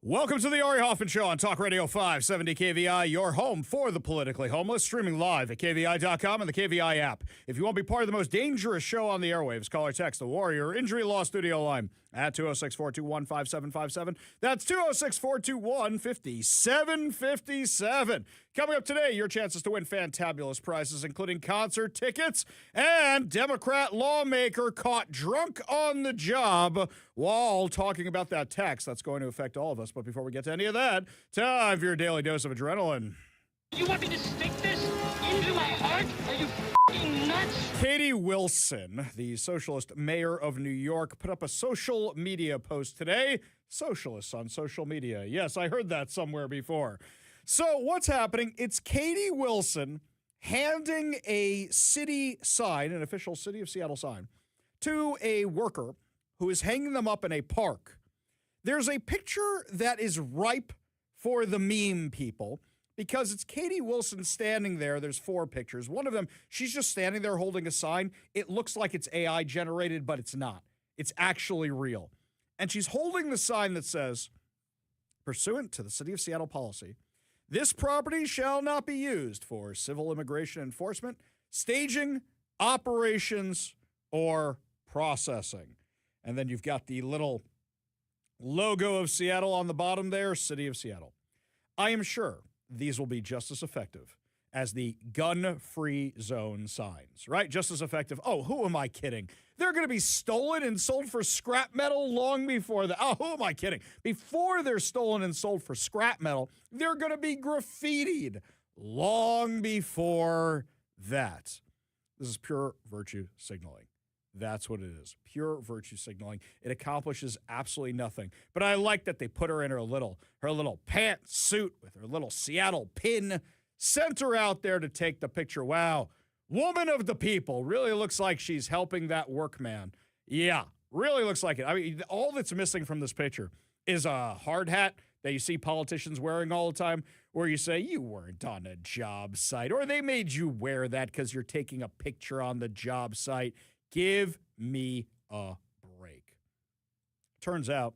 Welcome to the Ari Hoffman Show on Talk Radio 570 KVI, your home for the politically homeless, streaming live at KVI.com and the KVI app. If you want to be part of the most dangerous show on the airwaves, call or text the Warrior Injury Law Studio line at 206-421-5757. That's 206-421-5757. Coming up today, your chances to win fantabulous prizes, including concert tickets and Democrat lawmaker caught drunk on the job while talking about that tax that's going to affect all of us. But before we get to any of that, time for your daily dose of adrenaline. You want me to stick this into my heart? Are you f***ing nuts? Katie Wilson, the socialist mayor of New York, put up a social media post today. Socialists on social media. Yes, I heard that somewhere before. So what's happening? It's Katie Wilson handing a city sign, an official City of Seattle sign, to a worker who is hanging them up in a park. There's a picture that is ripe for the meme people because it's Katie Wilson standing there. There's 4 pictures. One of them, she's just standing there holding a sign. It looks like it's AI generated, but it's not. It's actually real. And she's holding the sign that says, pursuant to the City of Seattle policy, this property shall not be used for civil immigration enforcement, staging, operations, or processing. And then you've got the little logo of Seattle on the bottom there, City of Seattle. I am sure these will be just as effective as the gun-free zone signs, right? Just as effective. Oh, who am I kidding? They're going to be stolen and sold for scrap metal long before that. Oh, who am I kidding? Before they're stolen and sold for scrap metal, they're going to be graffitied long before that. This is pure virtue signaling. That's what it is. Pure virtue signaling. It accomplishes absolutely nothing. But I like that they put her in her little pantsuit with her little Seattle pin, sent her out there to take the picture. Wow. Woman of the people. Really looks like she's helping that workman. Yeah, really looks like it. I mean, all that's missing from this picture is a hard hat that you see politicians wearing all the time, where you say you weren't on a job site, or they made you wear that because you're taking a picture on the job site. Give me a break. Turns out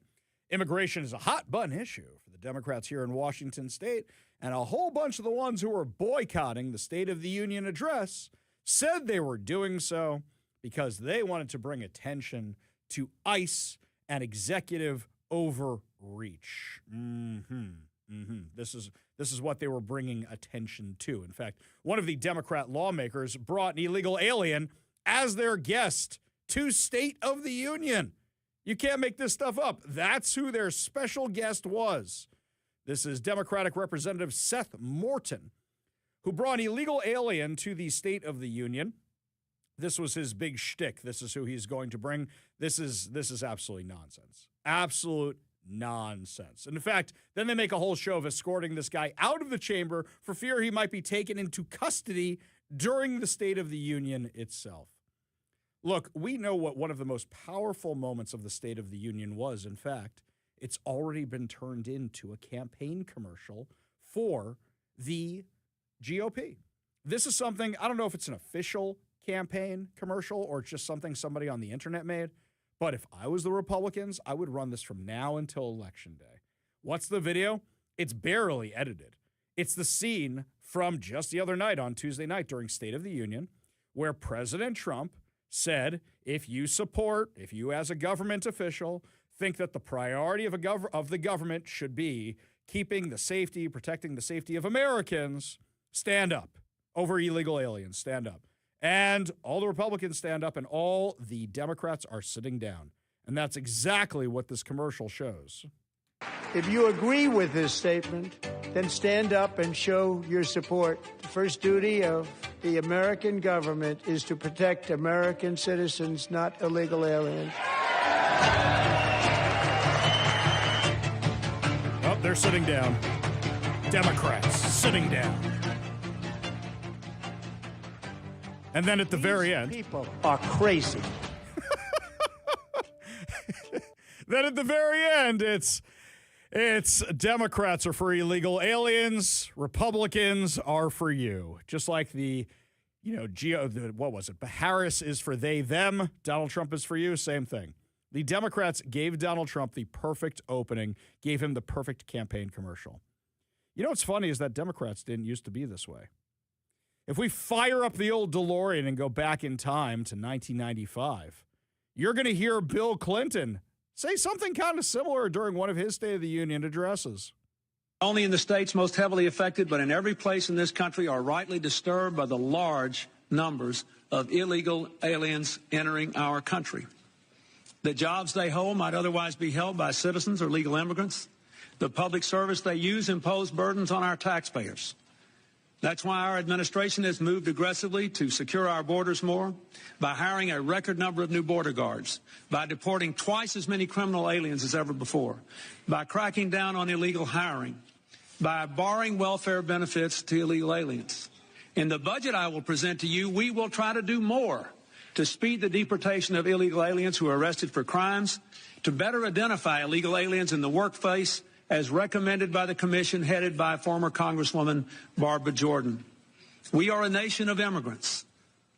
immigration is a hot button issue for the Democrats here in Washington state, and a whole bunch of the ones who were boycotting the State of the Union address said they were doing so because they wanted to bring attention to ICE and executive overreach. This is what they were bringing attention to. In fact, one of the Democrat lawmakers brought an illegal alien as their guest to State of the Union. You can't make this stuff up. That's who their special guest was. This is Democratic Representative Seth Morton, who brought an illegal alien to the State of the Union. This was his big shtick. This is who he's going to bring. This is absolutely nonsense. Absolute nonsense. And in fact, then they make a whole show of escorting this guy out of the chamber for fear he might be taken into custody during the State of the Union itself. Look, we know what one of the most powerful moments of the State of the Union was. In fact, it's already been turned into a campaign commercial for the GOP. This is something, I don't know if it's an official campaign commercial or it's just something somebody on the internet made, but if I was the Republicans, I would run this from now until Election Day. What's the video? It's barely edited. It's the scene from just the other night on Tuesday night during State of the Union where President Trump said, if you as a government official think that the priority of the government should be protecting the safety of Americans, stand up. Over illegal aliens, stand up. And all the Republicans stand up and all the Democrats are sitting down. And that's exactly what this commercial shows. If you agree with this statement, then stand up and show your support. The first duty of the American government is to protect American citizens, not illegal aliens. Oh, they're sitting down. Democrats sitting down. And then at the very end, people are crazy. Then at the very end, it's Democrats are for illegal aliens, Republicans are for you. Just like what was it? Harris is for they, them. Donald Trump is for you. Same thing. The Democrats gave Donald Trump the perfect opening, gave him the perfect campaign commercial. You know what's funny is that Democrats didn't used to be this way. If we fire up the old DeLorean and go back in time to 1995, you're going to hear Bill Clinton say something kind of similar during one of his State of the Union addresses. Only in the states most heavily affected, but in every place in this country are rightly disturbed by the large numbers of illegal aliens entering our country. The jobs they hold might otherwise be held by citizens or legal immigrants. The public service they use impose burdens on our taxpayers. That's why our administration has moved aggressively to secure our borders more, by hiring a record number of new border guards, by deporting twice as many criminal aliens as ever before, by cracking down on illegal hiring, by barring welfare benefits to illegal aliens. In the budget I will present to you, we will try to do more to speed the deportation of illegal aliens who are arrested for crimes, to better identify illegal aliens in the workplace, as recommended by the commission headed by former Congresswoman Barbara Jordan. We are a nation of immigrants,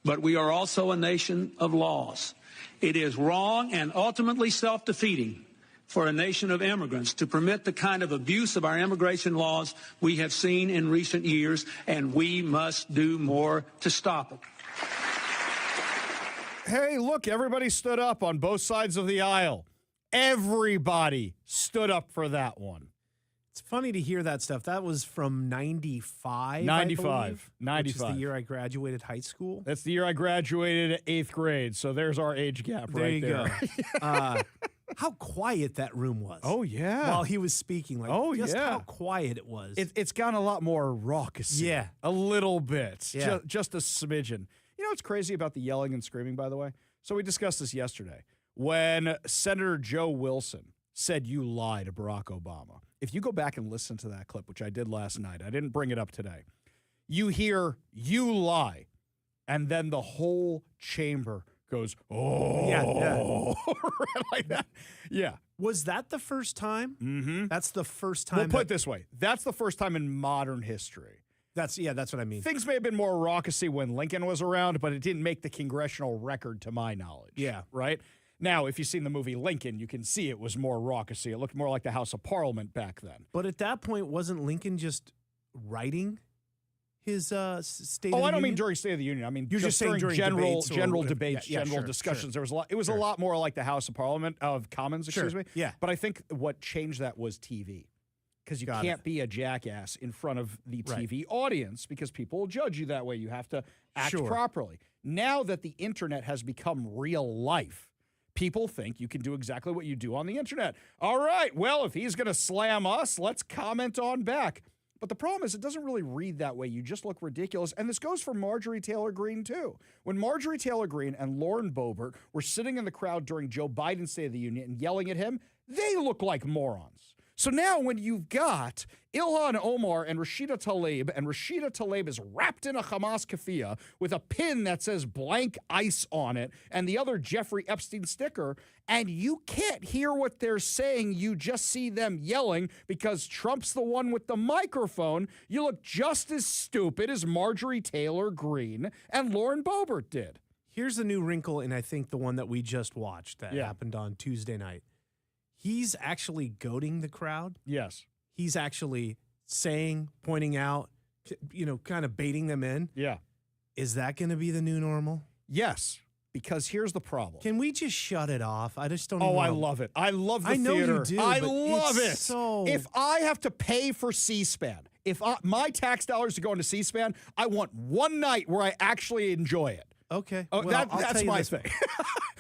but we are also a nation of laws. It is wrong and ultimately self-defeating for a nation of immigrants to permit the kind of abuse of our immigration laws we have seen in recent years, and we must do more to stop it. Hey, look, everybody stood up on both sides of the aisle. Everybody stood up for that one. It's funny to hear that stuff. That was from 95. 95. Which is the year I graduated high school. That's the year I graduated 8th grade. So there's our age gap right there. There you go. How quiet that room was. Oh, yeah. While he was speaking. Just how quiet it was. It's gotten a lot more raucous. Yeah. A little bit. Yeah. Just a smidgen. You know what's crazy about the yelling and screaming, by the way? So we discussed this yesterday. When Senator Joe Wilson said you lie to Barack Obama, if you go back and listen to that clip, which I did last night, I didn't bring it up today, you hear you lie, and then the whole chamber goes, oh. Yeah. like that. Yeah. Was that the first time? Mm-hmm. That's the first time. We'll put it this way. That's the first time in modern history. That's what I mean. Things may have been more raucousy when Lincoln was around, but it didn't make the congressional record to my knowledge. Yeah. Right? Now, if you've seen the movie Lincoln, you can see it was more raucousy. It looked more like the House of Parliament back then. But at that point, wasn't Lincoln just writing his State of the Union? Oh, I don't Union? mean during State of the Union. I mean You're just saying during general debates, general discussions. Sure. There was a lot. It was a lot more like the House of Parliament of Commons. Excuse me. Yeah. But I think what changed that was TV. Because you can't be a jackass in front of the TV audience because people will judge you that way. You have to act properly. Now that the internet has become real life, people think you can do exactly what you do on the internet. All right, well, if he's going to slam us, let's comment on back. But the problem is it doesn't really read that way. You just look ridiculous. And this goes for Marjorie Taylor Greene, too. When Marjorie Taylor Greene and Lauren Boebert were sitting in the crowd during Joe Biden's State of the Union and yelling at him, they look like morons. So now when you've got Ilhan Omar and Rashida Tlaib is wrapped in a Hamas keffiyeh with a pin that says blank ICE on it and the other Jeffrey Epstein sticker, and you can't hear what they're saying, you just see them yelling because Trump's the one with the microphone, you look just as stupid as Marjorie Taylor Greene and Lauren Boebert did. Here's the new wrinkle, and I think the one that we just watched that happened on Tuesday night. He's actually goading the crowd. Yes. He's actually saying, pointing out, kind of baiting them in. Yeah. Is that going to be the new normal? Yes, because here's the problem. Can we just shut it off? I just don't Oh, even I love it. I love the theater. I know you do. I but love it. So... If I have to pay for C-SPAN, my tax dollars to go into C-SPAN, I want one night where I actually enjoy it. Okay. Oh, well, that's my thing.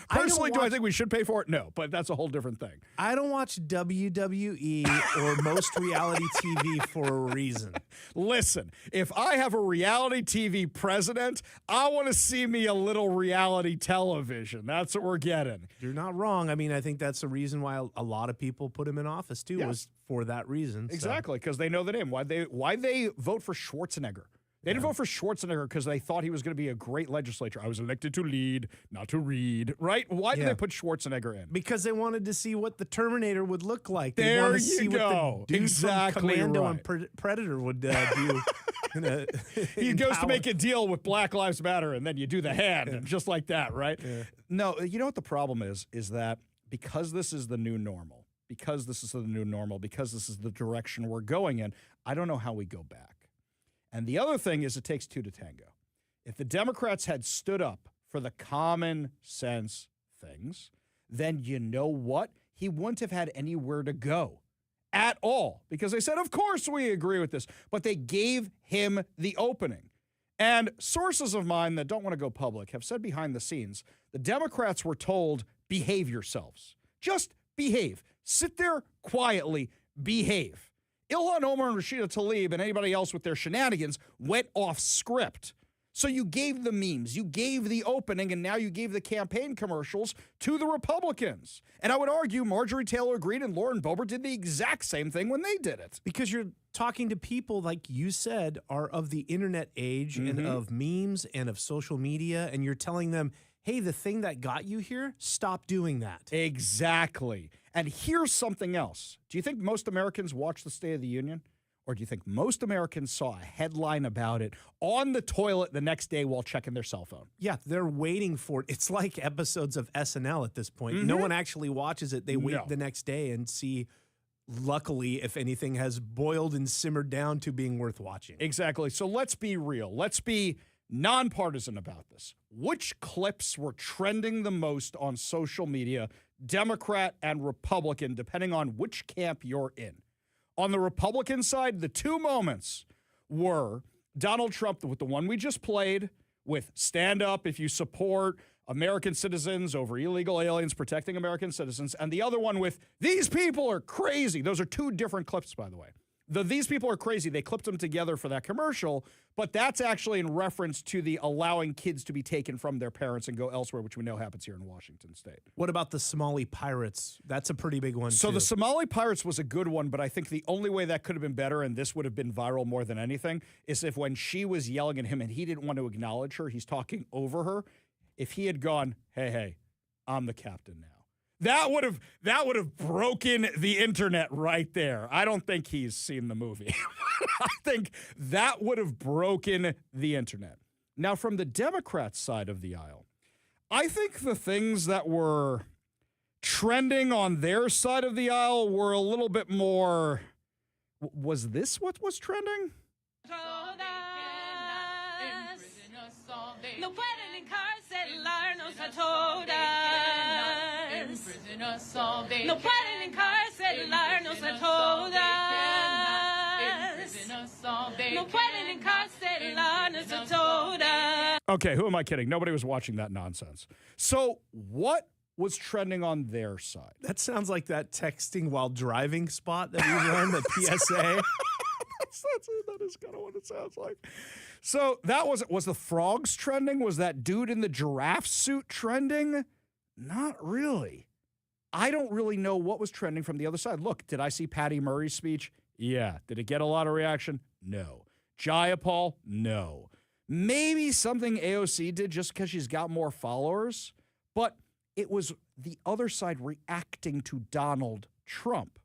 Personally, do I think we should pay for it? No, but that's a whole different thing. I don't watch WWE or most reality TV for a reason. Listen, if I have a reality TV president, I want to see me a little reality television. That's what we're getting. You're not wrong. I mean, I think that's the reason why a lot of people put him in office, too, was for that reason. Exactly, because they know the name. Why they vote for Schwarzenegger? They didn't vote for Schwarzenegger because they thought he was going to be a great legislator. I was elected to lead, not to read, right? Why did they put Schwarzenegger in? Because they wanted to see what the Terminator would look like. There wanted to you see go. What the dude exactly from Commando right. and Predator would do. He goes to make a deal with Black Lives Matter, and then you do the hand, just like that, right? Yeah. No, you know what the problem is that because this is the new normal, because this is the direction we're going in, I don't know how we go back. And the other thing is it takes two to tango. If the Democrats had stood up for the common sense things, then you know what? He wouldn't have had anywhere to go at all, because they said, of course we agree with this, but they gave him the opening. And sources of mine that don't want to go public have said behind the scenes, the Democrats were told, behave yourselves. Just behave. Sit there quietly, behave. Ilhan Omar and Rashida Tlaib and anybody else with their shenanigans went off script. So you gave the memes, you gave the opening, and now you gave the campaign commercials to the Republicans. And I would argue Marjorie Taylor Greene and Lauren Boebert did the exact same thing when they did it. Because you're talking to people, like you said, are of the internet age and of memes and of social media, and you're telling them, hey, the thing that got you here, stop doing that. Exactly. And here's something else. Do you think most Americans watch the State of the Union? Or do you think most Americans saw a headline about it on the toilet the next day while checking their cell phone? Yeah, they're waiting for it. It's like episodes of SNL at this point. No one actually watches it. They wait the next day and see, luckily, if anything has boiled and simmered down to being worth watching. Exactly. So let's be real. Let's be nonpartisan about this. Which clips were trending the most on social media, Democrat and Republican, depending on which camp you're in? On the Republican side, the two moments were Donald Trump with the one we just played, with stand up if you support American citizens over illegal aliens, protecting American citizens, and the other one with these people are crazy. Those are two different clips, by the way. These people are crazy. They clipped them together for that commercial, but that's actually in reference to the allowing kids to be taken from their parents and go elsewhere, which we know happens here in Washington State. What about the Somali pirates? That's a pretty big one, So too. the Somali pirates was a good one, but I think the only way that could have been better, and this would have been viral more than anything, is if when she was yelling at him and he didn't want to acknowledge her, he's talking over her, if he had gone, hey, I'm the captain now. That would have broken the internet right there. I don't think he's seen the movie. I think that would have broken the internet. Now, from the Democrat side of the aisle, I think the things that were trending on their side of the aisle were a little bit more. Was this what was trending? No pueden encarcelarnos a todas. No pueden encarcelarnos a todas. No pueden encarcelarnos a todas. Okay, who am I kidding? Nobody was watching that nonsense. So what was trending on their side? That sounds like that texting while driving spot that we run, the PSA. That is kind of what it sounds like. So that was the frogs trending? Was that dude in the giraffe suit trending? Not really. I don't really know what was trending from the other side. Look, did I see Patty Murray's speech? Yeah. Did it get a lot of reaction? No. Jayapal? No. Maybe something AOC did just because she's got more followers, but it was the other side reacting to Donald Trump.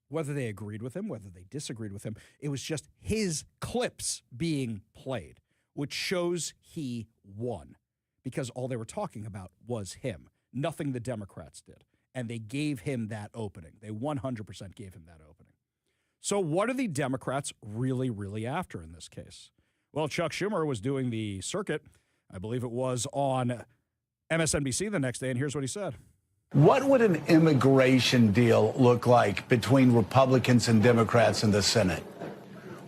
Whether they agreed with him, whether they disagreed with him, it was just his clips being played, which shows he won because all they were talking about was him, nothing the Democrats did. And they gave him that opening. They 100% gave him that opening. So what are the Democrats really, really after in this case? Well, Chuck Schumer was doing the circuit. I believe it was on MSNBC the next day, and here's what he said. What would an immigration deal look like between Republicans and Democrats in the Senate?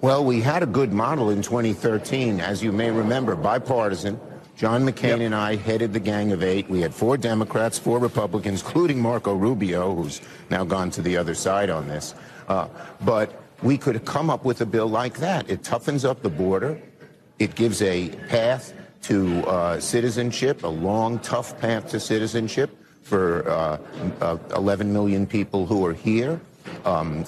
Well, we had a good model in 2013, as you may remember, bipartisan. John McCain and I headed the Gang of Eight. We had 4 Democrats, 4 Republicans, including Marco Rubio, who's now gone to the other side on this. But we could come up with a bill like that. It toughens up the border. It gives a path to citizenship, a long, tough path to citizenship for 11 million people who are here.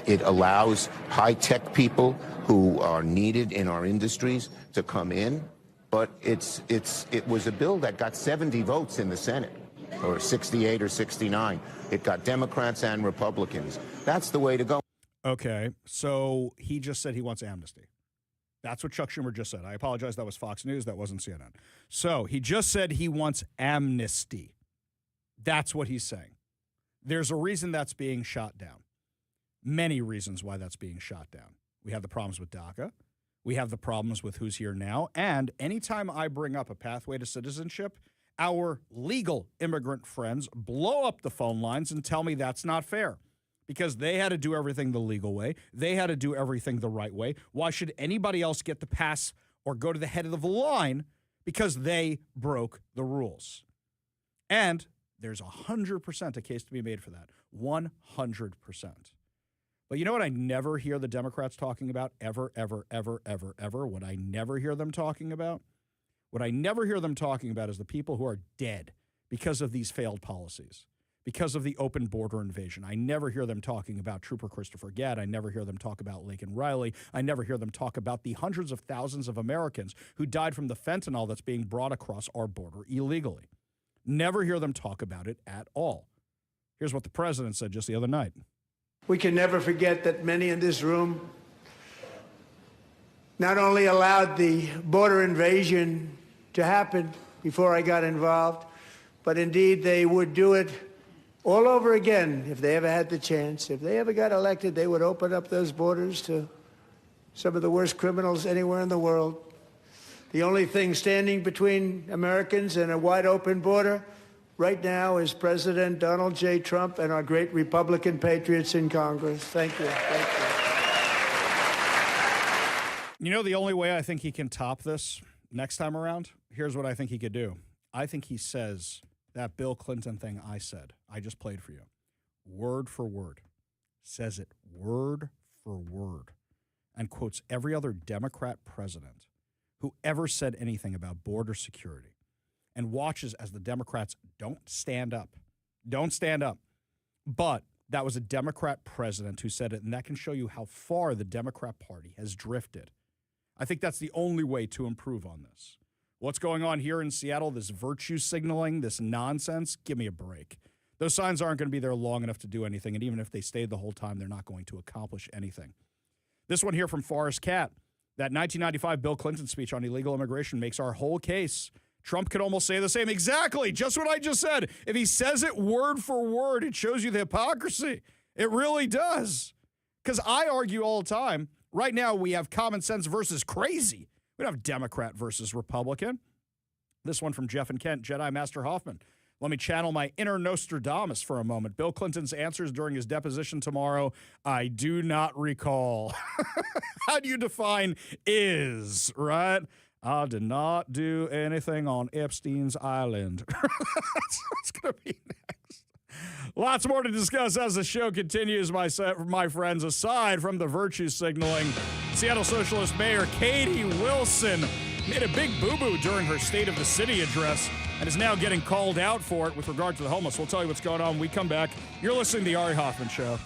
It allows high-tech people who are needed in our industries to come in. But it was a bill that got 70 votes in the Senate, or 68 or 69. It got Democrats and Republicans. That's the way to go. Okay, so he just said he wants amnesty. That's what Chuck Schumer just said. I apologize, that was Fox News, that wasn't CNN. So he just said he wants amnesty. That's what he's saying. There's a reason that's being shot down. Many reasons why that's being shot down. We have the problems with DACA. We have the problems with who's here now. And anytime I bring up a pathway to citizenship, our legal immigrant friends blow up the phone lines and tell me that's not fair because they had to do everything the legal way. They had to do everything the right way. Why should anybody else get the pass or go to the head of the line because they broke the rules? And there's 100% a case to be made for that. 100%. But you know what I never hear the Democrats talking about ever? What I never hear them talking about? What I never hear them talking about is the people who are dead because of these failed policies, because of the open border invasion. I never hear them talking about Trooper Christopher Gadd. I never hear them talk about Laken Riley. I never hear them talk about the hundreds of thousands of Americans who died from the fentanyl that's being brought across our border illegally. Never hear them talk about it at all. Here's what the president said just the other night. We can never forget that many in this room not only allowed the border invasion to happen before I got involved, but indeed they would do it all over again if they ever had the chance. If they ever got elected, they would open up those borders to some of the worst criminals anywhere in the world. The only thing standing between Americans and a wide open border right now is President Donald J. Trump and our great Republican patriots in Congress. Thank you. Thank you. You know, the only way I think he can top this next time around, here's what I think he could do. I think he says that Bill Clinton thing I said, I just played for you, word for word, says it word for word, and quotes every other Democrat president who ever said anything about border security, and watches as the Democrats don't stand up. But that was a Democrat president who said it, and that can show you how far the Democrat Party has drifted. I think that's the only way to improve on this. What's going on here in Seattle, this virtue signaling, this nonsense, give me a break. Those signs aren't going to be there long enough to do anything, and even if they stayed the whole time, they're not going to accomplish anything. This one here from Forrest Cat, that 1995 Bill Clinton speech on illegal immigration makes our whole case. Trump could almost say the same. Exactly, just what I just said. If he says it word for word, it shows you the hypocrisy. It really does. Because I argue all the time, right now we have common sense versus crazy. We don't have Democrat versus Republican. This one from Jeff and Kent, Jedi Master Hoffman. Let me channel my inner Nostradamus for a moment. Bill Clinton's answers during his deposition tomorrow, I do not recall. How do you define is, right? I did not do anything on Epstein's Island. That's what's going to be next. Lots more to discuss as the show continues, my friends. Aside from the virtue signaling, Seattle Socialist Mayor Katie Wilson made a big boo-boo during her State of the City address and is now getting called out for it with regard to the homeless. We'll tell you what's going on when we come back. You're listening to The Ari Hoffman Show.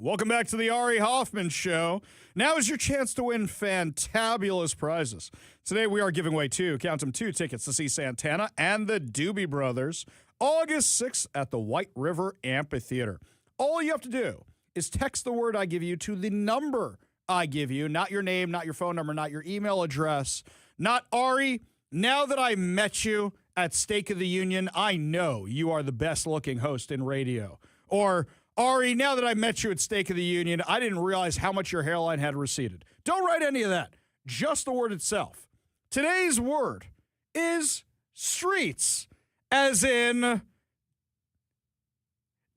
Welcome back to the Ari Hoffman Show. Now is your chance to win fantabulous prizes. Today we are giving away count them, 2 tickets to see Santana and the Doobie Brothers August 6th at the White River Amphitheater. All you have to do is text the word I give you to the number I give you, not your name, not your phone number, not your email address, not Ari. Now that I met you at Stake of the Union, I know you are the best looking host in radio. Or Ari, now that I met you at Stake of the Union, I didn't realize how much your hairline had receded. Don't write any of that. Just the word itself. Today's word is streets, as in,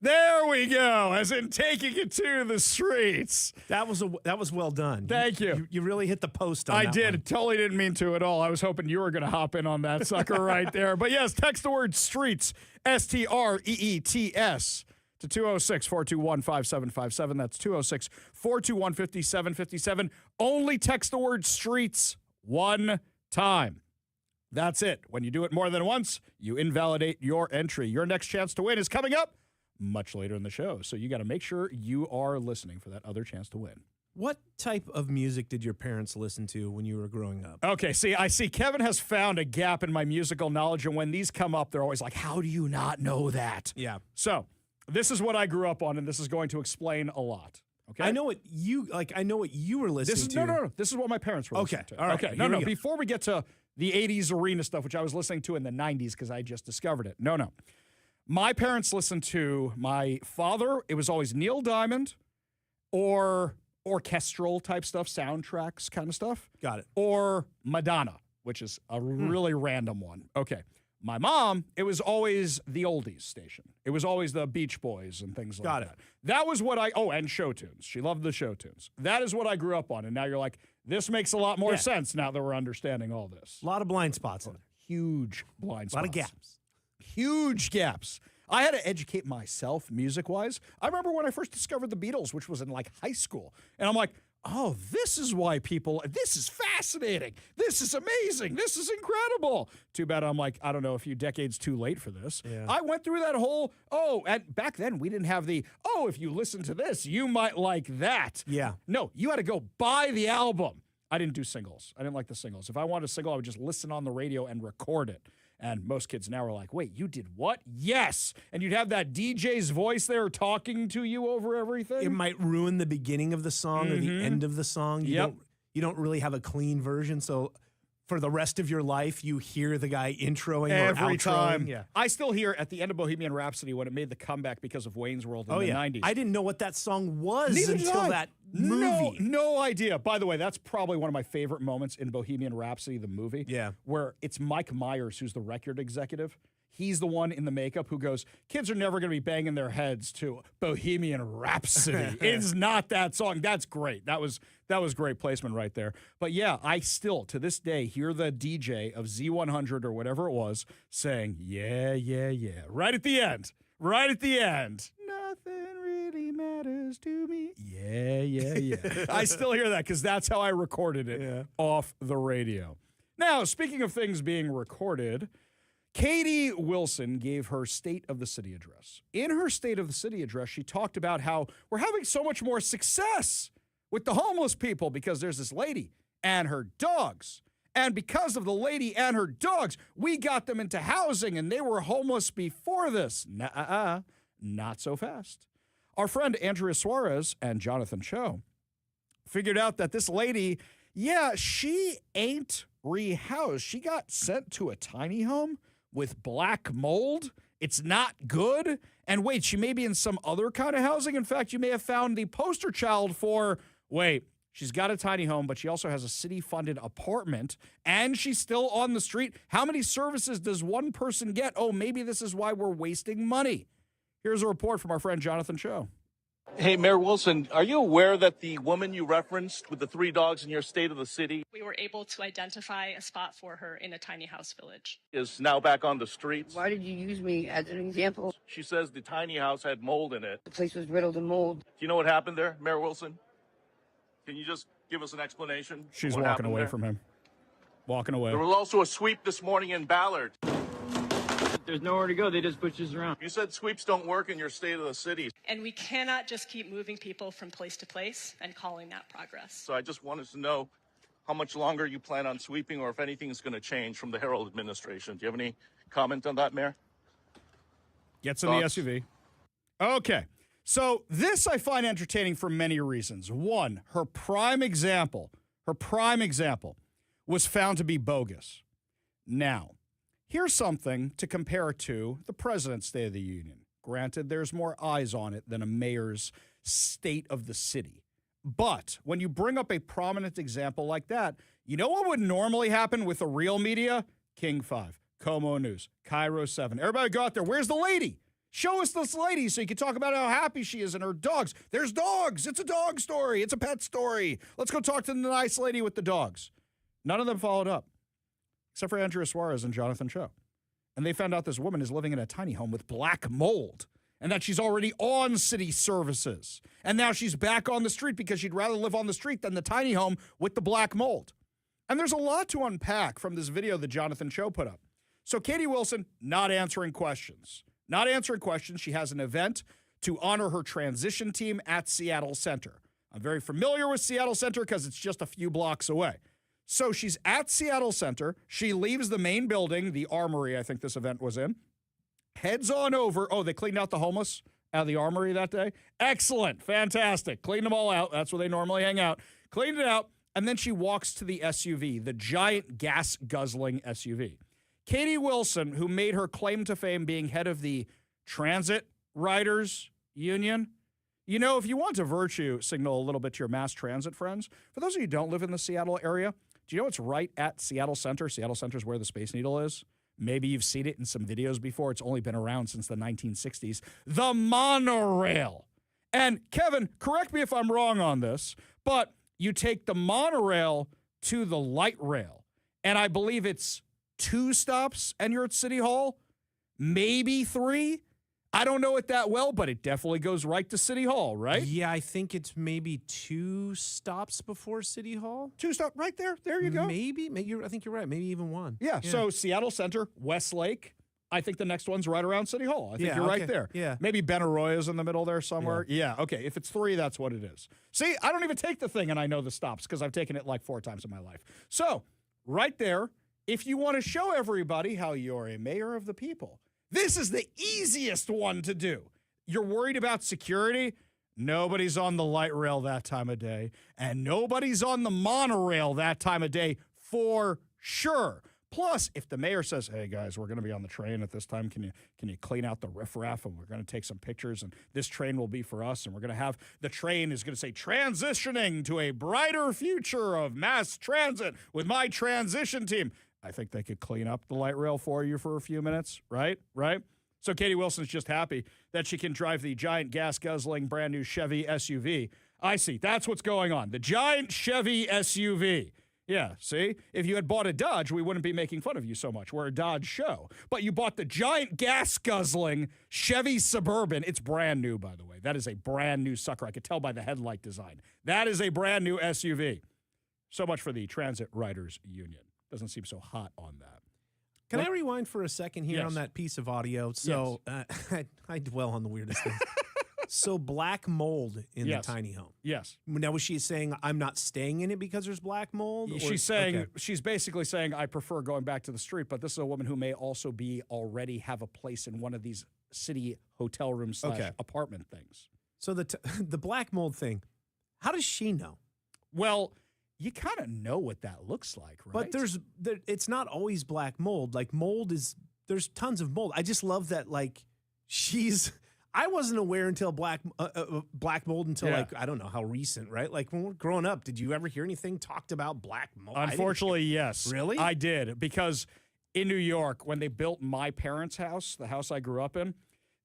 there we go, as in taking it to the streets. That was well done. Thank you. You really hit the post on I that did. one. Totally didn't mean to at all. I was hoping you were going to hop in on that sucker right there. But yes, text the word streets, STREETS. to 206-421-5757. That's 206-421-5757. Only text the word streets one time. That's it. When you do it more than once, you invalidate your entry. Your next chance to win is coming up much later in the show. So you got to make sure you are listening for that other chance to win. What type of music did your parents listen to when you were growing up? Okay, I see Kevin has found a gap in my musical knowledge, and when these come up, they're always like, how do you not know that? Yeah. So this is what I grew up on, and this is going to explain a lot. Okay. I know what you were listening to. No. This is what my parents were listening to. All right. Okay. No. Before we get to the 80s arena stuff, which I was listening to in the 90s because I just discovered it. No. My parents listened to my father. It was always Neil Diamond or orchestral type stuff, soundtracks kind of stuff. Got it. Or Madonna, which is a really random one. Okay. My mom, it was always the oldies station. It was always the Beach Boys and things like that. That was what and show tunes. She loved the show tunes. That is what I grew up on. And now you're like, this makes a lot more sense now that we're understanding all this. A lot of blind spots in it. Huge blind spots. A lot of gaps. Huge gaps. I had to educate myself music-wise. I remember when I first discovered the Beatles, which was in like high school. And I'm like, oh, this is why this is fascinating. This is amazing. This is incredible. Too bad I'm like, I don't know, a few decades too late for this. Yeah. I went through that whole, and back then we didn't have the, if you listen to this, you might like that. Yeah. No, you had to go buy the album. I didn't do singles. I didn't like the singles. If I wanted a single, I would just listen on the radio and record it. And most kids now are like, wait, you did what? Yes. And you'd have that DJ's voice there talking to you over everything. It might ruin the beginning of the song or the end of the song. You don't really have a clean version. So for the rest of your life, you hear the guy introing every or outroing. time. Yeah. I still hear at the end of Bohemian Rhapsody when it made the comeback because of Wayne's World in the 90s. I didn't know what that song was until that No, movie. no idea. By the way, that's probably one of my favorite moments in Bohemian Rhapsody, the movie. Yeah. Where it's Mike Myers, who's the record executive. He's the one in the makeup who goes, kids are never going to be banging their heads to Bohemian Rhapsody. It's not that song. That's great. That was great placement right there. But yeah, I still, to this day, hear the DJ of Z100 or whatever it was saying, yeah. Right at the end. Nothing really matters to me. Yeah. I still hear that because that's how I recorded it off the radio. Now, speaking of things being recorded, Katie Wilson gave her State of the City address. In her State of the City address, she talked about how we're having so much more success with the homeless people because there's this lady and her dogs. And because of the lady and her dogs, we got them into housing and they were homeless before this. Not so fast. Our friend Andrea Suarez and Jonathan Cho figured out that this lady, she ain't rehoused. She got sent to a tiny home with black mold. It's not good. And wait, she may be in some other kind of housing. In fact, you may have found the poster child for, she's got a tiny home, but she also has a city-funded apartment, and she's still on the street. How many services does one person get? Oh, maybe this is why we're wasting money. Here's a report from our friend Jonathan Cho. Hey, Mayor Wilson, are you aware that the woman you referenced with the 3 dogs in your State of the City we were able to identify a spot for her in a tiny house village is now back on the streets? Why did you use me as an example? She says the tiny house had mold in it. The place was riddled in mold. Do you know what happened there, Mayor Wilson? Can you just give us an explanation? She's walking away from him. Walking away. There was also a sweep this morning in Ballard. there's nowhere to go. They just push us around. You said sweeps don't work in your state of the city. And we cannot just keep moving people from place to place and calling that progress. So I just wanted to know how much longer you plan on sweeping or if anything is going to change from the Herald administration. Do you have any comment on that, Mayor? Gets in the SUV. Okay. So this I find entertaining for many reasons. One, her prime example was found to be bogus. Now, here's something to compare to the President's State of the Union. Granted, there's more eyes on it than a mayor's state of the city. But when you bring up a prominent example like that, you know what would normally happen with the real media? King 5, Como News, Cairo 7. Everybody go out there. Where's the lady? Show us this lady so you can talk about how happy she is and her dogs. There's dogs. It's a dog story. It's a pet story. Let's go talk to the nice lady with the dogs. None of them followed up, except for Andrea Suarez and Jonathan Cho. And they found out this woman is living in a tiny home with black mold and that she's already on city services. And now she's back on the street because she'd rather live on the street than the tiny home with the black mold. And there's a lot to unpack from this video that Jonathan Cho put up. So Katie Wilson, not answering questions. Not answering questions. She has an event to honor her transition team at Seattle Center. I'm very familiar with Seattle Center because it's just a few blocks away. So she's at Seattle Center. She leaves the main building, the Armory, I think this event was in, heads on over. Oh, they cleaned out the homeless out of the Armory that day? Excellent. Fantastic. Cleaned them all out. That's where they normally hang out. Cleaned it out. And then she walks to the SUV, the giant gas-guzzling SUV. Katie Wilson, who made her claim to fame being head of the Transit Riders Union. You know, if you want to virtue signal a little bit to your mass transit friends, for those of you who don't live in the Seattle area, do you know it's right at Seattle Center? Seattle Center is where the Space Needle is. Maybe you've seen it in some videos before. It's only been around since the 1960s. The monorail. And Kevin, correct me if I'm wrong on this, but you take the monorail to the light rail, and I believe it's 2 stops and you're at City Hall, maybe 3. I don't know it that well, but it definitely goes right to City Hall, right? Yeah, I think it's maybe 2 stops before City Hall. 2 stops right there. There you go. Maybe I think you're right. Maybe even 1. Yeah. So Seattle Center, Westlake. I think the next one's right around City Hall. I think you're right there. Yeah. Maybe Ben Arroyo's in the middle there somewhere. Yeah. Okay. If it's 3, that's what it is. See, I don't even take the thing and I know the stops because I've taken it like 4 times in my life. So right there, if you want to show everybody how you're a mayor of the people, this is the easiest one to do. You're worried about security? Nobody's on the light rail that time of day, and nobody's on the monorail that time of day for sure. Plus, if the mayor says, hey, guys, we're going to be on the train at this time, can you clean out the riffraff, and we're going to take some pictures, and this train will be for us, and we're going to have the train is going to say, transitioning to a brighter future of mass transit with my transition team. I think they could clean up the light rail for you for a few minutes, right? Right? So Katie Wilson's just happy that she can drive the giant gas-guzzling brand new Chevy SUV. I see. That's what's going on. The giant Chevy SUV. Yeah, see? If you had bought a Dodge, we wouldn't be making fun of you so much. We're a Dodge show. But you bought the giant gas-guzzling Chevy Suburban. It's brand new, by the way. That is a brand new sucker. I could tell by the headlight design. That is a brand new SUV. So much for the Transit Riders Union. Doesn't seem so hot on that. Can I rewind for a second here on that piece of audio? So I dwell on the weirdest things. So black mold in the tiny home. Yes. Now, was she saying I'm not staying in it because there's black mold? She's saying she's basically saying I prefer going back to the street, but this is a woman who may also be already have a place in one of these city hotel rooms / apartment things. So the black mold thing, how does she know? Well, you kind of know what that looks like, right? But it's not always black mold. Like there's tons of mold. I just love that. Like I wasn't aware until black mold until like I don't know how recent, right? Like when we're growing up, did you ever hear anything talked about black mold? Unfortunately, yes. Really? I did, because in New York, when they built my parents' house, the house I grew up in,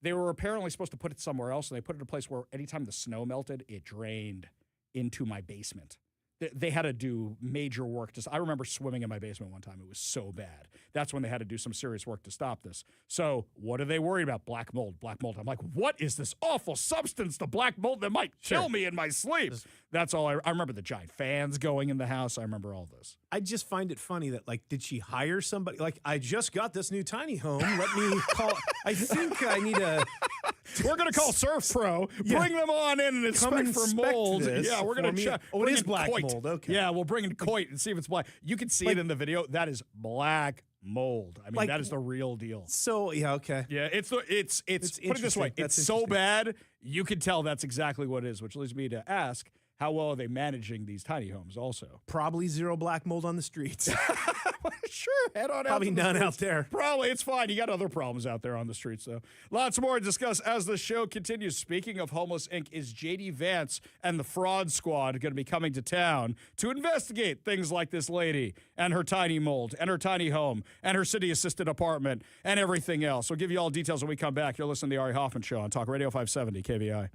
they were apparently supposed to put it somewhere else, and they put it in a place where anytime the snow melted, it drained into my basement. they had to do major work. I remember swimming in my basement one time. It was so bad. That's when they had to do some serious work to stop this. So what are they worried about? Black mold, black mold. I'm like, what is this awful substance, the black mold that might kill me in my sleep? That's all I remember the giant fans going in the house. I remember all this. I just find it funny that, like, did she hire somebody? Like, I just got this new tiny home. Let me call. I think I need a. We're going to call Surf Pro, bring them on in and inspect for mold. Yeah, we're going to check. Oh, it is black mold. Okay. Yeah, we'll bring in Coit and see if it's black. You can see it in the video. That is black mold. I mean, that is the real deal. So, yeah, okay. Yeah, it's put it this way. It's so bad, you can tell that's exactly what it is, which leads me to ask, how well are they managing these tiny homes also? Probably zero black mold on the streets. Sure, head on out. Probably none out there. Probably, it's fine. You got other problems out there on the streets, though. Lots more to discuss as the show continues. Speaking of Homeless Inc., is J.D. Vance and the Fraud Squad going to be coming to town to investigate things like this lady and her tiny mold and her tiny home and her city-assisted apartment and everything else? We'll give you all details when we come back. You're listening to the Ari Hoffman Show on Talk Radio 570 KVI.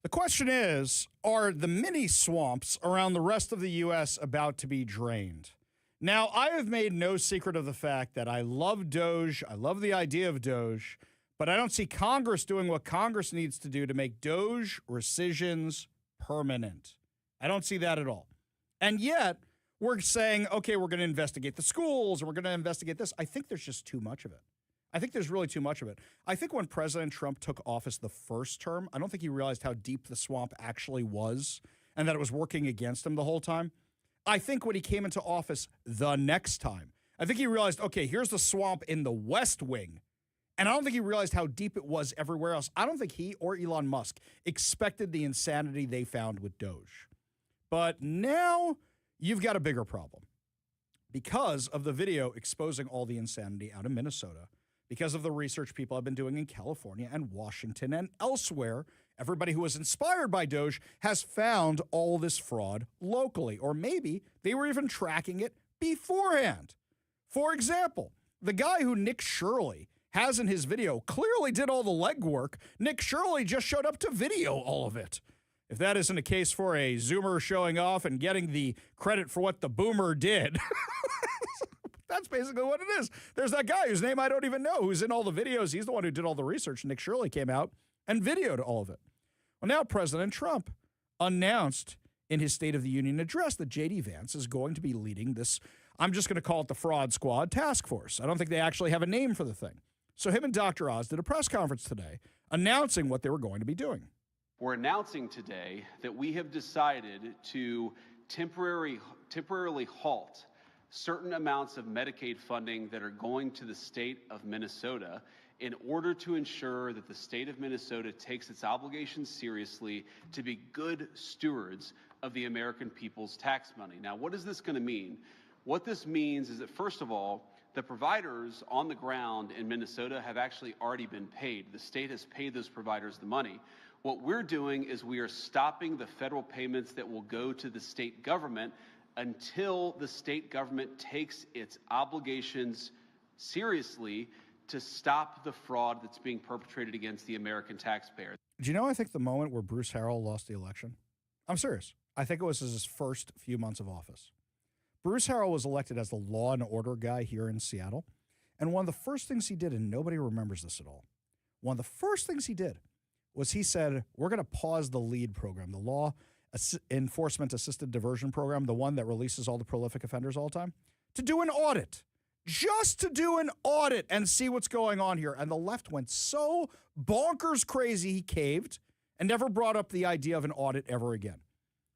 The question is, are the mini swamps around the rest of the U.S. about to be drained? Now, I have made no secret of the fact that I love Doge. I love the idea of Doge, but I don't see Congress doing what Congress needs to do to make Doge rescissions permanent. I don't see that at all. And yet, we're saying, okay, we're going to investigate the schools, and we're going to investigate this. I think there's just too much of it. I think there's really too much of it. I think when President Trump took office the first term, I don't think he realized how deep the swamp actually was and that it was working against him the whole time. I think when he came into office the next time, I think he realized, okay, here's the swamp in the West Wing. And I don't think he realized how deep it was everywhere else. I don't think he or Elon Musk expected the insanity they found with Doge. But now you've got a bigger problem because of the video exposing all the insanity out of Minnesota, because of the research people have been doing in California and Washington and elsewhere. Everybody who was inspired by Doge has found all this fraud locally, or maybe they were even tracking it beforehand. For example, the guy who Nick Shirley has in his video clearly did all the legwork. Nick Shirley just showed up to video all of it. If that isn't a case for a Zoomer showing off and getting the credit for what the boomer did, that's basically what it is. There's that guy whose name I don't even know, who's in all the videos. He's the one who did all the research. Nick Shirley came out and videoed all of it. Well, now President Trump announced in his State of the Union address that J.D. Vance is going to be leading this, I'm just going to call it the Fraud Squad task force. I don't think they actually have a name for the thing. So him and Dr. Oz did a press conference today announcing what they were going to be doing. We're announcing today that we have decided to temporarily halt certain amounts of Medicaid funding that are going to the state of Minnesota in order to ensure that the state of Minnesota takes its obligations seriously to be good stewards of the American people's tax money. Now, what is this going to mean? What this means is that, first of all, the providers on the ground in Minnesota have actually already been paid. The state has paid those providers the money. What we're doing is we are stopping the federal payments that will go to the state government until the state government takes its obligations seriously to stop the fraud that's being perpetrated against the American taxpayer. Do you know, I think the moment where Bruce Harrell lost the election? I'm serious. I think it was his first few months of office. Bruce Harrell was elected as the law and order guy here in Seattle. And one of the first things he did, and nobody remembers this at all, one of the first things he did was he said, we're going to pause the LEAD program, the Law Enforcement Assisted Diversion Program, the one that releases all the prolific offenders all the time, to do an audit, just to do an audit and see what's going on here. And the left went so bonkers crazy he caved and never brought up the idea of an audit ever again.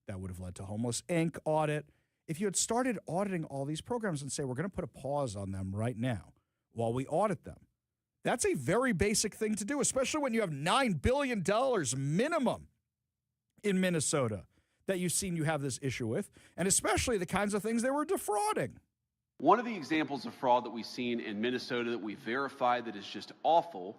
That would have led to Homeless Inc. audit. If you had started auditing all these programs and say, we're going to put a pause on them right now while we audit them, that's a very basic thing to do, especially when you have $9 billion minimum in Minnesota that you've seen you have this issue with, and especially the kinds of things they were defrauding. One of the examples of fraud that we've seen in Minnesota that we verified that is just awful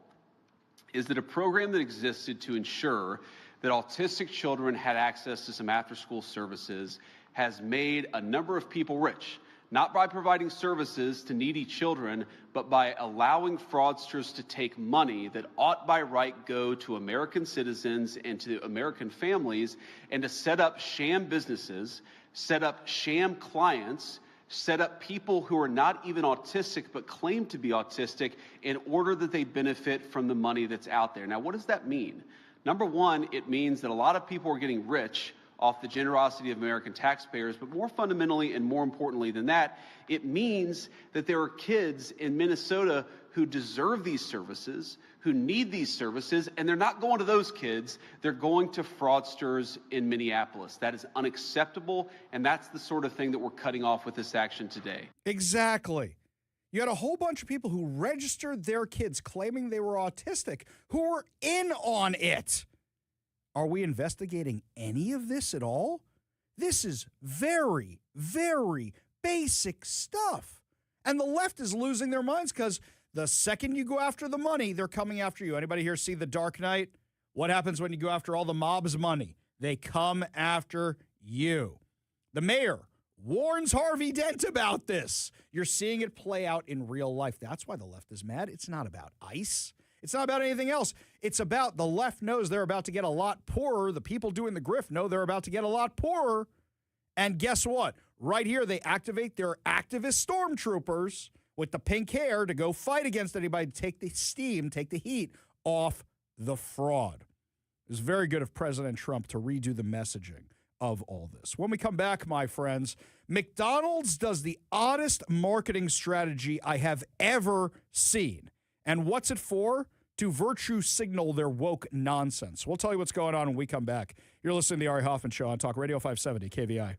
is that a program that existed to ensure that autistic children had access to some after-school services has made a number of people rich, not by providing services to needy children, but by allowing fraudsters to take money that ought by right go to American citizens and to American families, and to set up sham businesses, set up sham clients, set up people who are not even autistic but claim to be autistic in order that they benefit from the money that's out there. Now, what does that mean? Number one, it means that a lot of people are getting rich off the generosity of American taxpayers, but more fundamentally and more importantly than that, it means that there are kids in Minnesota who deserve these services, who need these services, and they're not going to those kids, they're going to fraudsters in Minneapolis. That is unacceptable, and that's the sort of thing that we're cutting off with this action today. Exactly. You had a whole bunch of people who registered their kids claiming they were autistic who were in on it. Are we investigating any of this at all? This is very, very basic stuff. And the left is losing their minds because the second you go after the money, they're coming after you. Anybody here see The Dark Knight? What happens when you go after all the mob's money? They come after you. The mayor warns Harvey Dent about this. You're seeing it play out in real life. That's why the left is mad. It's not about ICE. It's not about anything else. It's about the left knows they're about to get a lot poorer. The people doing the grift know they're about to get a lot poorer. And guess what? Right here, they activate their activist stormtroopers with the pink hair to go fight against anybody, to take the steam, take the heat off the fraud. It was very good of President Trump to redo the messaging of all this. When we come back, my friends, McDonald's does the oddest marketing strategy I have ever seen. And what's it for? To virtue signal their woke nonsense. We'll tell you what's going on when we come back. You're listening to the Ari Hoffman Show on Talk Radio 570 KVI.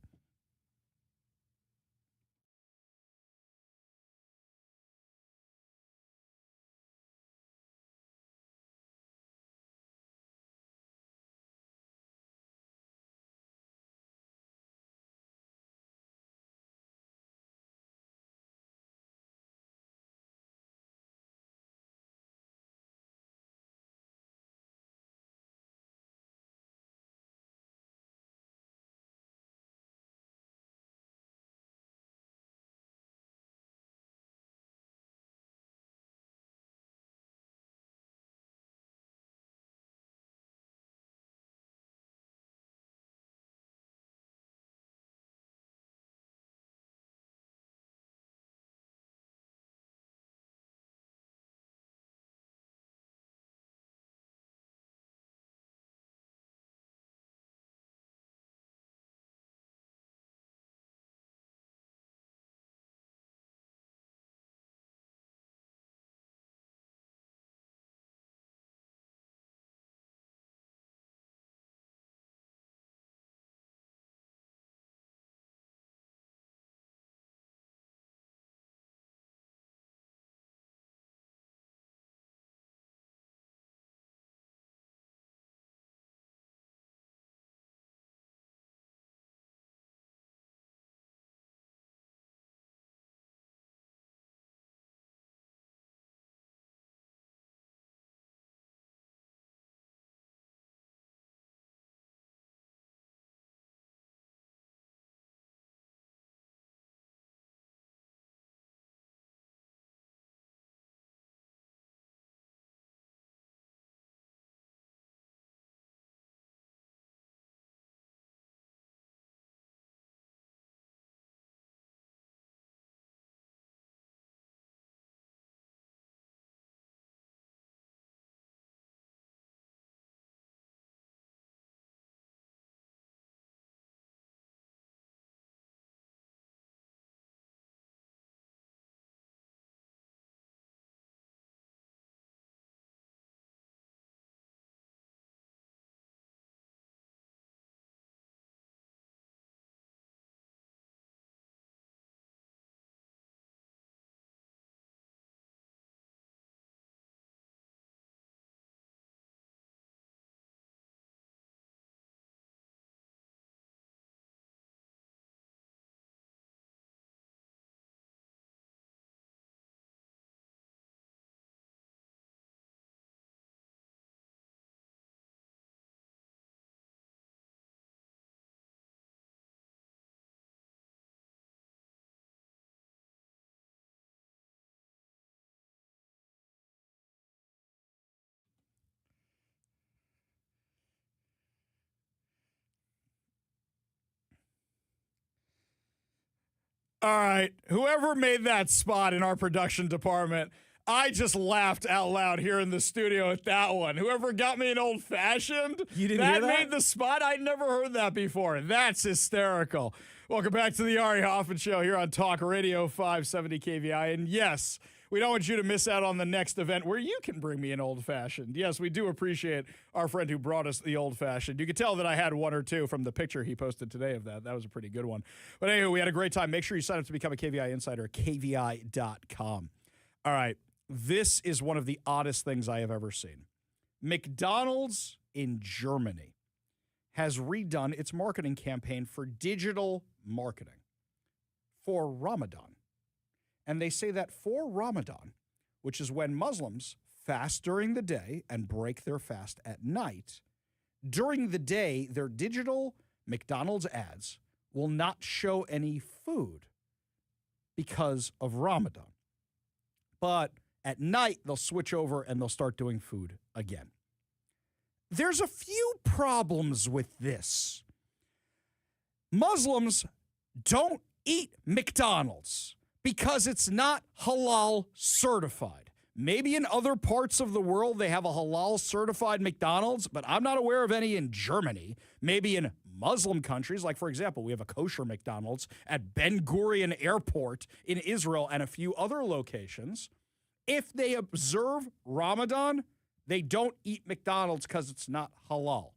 All right, whoever made that spot in our production department, I just laughed out loud here in the studio at that one. Whoever got me an old fashioned, you didn't hear that? Made the spot. I'd never heard that before. That's hysterical. Welcome back to the Ari Hoffman Show here on Talk Radio 570 KVI. And yes, we don't want you to miss out on the next event where you can bring me an old fashioned. Yes, we do appreciate our friend who brought us the old fashioned. You could tell that I had one or two from the picture he posted today of that. That was a pretty good one. But anyway, we had a great time. Make sure you sign up to become a KVI insider at kvi.com. All right. This is one of the oddest things I have ever seen. McDonald's in Germany has redone its marketing campaign for digital marketing for Ramadan. And they say that for Ramadan, which is when Muslims fast during the day and break their fast at night, during the day, their digital McDonald's ads will not show any food because of Ramadan. But At night, they'll switch over and they'll start doing food again. There's a few problems with this. Muslims don't eat McDonald's because it's not halal certified. Maybe in other parts of the world they have a halal certified McDonald's, but I'm not aware of any in Germany. Maybe in Muslim countries, like for example, we have a kosher McDonald's at Ben Gurion Airport in Israel and a few other locations. If they observe Ramadan, they don't eat McDonald's because it's not halal.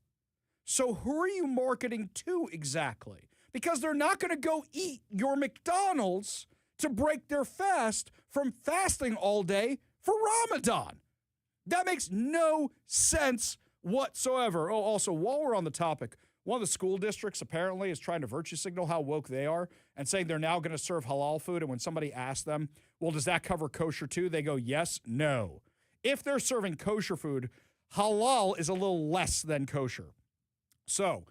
So who are you marketing to exactly? Because they're not going to go eat your McDonald's to break their fast from fasting all day for Ramadan. That makes no sense whatsoever. Oh, also, while we're on the topic, one of the school districts apparently is trying to virtue signal how woke they are and saying they're now going to serve halal food. And when somebody asks them, well, does that cover kosher too? They go, yes, no. If they're serving kosher food, halal is a little less than kosher. So,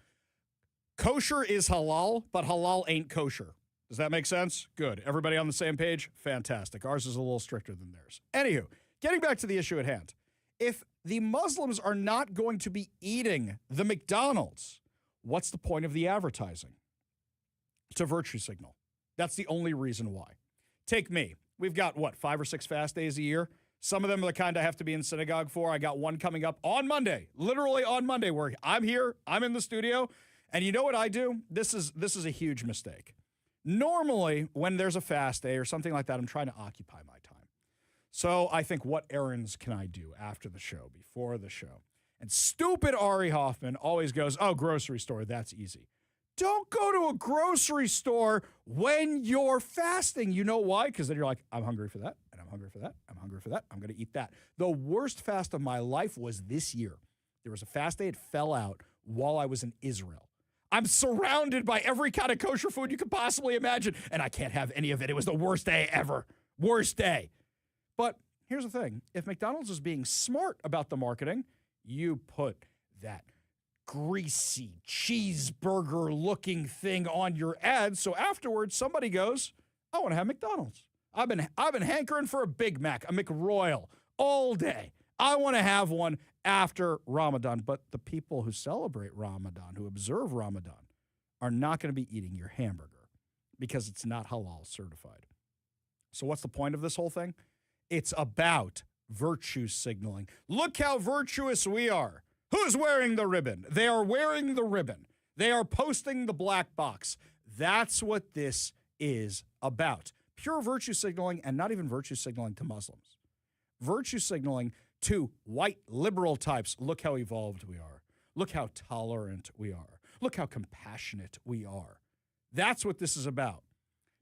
kosher is halal, but halal ain't kosher. Does that make sense? Good. Everybody on the same page? Fantastic. Ours is a little stricter than theirs. Anywho, getting back to the issue at hand. If the Muslims are not going to be eating the McDonald's, what's the point of the advertising? To virtue signal. That's the only reason why. Take me. We've got, 5 or 6 fast days a year? Some of them are the kind I have to be in synagogue for. I got one coming up on Monday, literally on Monday, where I'm here, I'm in the studio, and you know what I do? This is a huge mistake. Normally, when there's a fast day or something like that, I'm trying to occupy my time. So I think, what errands can I do after the show, before the show? And stupid Ari Hoffman always goes, oh, grocery store, that's easy. Don't go to a grocery store when you're fasting. You know why? Because then you're like, I'm hungry for that, and I'm hungry for that, I'm hungry for that, I'm going to eat that. The worst fast of my life was this year. There was a fast day, it fell out while I was in Israel. I'm surrounded by every kind of kosher food you could possibly imagine, and I can't have any of it. It was the worst day ever. Worst day. But here's the thing. If McDonald's is being smart about the marketing, you put that greasy cheeseburger-looking thing on your ad, so afterwards somebody goes, I want to have McDonald's. I've been hankering for a Big Mac, a McRoyal, all day. I want to have one after Ramadan. But the people who celebrate Ramadan, who observe Ramadan, are not going to be eating your hamburger because it's not halal certified. So what's the point of this whole thing? It's about virtue signaling. Look how virtuous we are. Who's wearing the ribbon? They are wearing the ribbon. They are posting the black box. That's what this is about. Pure virtue signaling, and not even virtue signaling to Muslims. Virtue signaling to white liberal types. Look how evolved we are. Look how tolerant we are. Look how compassionate we are. That's what this is about.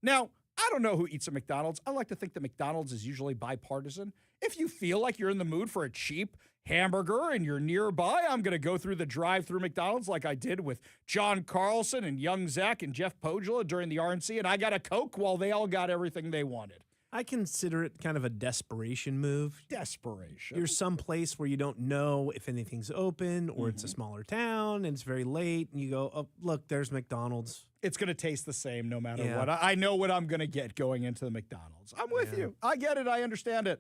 Now, I don't know who eats at McDonald's. I like to think that McDonald's is usually bipartisan. If you feel like you're in the mood for a cheap hamburger and you're nearby, I'm going to go through the drive-through McDonald's like I did with John Carlson and Young Zach and Jeff Pogula during the RNC, and I got a Coke while they all got everything they wanted. I consider it kind of a desperation move. Desperation. You're someplace where you don't know if anything's open or it's a smaller town and it's very late, and you go, oh, look, there's McDonald's. It's going to taste the same no matter what. I know what I'm going to get going into the McDonald's. I'm with you. I get it. I understand it.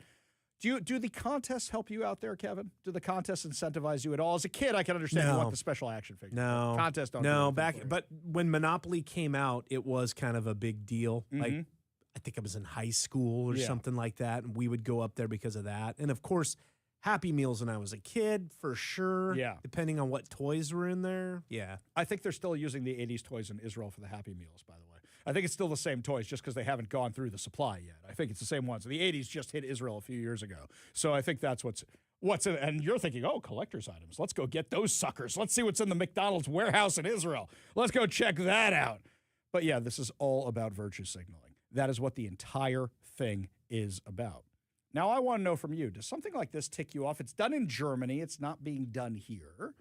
Do the contests help you out there, Kevin? Do the contests incentivize you at all? As a kid, I can understand you want the special action figure. No. Contests don't. No, but when Monopoly came out, it was kind of a big deal. Like, I think I was in high school or something like that, and we would go up there because of that. And, of course, Happy Meals when I was a kid, for sure. Yeah. Depending on what toys were in there. Yeah. I think they're still using the 80s toys in Israel for the Happy Meals, by the way. I think it's still the same toys just because they haven't gone through the supply yet. I think it's the same ones. The 80s just hit Israel a few years ago. So I think that's what's in. And you're thinking, oh, collector's items. Let's go get those suckers. Let's see what's in the McDonald's warehouse in Israel. Let's go check that out. But yeah, this is all about virtue signaling. That is what the entire thing is about. Now, I want to know from you, does something like this tick you off? It's done in Germany. It's not being done here.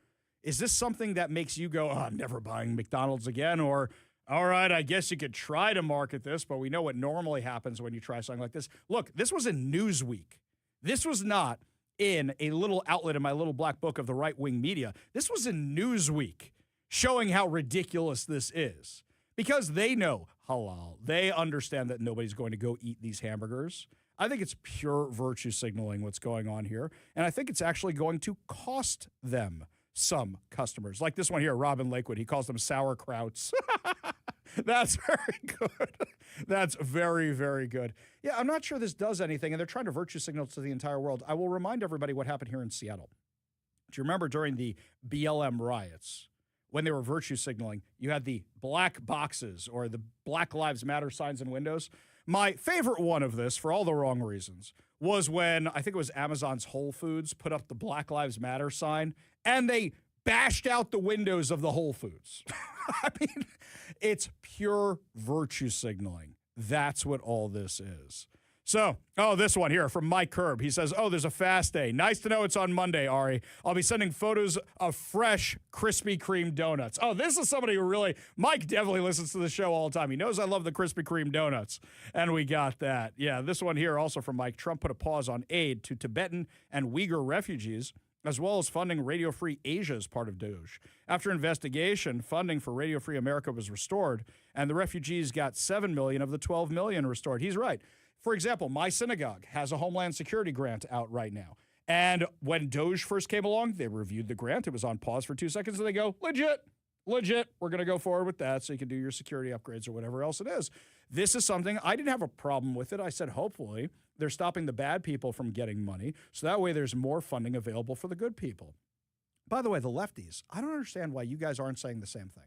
Is this something that makes you go, oh, I'm never buying McDonald's again? Or, all right, I guess you could try to market this, but we know what normally happens when you try something like this. Look, this was in Newsweek. This was not in a little outlet in my little black book of the right-wing media. This was in Newsweek, showing how ridiculous this is. Because they know halal. They understand that nobody's going to go eat these hamburgers. I think it's pure virtue signaling what's going on here. And I think it's actually going to cost them some customers. Like this one here, Robin Lakewood. He calls them sauerkrauts. That's very good. That's very, very good. Yeah, I'm not sure this does anything, and they're trying to virtue signal to the entire world. I will remind everybody what happened here in Seattle. Do you remember during the BLM riots, when they were virtue signaling, you had the black boxes or the Black Lives Matter signs in windows? My favorite one of this, for all the wrong reasons, was when I think it was Amazon's Whole Foods put up the Black Lives Matter sign, and they bashed out the windows of the Whole Foods. I mean, it's pure virtue signaling. That's what all this is. So, this one here from Mike Kerb. He says, there's a fast day. Nice to know it's on Monday, Ari. I'll be sending photos of fresh Krispy Kreme donuts. This is somebody who really, Mike definitely listens to the show all the time. He knows I love the Krispy Kreme donuts. And we got that. Yeah, this one here also from Mike. Trump put a pause on aid to Tibetan and Uyghur refugees, as well as funding Radio Free Asia as part of DOGE. After investigation, funding for Radio Free America was restored, and the refugees got $7 million of the $12 million restored. He's right. For example, my synagogue has a Homeland Security grant out right now. And when DOGE first came along, they reviewed the grant. It was on pause for 2 seconds, and they go, legit. We're going to go forward with that so you can do your security upgrades or whatever else it is. This is something, I didn't have a problem with it. I said, hopefully, they're stopping the bad people from getting money, so that way there's more funding available for the good people. By the way, the lefties, I don't understand why you guys aren't saying the same thing.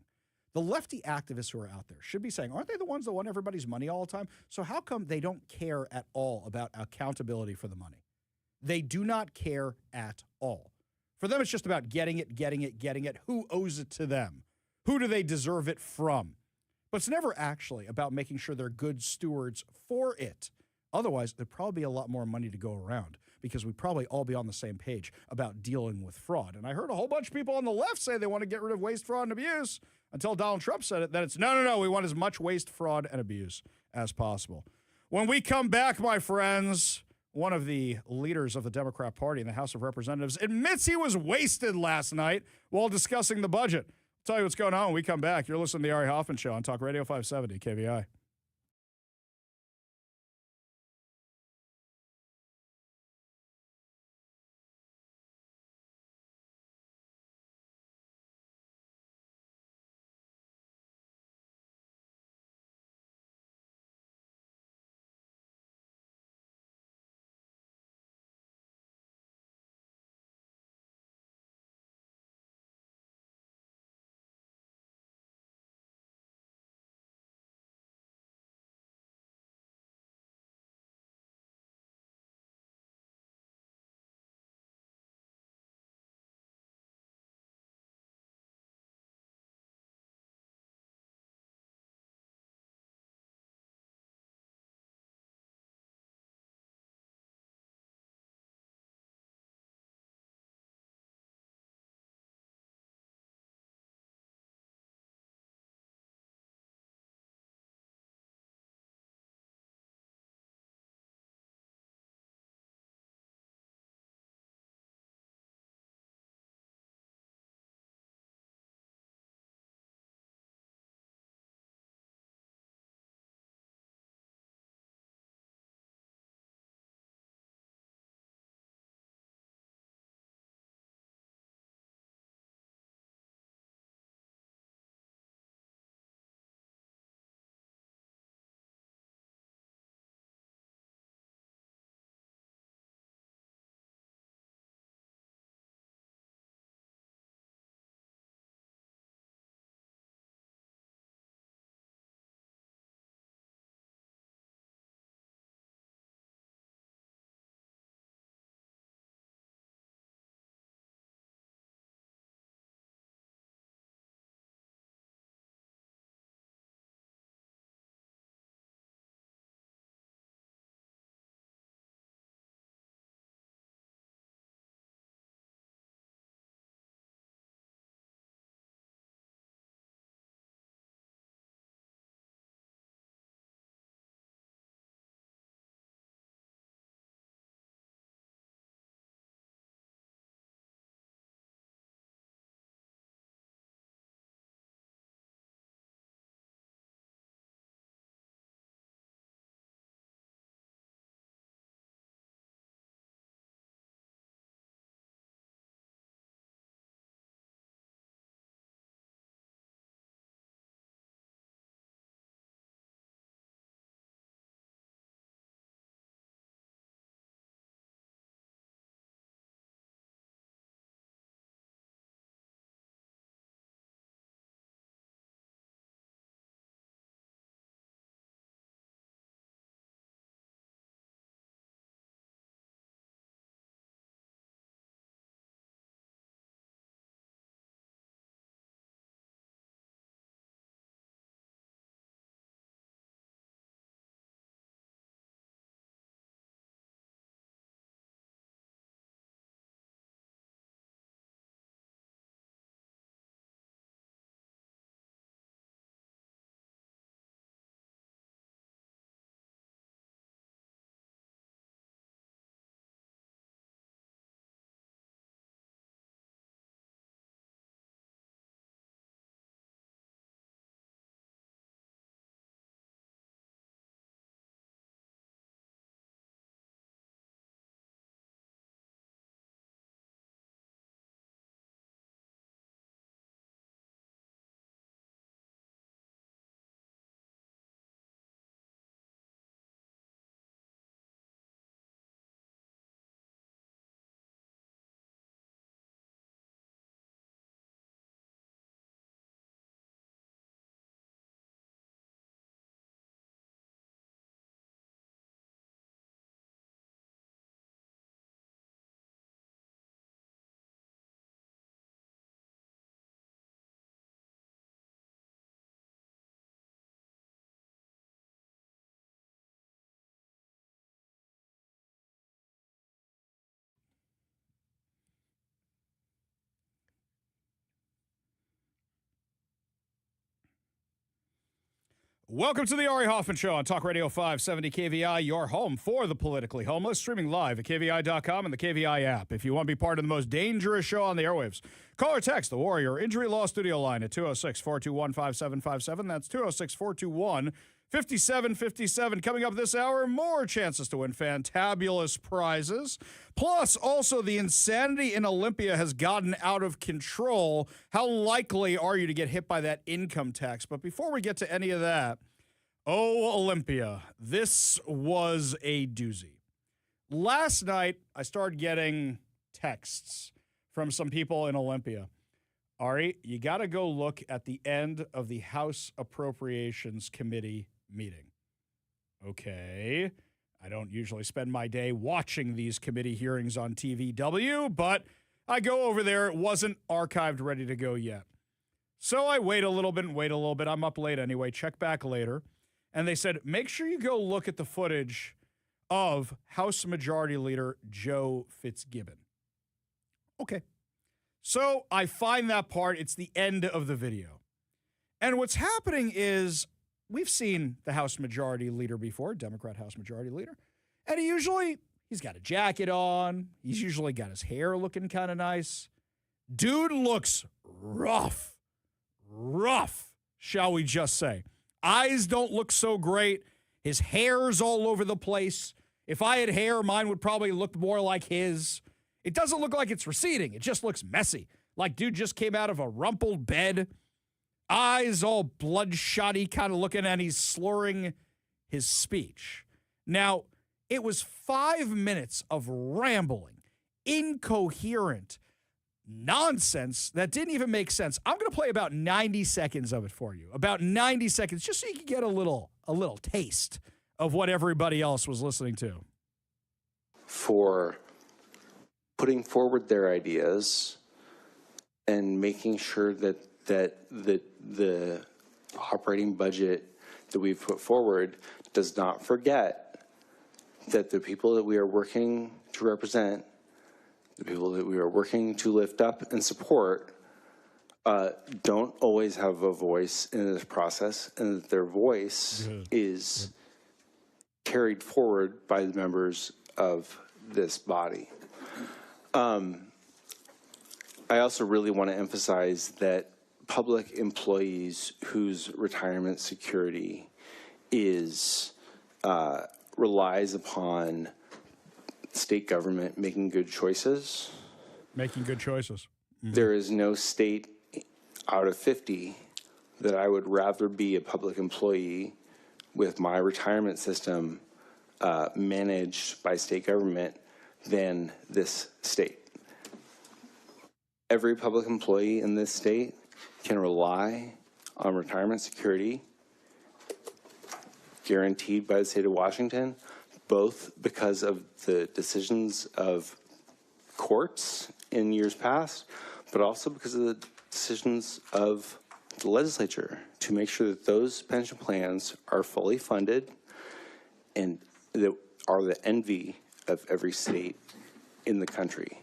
The lefty activists who are out there should be saying, aren't they the ones that want everybody's money all the time? So how come they don't care at all about accountability for the money? They do not care at all. For them, it's just about getting it. Who owes it to them? Who do they deserve it from? But it's never actually about making sure they're good stewards for it. Otherwise, there'd probably be a lot more money to go around because we'd probably all be on the same page about dealing with fraud. And I heard a whole bunch of people on the left say they want to get rid of waste, fraud, and abuse until Donald Trump said it. Then it's no, we want as much waste, fraud, and abuse as possible. When we come back, my friends, one of the leaders of the Democrat Party in the House of Representatives admits he was wasted last night while discussing the budget. I'll tell you what's going on when we come back. You're listening to the Ari Hoffman Show on Talk Radio 570 KVI. Welcome to the Ari Hoffman Show on Talk Radio 570 KVI, your home for the politically homeless, streaming live at KVI.com and the KVI app. If you want to be part of the most dangerous show on the airwaves, call or text the Warrior Injury Law Studio line at 206-421-5757. That's 206-421-5757. Coming up this hour, more chances to win fantabulous prizes. Plus, also, the insanity in Olympia has gotten out of control. How likely are you to get hit by that income tax? But before we get to any of that, Olympia, this was a doozy. Last night, I started getting texts from some people in Olympia. Ari, you got to go look at the end of the House Appropriations Committee meeting. Okay. I don't usually spend my day watching these committee hearings on TVW, but I go over there. It wasn't archived, ready to go yet. So I wait a little bit. I'm up late anyway. Check back later. And they said, make sure you go look at the footage of House Majority Leader Joe Fitzgibbon. Okay. So I find that part. It's the end of the video. And what's happening is we've seen the House Majority Leader before, Democrat House Majority Leader. And he's got a jacket on. He's usually got his hair looking kind of nice. Dude looks rough, shall we just say. Eyes don't look so great. His hair's all over the place. If I had hair, mine would probably look more like his. It doesn't look like it's receding. It just looks messy. Like dude just came out of a rumpled bed. Eyes all bloodshotty kind of looking, and he's slurring his speech. Now, it was 5 minutes of rambling, incoherent nonsense that didn't even make sense. I'm going to play about 90 seconds of it for you. About 90 seconds, just so you can get a little taste of what everybody else was listening to. For putting forward their ideas and making sure that the operating budget that we've put forward does not forget that the people that we are working to represent, the people that we are working to lift up and support, don't always have a voice in this process, and that their voice is carried forward by the members of this body. I also really want to emphasize that public employees whose retirement security relies upon state government making good choices. There is no state out of 50 that I would rather be a public employee with my retirement system managed by state government than this state. Every public employee in this state can rely on retirement security guaranteed by the state of Washington, both because of the decisions of courts in years past, but also because of the decisions of the legislature to make sure that those pension plans are fully funded and that are the envy of every state in the country.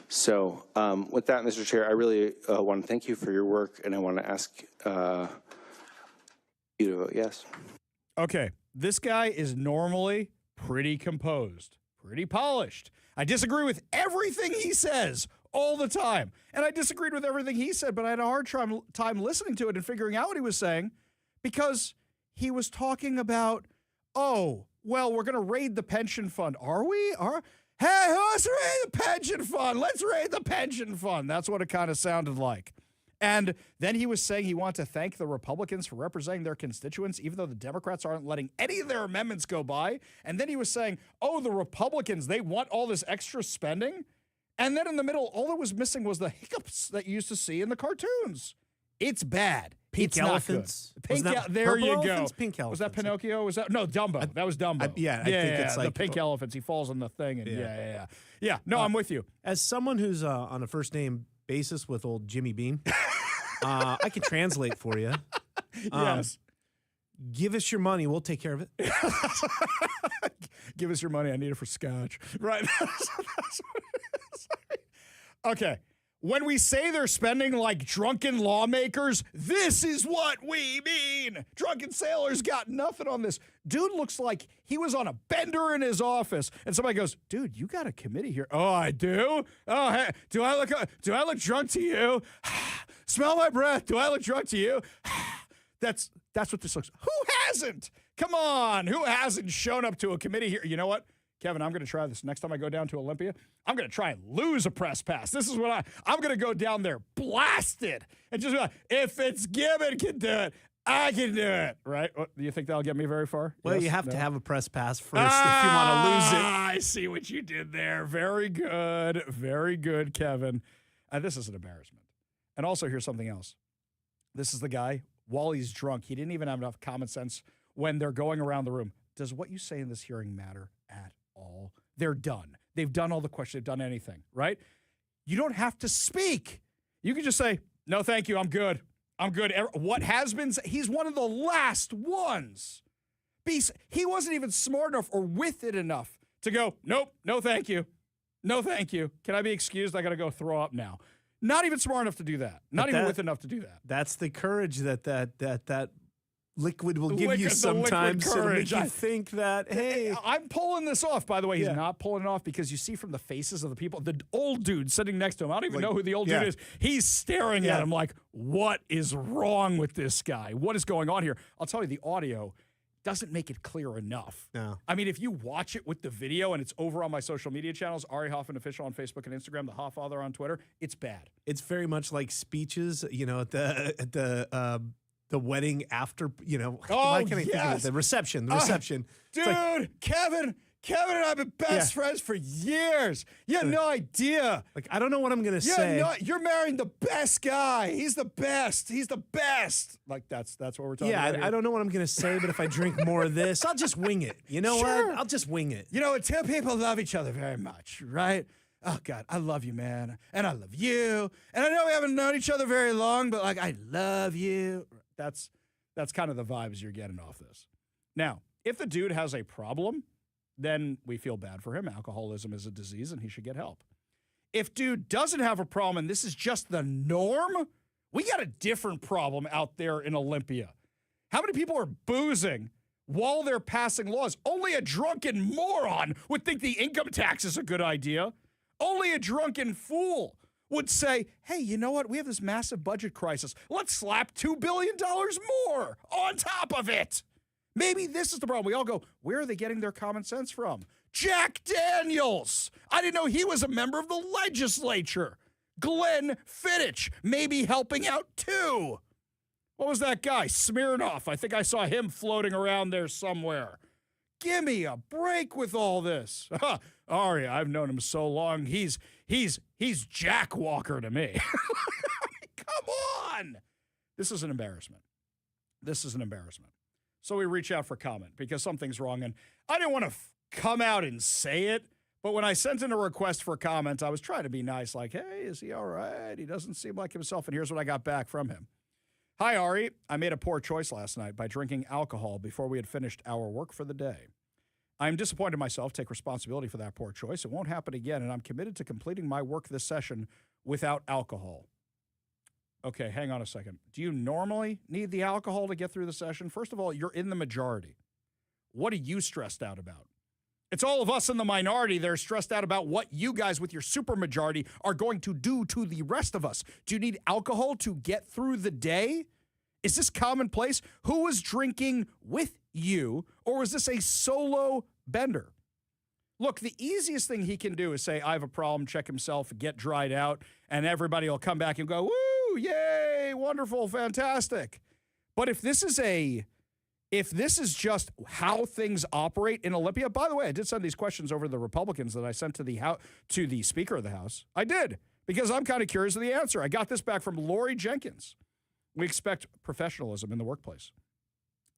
So with that, Mr. Chair, I really want to thank you for your work, and I want to ask you to vote yes. Okay, this guy is normally pretty composed, pretty polished. I disagree with everything he says all the time. And I disagreed with everything he said, but I had a hard time listening to it and figuring out what he was saying because he was talking about, oh, well, we're going to raid the pension fund. Are we? Hey, let's raid the pension fund. Let's raid the pension fund. That's what it kind of sounded like. And then he was saying he wanted to thank the Republicans for representing their constituents, even though the Democrats aren't letting any of their amendments go by. And then he was saying, oh, the Republicans, they want all this extra spending. And then in the middle, all that was missing was the hiccups that you used to see in the cartoons. It's bad. Pink elephants. There you go. Pink elephants. Was that Pinocchio? Was that no Dumbo? That was Dumbo. I think it's like the pink elephants. He falls in the thing. And yeah. No, I'm with you. As someone who's on a first name basis with old Jimmy Bean, I can translate for you. Yes. Give us your money. We'll take care of it. Give us your money. I need it for scotch. Right. That's what it is. Okay. When we say they're spending like drunken lawmakers, this is what we mean. Drunken sailors got nothing on this. Dude looks like he was on a bender in his office, and somebody goes, "Dude, you got a committee here." "Oh, I do? Oh, hey, do I look drunk to you? Smell my breath. Do I look drunk to you?" That's what this looks. Who hasn't? Come on, who hasn't shown up to a committee here? You know what? Kevin, I'm going to try this. Next time I go down to Olympia, I'm going to try and lose a press pass. This is what I'm going to go down there blasted and just be like, if Fitzgibbon can do it, I can do it. Right? Do you think that'll get me very far? Well, Yes? you have No? to have a press pass first if you want to lose it. I see what you did there. Very good. Very good, Kevin. This is an embarrassment. And also, here's something else. This is the guy, while he's drunk, he didn't even have enough common sense when they're going around the room. Does what you say in this hearing matter at all? They're done. They've done all the questions. They've done anything, right? You don't have to speak. You can just say, "No, thank you. I'm good. I'm good." What has been, he's one of the last ones. He wasn't even smart enough or with it enough to go, "Nope, no, thank you. No, thank you. Can I be excused? I got to go throw up now." Not even smart enough to do that. Not even with enough to do that. That's the courage that liquid will give you sometimes to make you think that, hey. I'm pulling this off. By the way, he's not pulling it off because you see from the faces of the people, the old dude sitting next to him, I don't even know who the old dude is. He's staring at him like, what is wrong with this guy? What is going on here? I'll tell you, the audio doesn't make it clear enough. No. I mean, if you watch it with the video and it's over on my social media channels, Ari Hoffman Official on Facebook and Instagram, the Hofffather on Twitter, it's bad. It's very much like speeches, at the wedding after, why can't I think of it? The reception. Dude, like, Kevin and I have been best friends for years. You have no idea. Like, I don't know what I'm going to say. You're marrying the best guy. He's the best. He's the best. Like, that's what we're talking about here. I don't know what I'm going to say, but if I drink more of this, I'll just wing it. You know what? I'll just wing it. Two people love each other very much, right? Oh, God, I love you, man. And I love you. And I know we haven't known each other very long, but, like, I love you. That's kind of the vibes you're getting off this. Now, if the dude has a problem, then we feel bad for him. Alcoholism is a disease, and he should get help. If dude doesn't have a problem, and this is just the norm, we got a different problem out there in Olympia. How many people are boozing while they're passing laws? Only a drunken moron would think the income tax is a good idea. Only a drunken fool would say, hey, you know what? We have this massive budget crisis. Let's slap $2 billion more on top of it. Maybe this is the problem. We all go, where are they getting their common sense from? Jack Daniels. I didn't know he was a member of the legislature. Glenn Fittich, maybe helping out too. What was that guy? Smirnoff. I think I saw him floating around there somewhere. Give me a break with all this. Ari, I've known him so long. He's Jack Walker to me. Come on. This is an embarrassment. So we reach out for comment because something's wrong. And I didn't want to come out and say it, but when I sent in a request for comment, I was trying to be nice, like, hey, is he all right? He doesn't seem like himself. And here's what I got back from him. Hi, Ari. I made a poor choice last night by drinking alcohol before we had finished our work for the day. I'm disappointed in myself, take responsibility for that poor choice. It won't happen again, and I'm committed to completing my work this session without alcohol. Okay, hang on a second. Do you normally need the alcohol to get through the session? First of all, you're in the majority. What are you stressed out about? It's all of us in the minority that are stressed out about what you guys with your supermajority are going to do to the rest of us. Do you need alcohol to get through the day? Is this commonplace? Who was drinking with you, or was this a solo bender? Look, the easiest thing he can do is say, I have a problem, check himself, get dried out, and everybody will come back and go, woo, yay, wonderful, fantastic. But if this is just how things operate in Olympia, by the way, I did send these questions over to the Republicans that I sent to the Speaker of the House. I did, because I'm kind of curious of the answer. I got this back from Lori Jenkins. We expect professionalism in the workplace.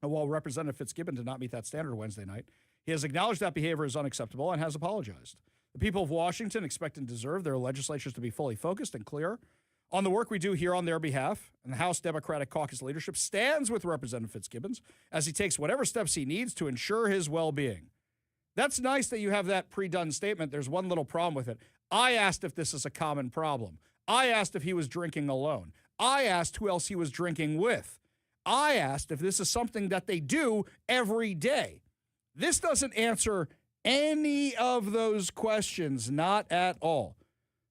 And while Representative Fitzgibbon did not meet that standard Wednesday night, he has acknowledged that behavior is unacceptable and has apologized. The people of Washington expect and deserve their legislatures to be fully focused and clear on the work we do here on their behalf, and the House Democratic Caucus leadership stands with Representative Fitzgibbon as he takes whatever steps he needs to ensure his well-being. That's nice that you have that pre-done statement. There's one little problem with it. I asked if this is a common problem. I asked if he was drinking alone. I asked who else he was drinking with. I asked if this is something that they do every day. This doesn't answer any of those questions, not at all.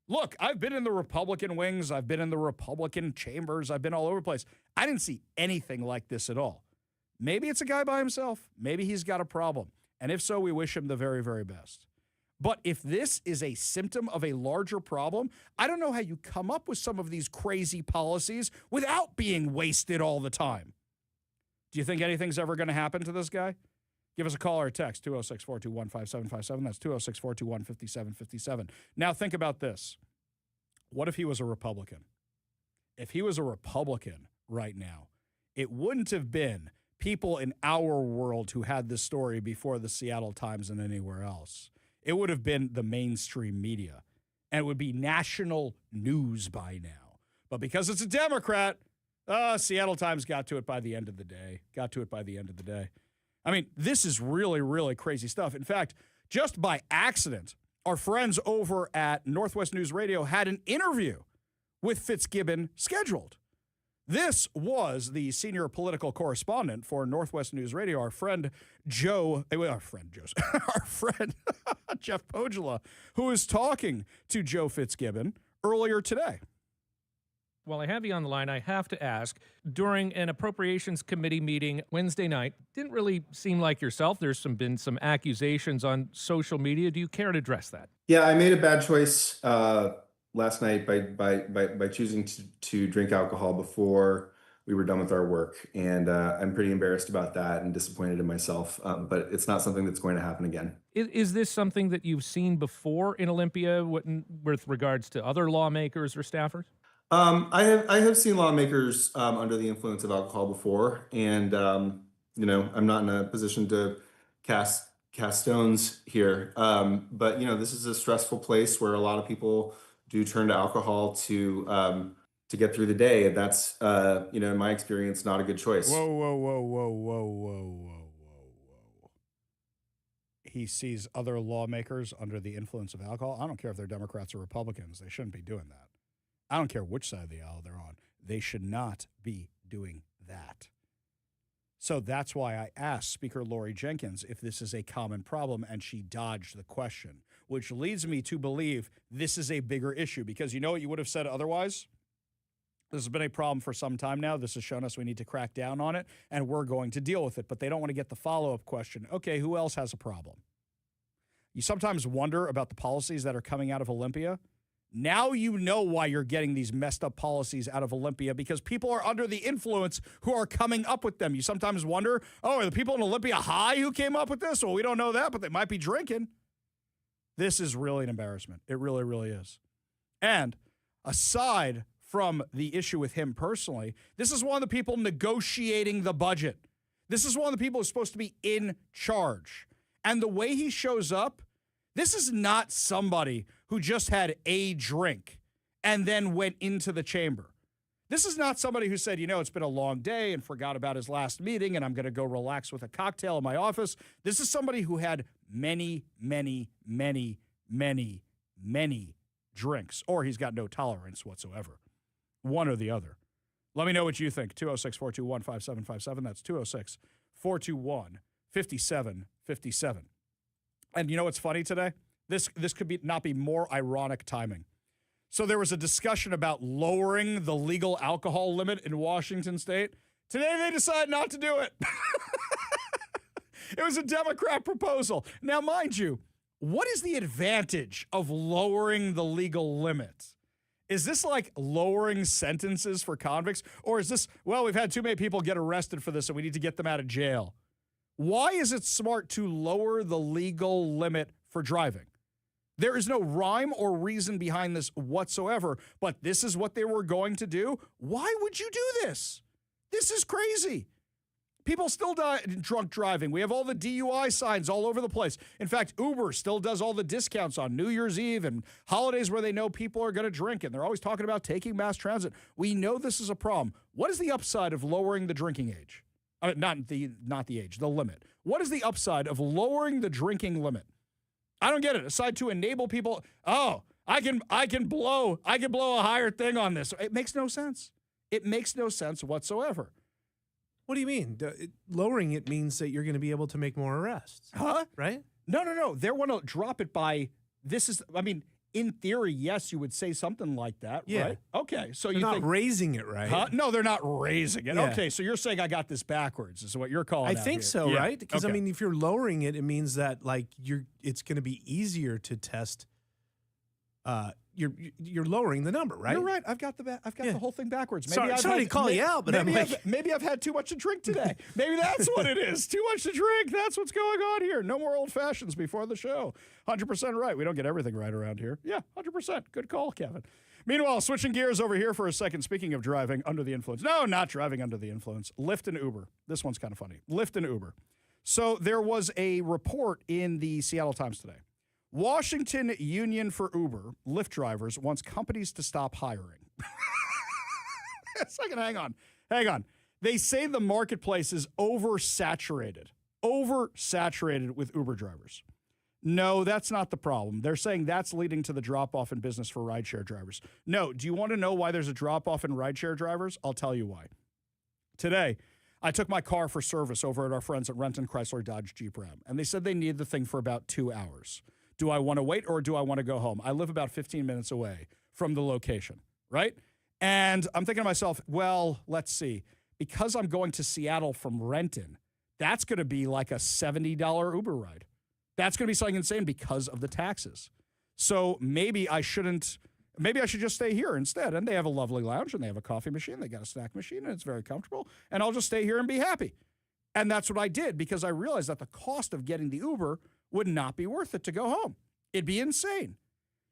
Look, I've been in the Republican wings. I've been in the Republican chambers. I've been all over the place. I didn't see anything like this at all. Maybe it's a guy by himself. Maybe he's got a problem. And if so, we wish him the very, very best. But if this is a symptom of a larger problem, I don't know how you come up with some of these crazy policies without being wasted all the time. Do you think anything's ever going to happen to this guy? Give us a call or a text, 206-421-5757. That's 206-421-5757. Now think about this. What if he was a Republican? If he was a Republican right now, it wouldn't have been people in our world who had this story before the Seattle Times and anywhere else. It would have been the mainstream media, and it would be national news by now. But because it's a Democrat, Seattle Times got to it by the end of the day. I mean, this is really, really crazy stuff. In fact, just by accident, our friends over at Northwest News Radio had an interview with Fitzgibbon scheduled. This was the senior political correspondent for Northwest News Radio, our friend Jeff Pogula, who was talking to Joe Fitzgibbon earlier today. While I have you on the line, I have to ask, during an Appropriations Committee meeting Wednesday night, didn't really seem like yourself. There's been some accusations on social media. Do you care to address that? Yeah, I made a bad choice last night by choosing to drink alcohol before we were done with our work. And I'm pretty embarrassed about that and disappointed in myself. But it's not something that's going to happen again. Is this something that you've seen before in Olympia with regards to other lawmakers or staffers? I have seen lawmakers under the influence of alcohol before, and I'm not in a position to cast stones here. But this is a stressful place where a lot of people do turn to alcohol to get through the day, and that's in my experience, not a good choice. Whoa. He sees other lawmakers under the influence of alcohol. I don't care if they're Democrats or Republicans. They shouldn't be doing that. I don't care which side of the aisle they're on. They should not be doing that. So that's why I asked Speaker Lori Jenkins if this is a common problem, and she dodged the question, which leads me to believe this is a bigger issue, because you know what you would have said otherwise? This has been a problem for some time now. This has shown us we need to crack down on it, and we're going to deal with it. But they don't want to get the follow-up question, okay, who else has a problem? You sometimes wonder about the policies that are coming out of Olympia. Now you know why you're getting these messed up policies out of Olympia, because people are under the influence who are coming up with them. You sometimes wonder, are the people in Olympia high who came up with this? Well, we don't know that, but they might be drinking. This is really an embarrassment. It really, really is. And aside from the issue with him personally, this is one of the people negotiating the budget. This is one of the people who's supposed to be in charge. And the way he shows up, this is not somebody who just had a drink and then went into the chamber. This is not somebody who said, it's been a long day and forgot about his last meeting and I'm going to go relax with a cocktail in my office. This is somebody who had many, many, many, many, many drinks, or he's got no tolerance whatsoever. One or the other. Let me know what you think. 206-421-5757. That's 206-421-5757. And you know what's funny today? This could not be more ironic timing. So there was a discussion about lowering the legal alcohol limit in Washington State. Today they decided not to do it. It was a Democrat proposal. Now, mind you, what is the advantage of lowering the legal limit? Is this like lowering sentences for convicts? Or is this, we've had too many people get arrested for this and we need to get them out of jail? Why is it smart to lower the legal limit for driving? There is no rhyme or reason behind this whatsoever, but this is what they were going to do. Why would you do this? This is crazy. People still die drunk driving. We have all the DUI signs all over the place. In fact, Uber still does all the discounts on New Year's Eve and holidays where they know people are going to drink, and they're always talking about taking mass transit. We know this is a problem. What is the upside of lowering the drinking age? Not the age, the limit. What is the upside of lowering the drinking limit? I don't get it. Aside to enable people, I can blow a higher thing on this. It makes no sense. It makes no sense whatsoever. What do you mean? Lowering it means that you're going to be able to make more arrests. Huh? Right? No. They want to drop it by in theory, yes, you would say something like that, Yeah. right? Okay, so They're not raising it, right? Huh? No, they're not raising it. Yeah. Okay, so you're saying I got this backwards is what you're calling I out think here. so, Yeah. right? Because Okay. I mean, if you're lowering it, it means that like it's going to be easier to test. You're lowering the number, right? You're right. I've got the whole thing backwards. Sorry to call you out, but maybe I've had too much to drink today. Maybe that's what it is. Too much to drink. That's what's going on here. No more old fashions before the show. 100% right. We don't get everything right around here. Yeah, 100%. Good call, Kevin. Meanwhile, switching gears over here for a second. Speaking of driving under the influence. No, not driving under the influence. Lyft and Uber. This one's kind of funny. Lyft and Uber. So there was a report in the Seattle Times today. Washington Union for Uber, Lyft drivers, wants companies to stop hiring. A second, hang on. They say the marketplace is oversaturated with Uber drivers. No, that's not the problem. They're saying that's leading to the drop-off in business for rideshare drivers. No, do you want to know why there's a drop-off in rideshare drivers? I'll tell you why. Today, I took my car for service over at our friends at Renton Chrysler Dodge Jeep Ram, and they said they need the thing for about 2 hours. Do I want to wait or do I want to go home? I live about 15 minutes away from the location, right? And I'm thinking to myself, well, let's see. Because I'm going to Seattle from Renton, that's going to be like a $70 Uber ride. That's going to be something insane because of the taxes. So maybe I should just stay here instead. And they have a lovely lounge and they have a coffee machine. They got a snack machine and it's very comfortable. And I'll just stay here and be happy. And that's what I did because I realized that the cost of getting the Uber would not be worth it to go home. It'd be insane.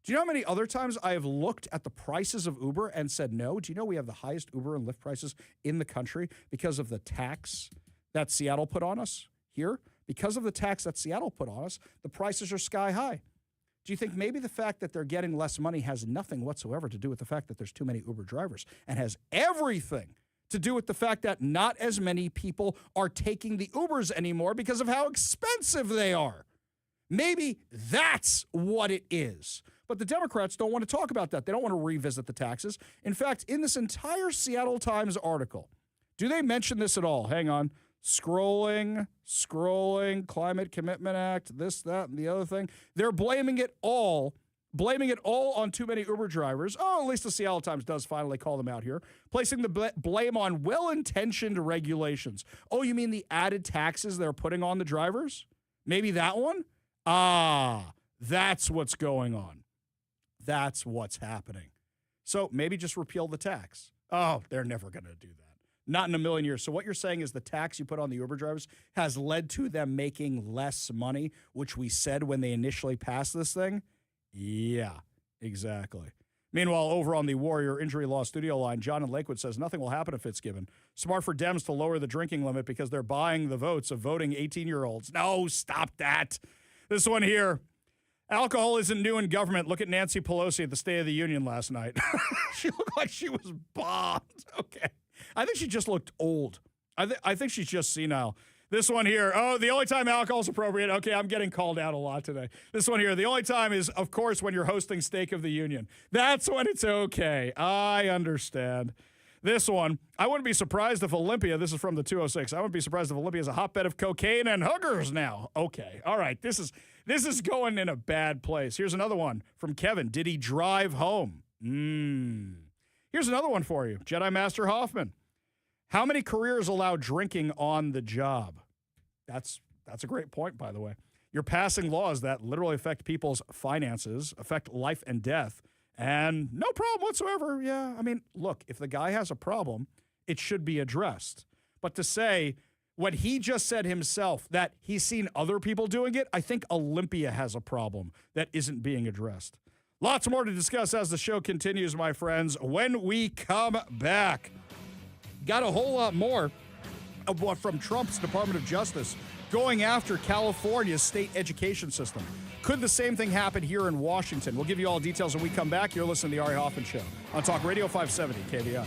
Do you know how many other times I have looked at the prices of Uber and said no? Do you know we have the highest Uber and Lyft prices in the country because of the tax that Seattle put on us here? Because of the tax that Seattle put on us, the prices are sky high. Do you think maybe the fact that they're getting less money has nothing whatsoever to do with the fact that there's too many Uber drivers and has everything to do with the fact that not as many people are taking the Ubers anymore because of how expensive they are? Maybe that's what it is. But the Democrats don't want to talk about that. They don't want to revisit the taxes. In fact, in this entire Seattle Times article, do they mention this at all? Hang on. Scrolling, Climate Commitment Act, this, that, and the other thing. They're blaming it all on too many Uber drivers. Oh, at least the Seattle Times does finally call them out here. Placing the blame on well-intentioned regulations. Oh, you mean the added taxes they're putting on the drivers? Maybe that one? Ah, that's what's going on. That's what's happening. So maybe just repeal the tax. Oh, they're never going to do that. Not in a million years. So what you're saying is the tax you put on the Uber drivers has led to them making less money, which we said when they initially passed this thing? Yeah, exactly. Meanwhile, over on the Warrior Injury Law studio line, John in Lakewood says nothing will happen if it's given. Smart for Dems to lower the drinking limit because they're buying the votes of voting 18-year-olds. No, stop that. This one here. Alcohol isn't new in government. Look at Nancy Pelosi at the State of the Union last night. She looked like she was bombed. Okay. I think she just looked old. I think she's just senile. This one here. Oh, the only time alcohol is appropriate. Okay, I'm getting called out a lot today. This one here. The only time is, of course, when you're hosting State of the Union. That's when it's okay. I understand. This one. I wouldn't be surprised if Olympia, this is from the 206, I wouldn't be surprised if Olympia is a hotbed of cocaine and huggers now. Okay. All right. This is going in a bad place. Here's another one from Kevin. Did he drive home? Here's another one for you. Jedi Master Hoffman. How many careers allow drinking on the job? That's a great point, by the way. You're passing laws that literally affect people's finances, affect life and death, and no problem whatsoever. Yeah, I mean, look, if the guy has a problem, it should be addressed. But to say what he just said himself, that he's seen other people doing it, I think Olympia has a problem that isn't being addressed. Lots more to discuss as the show continues, my friends, when we come back. Got a whole lot more of what from Trump's Department of Justice going after California's state education system. Could the same thing happen here in Washington? We'll give you all details when we come back. You're listening to The Ari Hoffman Show on Talk Radio 570 KVI.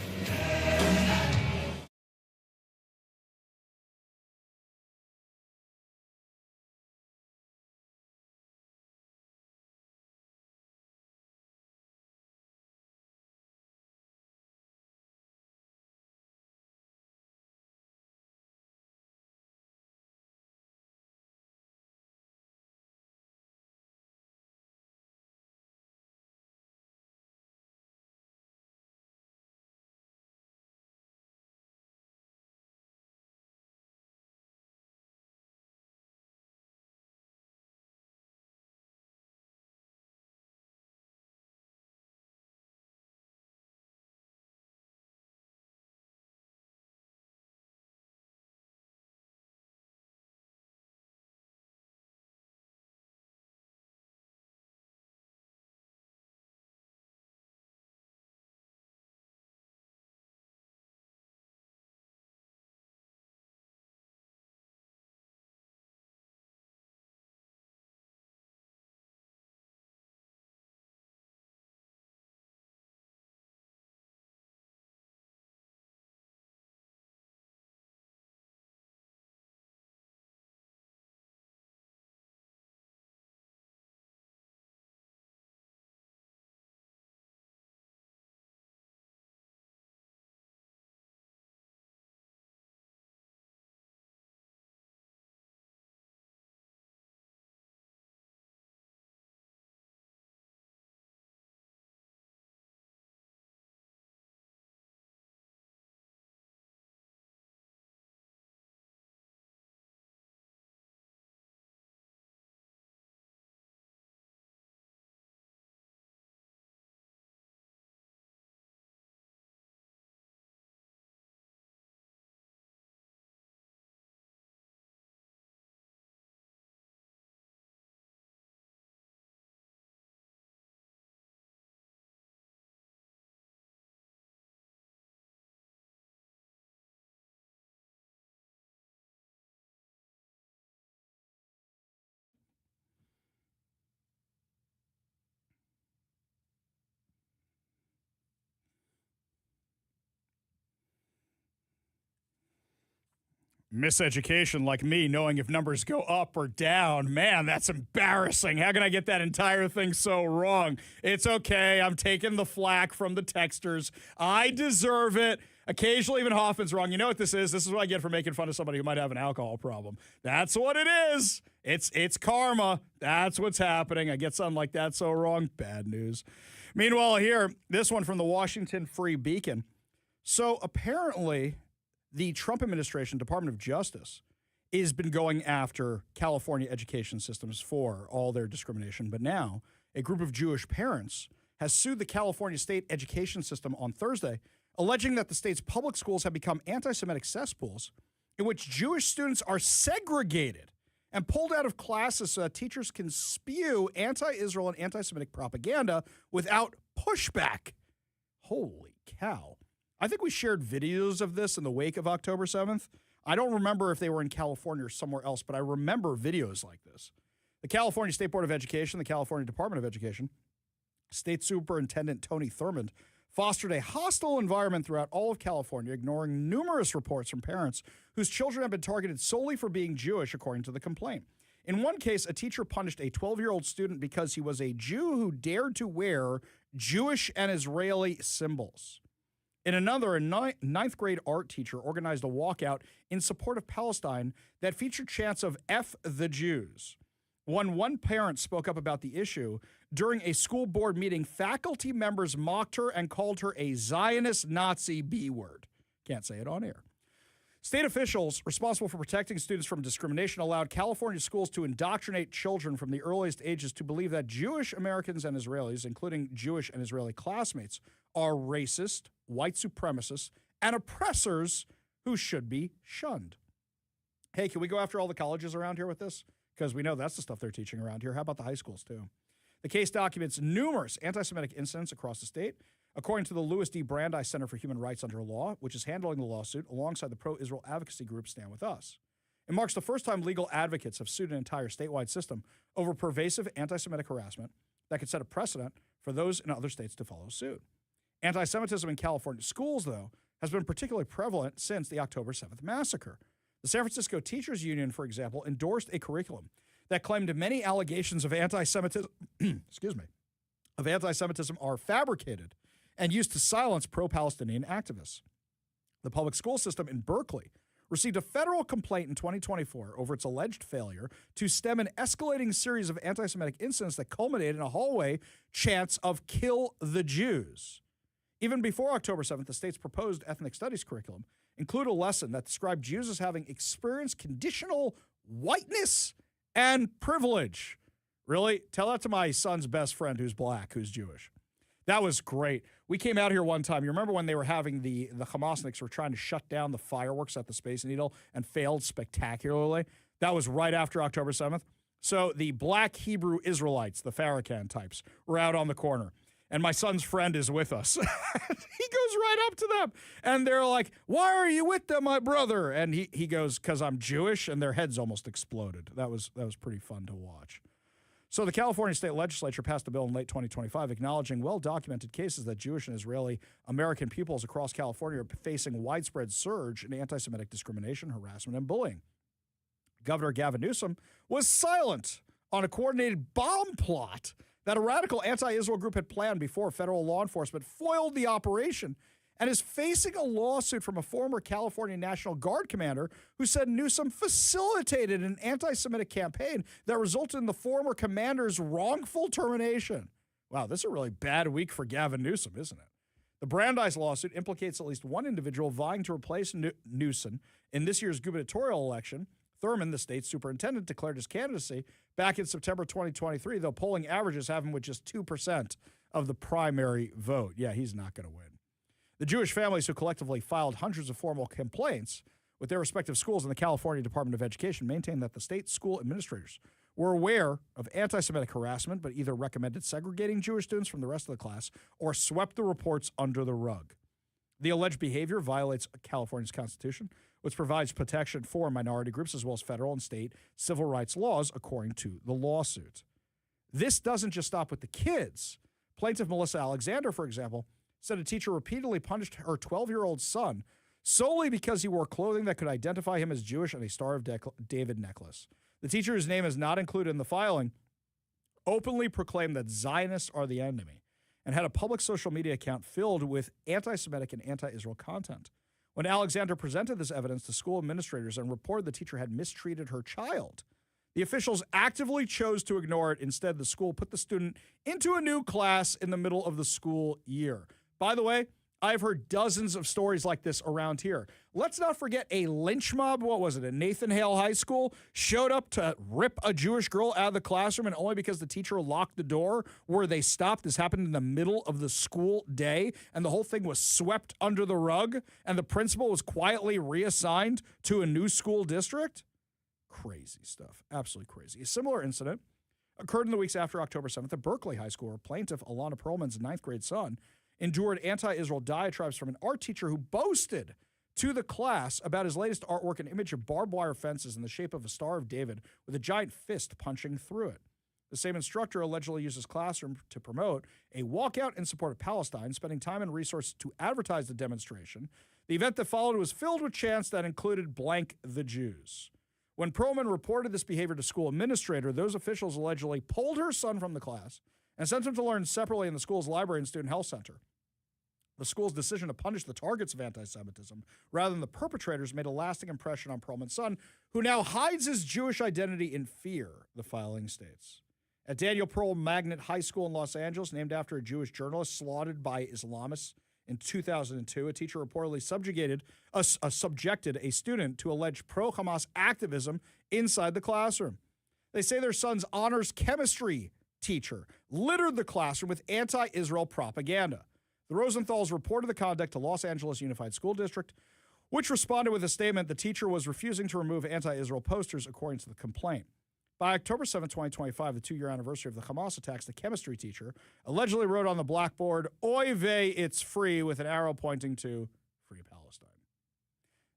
Miseducation like me, knowing if numbers go up or down. Man, that's embarrassing. How can I get that entire thing so wrong? It's okay. I'm taking the flack from the texters. I deserve it. Occasionally, even Hoffman's wrong. You know what this is? This is what I get for making fun of somebody who might have an alcohol problem. That's what it is. It's karma. That's what's happening. I get something like that so wrong. Bad news. Meanwhile, here, this one from the Washington Free Beacon. So apparently, the Trump administration, Department of Justice, has been going after California education systems for all their discrimination. But now, a group of Jewish parents has sued the California state education system on Thursday, alleging that the state's public schools have become anti-Semitic cesspools in which Jewish students are segregated and pulled out of classes so that teachers can spew anti-Israel and anti-Semitic propaganda without pushback. Holy cow. I think we shared videos of this in the wake of October 7th. I don't remember if they were in California or somewhere else, but I remember videos like this. The California State Board of Education, the California Department of Education, State Superintendent Tony Thurmond fostered a hostile environment throughout all of California, ignoring numerous reports from parents whose children have been targeted solely for being Jewish, according to the complaint. In one case, a teacher punished a 12-year-old student because he was a Jew who dared to wear Jewish and Israeli symbols. In another, a ninth grade art teacher organized a walkout in support of Palestine that featured chants of F the Jews. When one parent spoke up about the issue, during a school board meeting, faculty members mocked her and called her a Zionist Nazi B-word. Can't say it on air. State officials responsible for protecting students from discrimination allowed California schools to indoctrinate children from the earliest ages to believe that Jewish Americans and Israelis, including Jewish and Israeli classmates, are racist, white supremacists, and oppressors who should be shunned. Hey, can we go after all the colleges around here with this? Because we know that's the stuff they're teaching around here. How about the high schools, too? The case documents numerous anti-Semitic incidents across the state. According to the Louis D. Brandeis Center for Human Rights Under Law, which is handling the lawsuit alongside the pro-Israel advocacy group Stand With Us. It marks the first time legal advocates have sued an entire statewide system over pervasive anti-Semitic harassment that could set a precedent for those in other states to follow suit. Anti-Semitism in California schools, though, has been particularly prevalent since the October 7th massacre. The San Francisco Teachers Union, for example, endorsed a curriculum that claimed many allegations of anti-Semitism, of anti-Semitism are fabricated and used to silence pro-Palestinian activists. The public school system in Berkeley received a federal complaint in 2024 over its alleged failure to stem an escalating series of anti-Semitic incidents that culminated in a hallway chants of "Kill the Jews." Even before October 7th, the state's proposed ethnic studies curriculum included a lesson that described Jews as having experienced conditional whiteness and privilege. Really? Tell that to my son's best friend who's black, who's Jewish. That was great. We came out here one time. You remember when they were having the Hamasniks were trying to shut down the fireworks at the Space Needle and failed spectacularly? That was right after October 7th. So the black Hebrew Israelites, the Farrakhan types, were out on the corner. And my son's friend is with us. He goes right up to them. And they're like, "Why are you with them, my brother?" And he goes, "Because I'm Jewish." And their heads almost exploded. That was pretty fun to watch. So the California State Legislature passed a bill in late 2025 acknowledging well-documented cases that Jewish and Israeli American pupils across California are facing widespread surge in anti-Semitic discrimination, harassment, and bullying. Governor Gavin Newsom was silent on a coordinated bomb plot that a radical anti-Israel group had planned before federal law enforcement foiled the operation, and is facing a lawsuit from a former California National Guard commander who said Newsom facilitated an anti-Semitic campaign that resulted in the former commander's wrongful termination. Wow, this is a really bad week for Gavin Newsom, isn't it? The Brandeis lawsuit implicates at least one individual vying to replace Newsom in this year's gubernatorial election. Thurmond, the state superintendent, declared his candidacy back in September 2023, though polling averages have him with just 2% of the primary vote. Yeah, he's not going to win. The Jewish families who collectively filed hundreds of formal complaints with their respective schools in the California Department of Education maintained that the state school administrators were aware of anti-Semitic harassment, but either recommended segregating Jewish students from the rest of the class or swept the reports under the rug. The alleged behavior violates California's Constitution, which provides protection for minority groups as well as federal and state civil rights laws, according to the lawsuit. This doesn't just stop with the kids. Plaintiff Melissa Alexander, for example, said a teacher repeatedly punished her 12-year-old son solely because he wore clothing that could identify him as Jewish and a Star of David necklace. The teacher, whose name is not included in the filing, openly proclaimed that Zionists are the enemy and had a public social media account filled with anti-Semitic and anti-Israel content. When Alexander presented this evidence to school administrators and reported the teacher had mistreated her child, the officials actively chose to ignore it. Instead, the school put the student into a new class in the middle of the school year. By the way, I've heard dozens of stories like this around here. Let's not forget a lynch mob, what was it, at Nathan Hale High School, showed up to rip a Jewish girl out of the classroom, and only because the teacher locked the door were they stopped. This happened in the middle of the school day, and the whole thing was swept under the rug, and the principal was quietly reassigned to a new school district. Crazy stuff. Absolutely crazy. A similar incident occurred in the weeks after October 7th at Berkeley High School, where plaintiff Alana Perlman's ninth grade son endured anti-Israel diatribes from an art teacher who boasted to the class about his latest artwork, an image of barbed wire fences in the shape of a Star of David with a giant fist punching through it. The same instructor allegedly used his classroom to promote a walkout in support of Palestine, spending time and resources to advertise the demonstration. The event that followed was filled with chants that included blank the Jews. When Perlman reported this behavior to school administrator, those officials allegedly pulled her son from the class and sent him to learn separately in the school's library and student health center. The school's decision to punish the targets of anti-Semitism rather than the perpetrators made a lasting impression on Perlman's son, who now hides his Jewish identity in fear, the filing states. At Daniel Pearl Magnet High School in Los Angeles, named after a Jewish journalist slaughtered by Islamists in 2002, a teacher reportedly subjected a student to alleged pro-Hamas activism inside the classroom. They say their son's honors chemistry teacher littered the classroom with anti-Israel propaganda. The Rosenthals reported the conduct to Los Angeles Unified School District, which responded with a statement the teacher was refusing to remove anti-Israel posters, according to the complaint. By October 7, 2025, the two-year anniversary of the Hamas attacks, the chemistry teacher allegedly wrote on the blackboard, "Oy vey, it's free," with an arrow pointing to Free Palestine.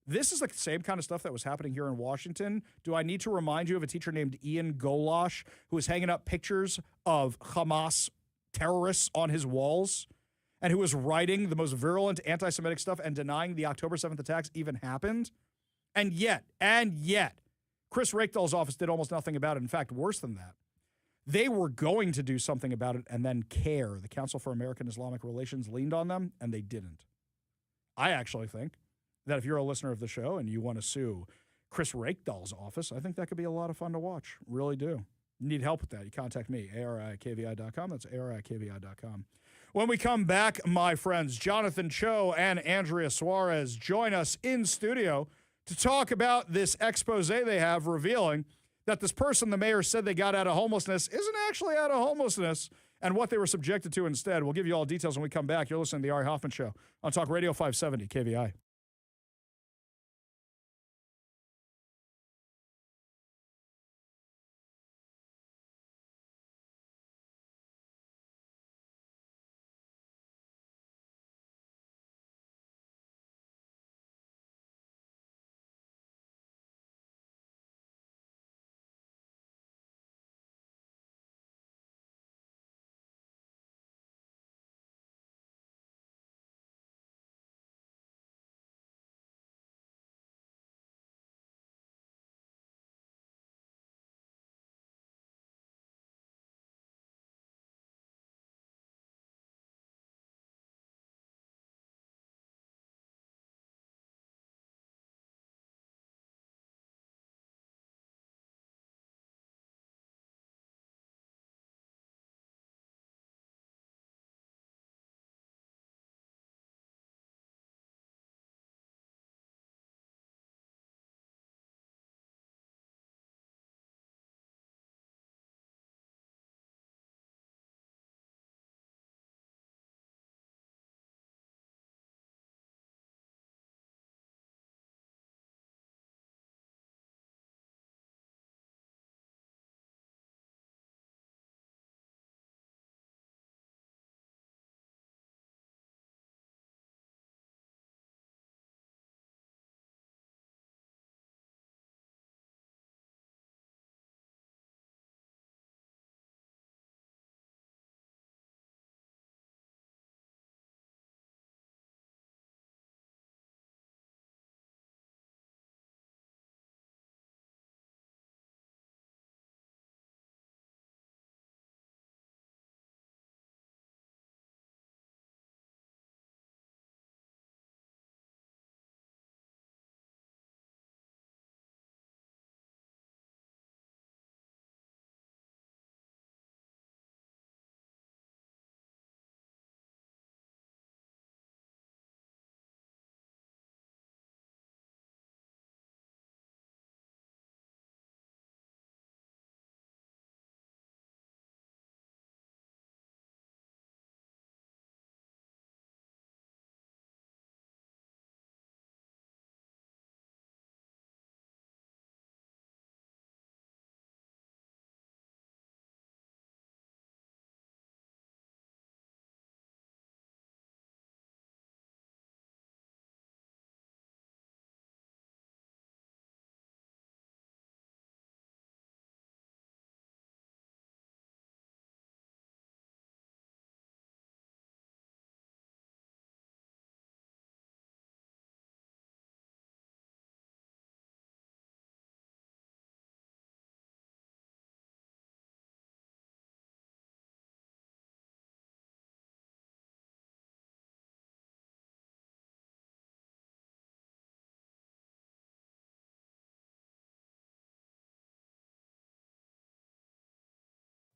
This is the same kind of stuff that was happening here in Washington. Do I need to remind you of a teacher named Ian Golosh who was hanging up pictures of Hamas terrorists on his walls and who was writing the most virulent anti-Semitic stuff and denying the October 7th attacks even happened? And yet, Chris Rakedal's office did almost nothing about it. In fact, worse than that, they were going to do something about it and then CARE, the Council for American Islamic Relations, leaned on them, and they didn't. I actually think that if you're a listener of the show and you want to sue Chris Rakedal's office, I think that could be a lot of fun to watch. Really do. You need help with that, you contact me, ari@kvi.com. That's ari@kvi.com. When we come back, my friends, Jonathan Cho and Andrea Suarez join us in studio to talk about this expose they have revealing that this person the mayor said they got out of homelessness isn't actually out of homelessness and what they were subjected to instead. We'll give you all details when we come back. You're listening to The Ari Hoffman Show on Talk Radio 570 KVI.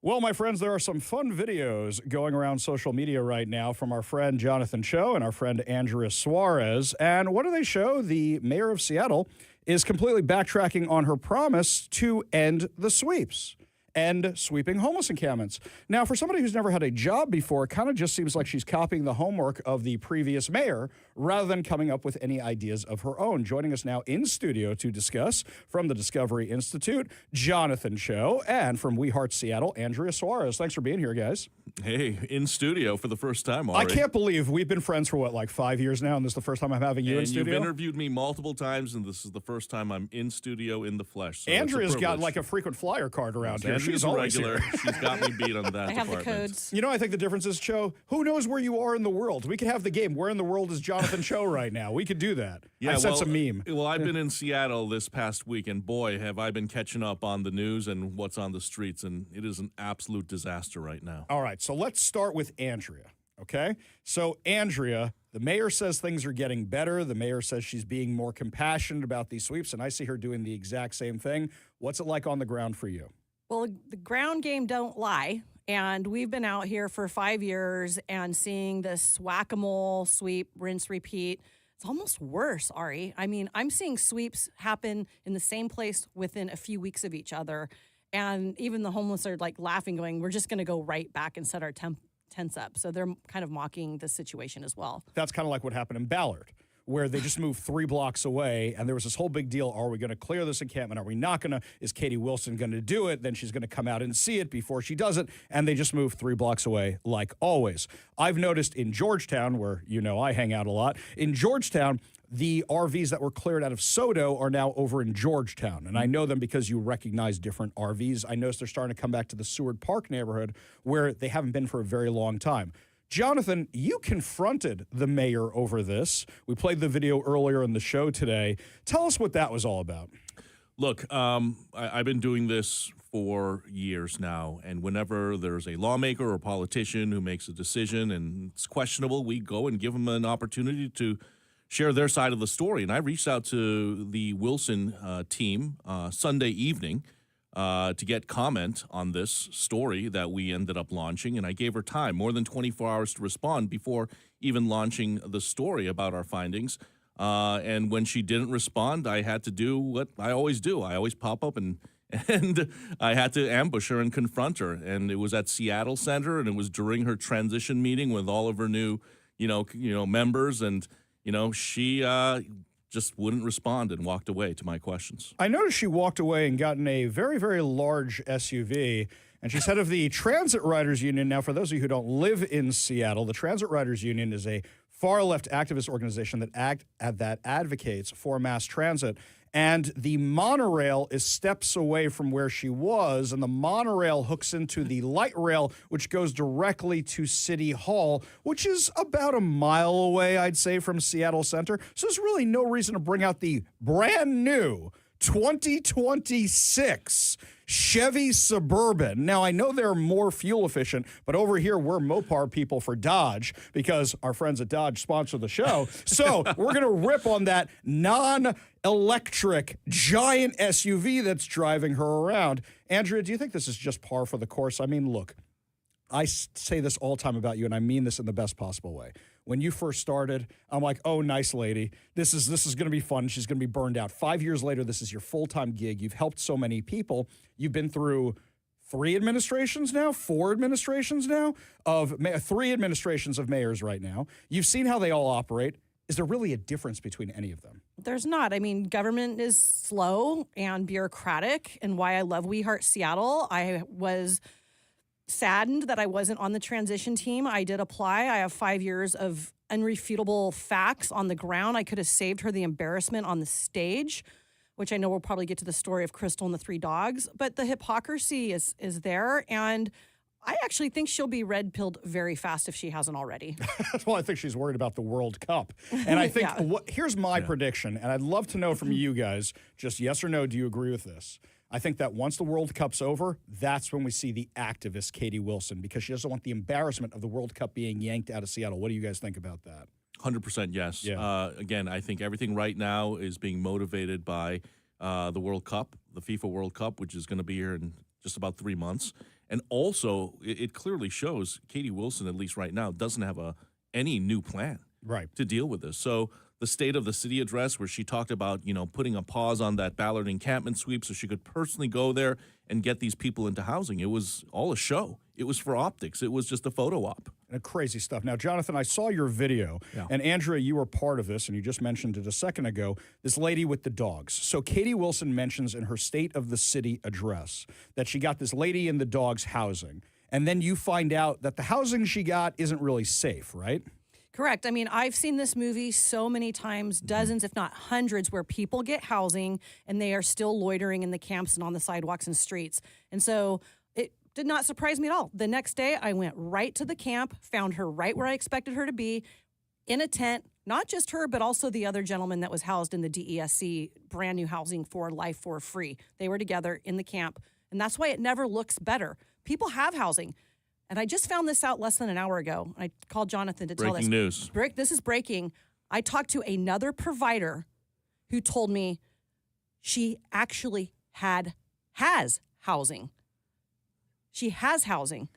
Well, my friends, there are some fun videos going around social media right now from our friend Jonathan Cho and our friend Andrea Suarez. And what do they show? The mayor of Seattle is completely backtracking on her promise to end the sweeps and sweeping homeless encampments. Now, for somebody who's never had a job before, it kind of just seems like she's copying the homework of the previous mayor rather than coming up with any ideas of her own. Joining us now in studio to discuss from the Discovery Institute, Jonathan Cho, and from We Heart Seattle, Andrea Suarez. Thanks for being here, guys. Hey, in studio for the first time already. I can't believe we've been friends for, like 5 years now, and this is the first time I'm having you in studio? You've interviewed me multiple times, and this is the first time I'm in studio in the flesh. So Andrea's got like a frequent flyer card around here. She's always regular. Here. She's got me beat on that I have department. the codes. You know, I think the difference is, Cho, who knows where you are in the world? We could have the game. Where in the world is Jonathan Cho right now? We could do that. Yeah, I sense a meme. Well, I've been in Seattle this past week, and boy, have I been catching up on the news and what's on the streets, and it is an absolute disaster right now. All right, so let's start with Andrea, okay? So, Andrea, the mayor says things are getting better. The mayor says she's being more compassionate about these sweeps, and I see her doing the exact same thing. What's it like on the ground for you? Well, the ground game don't lie. And we've been out here for 5 years and seeing this whack-a-mole, sweep, rinse, repeat. It's almost worse, Ari. I mean, I'm seeing sweeps happen in the same place within a few weeks of each other. And even the homeless are like laughing, going, we're just going to go right back and set our tents up. So they're kind of mocking the situation as well. That's kind of like what happened in Ballard, where they just moved 3 blocks away, and there was this whole big deal. Are we going to clear this encampment? Are we not going to? Is Katie Wilson going to do it? Then she's going to come out and see it before she does it, and they just moved 3 blocks away like always. I've noticed in Georgetown, where you know I hang out a lot, in Georgetown, the RVs that were cleared out of Soto are now over in Georgetown, and I know them because you recognize different RVs. I noticed they're starting to come back to the Seward Park neighborhood, where they haven't been for a very long time. Jonathan, you confronted the mayor over this. We played the video earlier in the show today. Tell us what that was all about. Look, I've been doing this for years now, and whenever there's a lawmaker or politician who makes a decision and it's questionable, we go and give them an opportunity to share their side of the story. And I reached out to the Wilson team Sunday evening to get comment on this story that we ended up launching, and I gave her time, more than 24 hours to respond before even launching the story about our findings. And when she didn't respond, I had to do what I always do. I always pop up and I had to ambush her and confront her. And it was at Seattle Center, and it was during her transition meeting with all of her new, members, and she just wouldn't respond and walked away to my questions. I noticed she walked away and got in a very, very large SUV, and she's head of the Transit Riders Union. Now, for those of you who don't live in Seattle, the Transit Riders Union is a far-left activist organization that advocates for mass transit. And the monorail is steps away from where she was, and the monorail hooks into the light rail, which goes directly to City Hall, which is about a mile away, I'd say, from Seattle Center. So there's really no reason to bring out the brand new 2026 Chevy Suburban. Now, I know they're more fuel efficient, but over here, we're Mopar people for Dodge because our friends at Dodge sponsor the show. So we're going to rip on that non-electric giant SUV that's driving her around. Andrea, do you think this is just par for the course? I mean, look, I say this all the time about you, and I mean this in the best possible way. When you first started, I'm like, oh, nice lady. This is going to be fun. She's going to be burned out. 5 years later, this is your full-time gig. You've helped so many people. You've been through 4 administrations now of 3 administrations of mayors right now. You've seen how they all operate. Is there really a difference between any of them? There's not. I mean, government is slow and bureaucratic, and why I love We Heart Seattle. I was saddened that I wasn't on the transition team. I did apply. I have 5 years of unrefutable facts on the ground. I could have saved her the embarrassment on the stage, which I know we'll probably get to the story of Crystal and the 3 dogs. But the hypocrisy is there, and I actually think she'll be red-pilled very fast if she hasn't already. Well, I think she's worried about the World Cup. And I think here's my prediction, and I'd love to know from you guys, just yes or no, do you agree with this? I think that once the World Cup's over, that's when we see the activist Katie Wilson, because she doesn't want the embarrassment of the World Cup being yanked out of Seattle. What do you guys think about that? 100% yes. Yeah. Again, I think everything right now is being motivated by the World Cup, the FIFA World Cup, which is going to be here in just about 3 months. And also, it clearly shows Katie Wilson, at least right now, doesn't have any new plan to deal with this. So the State of the City address, where she talked about, putting a pause on that Ballard encampment sweep so she could personally go there and get these people into housing. It was all a show. It was for optics. It was just a photo op. And crazy stuff. Now, Jonathan, I saw your video, and Andrea, you were part of this, and you just mentioned it a second ago, this lady with the dogs. So Katie Wilson mentions in her State of the City address that she got this lady in the dogs housing, and then you find out that the housing she got isn't really safe, right? Correct. I mean, I've seen this movie so many times, dozens, if not hundreds, where people get housing and they are still loitering in the camps and on the sidewalks and streets. And so it did not surprise me at all. The next day, I went right to the camp, found her right where I expected her to be, in a tent, not just her, but also the other gentleman that was housed in the DESC brand new housing for life for free. They were together in the camp. And that's why it never looks better. People have housing. And I just found this out less than an hour ago. I called Jonathan to tell this. Breaking news. This is breaking. I talked to another provider who told me she actually has housing. She has housing.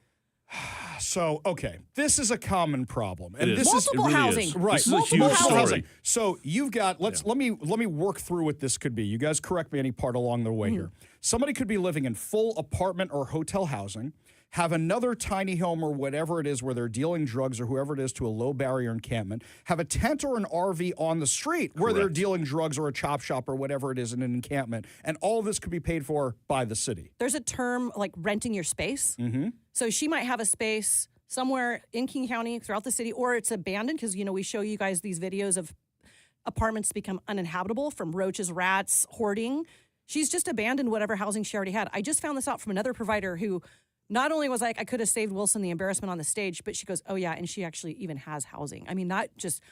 So, okay, this is a common problem. And this multiple housing. Right. This is Multiple a huge housing. story. So you've got, let me work through what this could be. You guys correct me any part along the way here. Somebody could be living in full apartment or hotel housing, have another tiny home or whatever it is where they're dealing drugs or whoever it is to a low barrier encampment, have a tent or an RV on the street where they're dealing drugs or a chop shop or whatever it is in an encampment. And all of this could be paid for by the city. There's a term like renting your space. So she might have a space somewhere in King County throughout the city, or it's abandoned because, we show you guys these videos of apartments become uninhabitable from roaches, rats, hoarding. She's just abandoned whatever housing she already had. I just found this out from another provider who not only was like, I could have saved Wilson the embarrassment on the stage, but she goes, oh, yeah, and she actually even has housing. I mean, not just,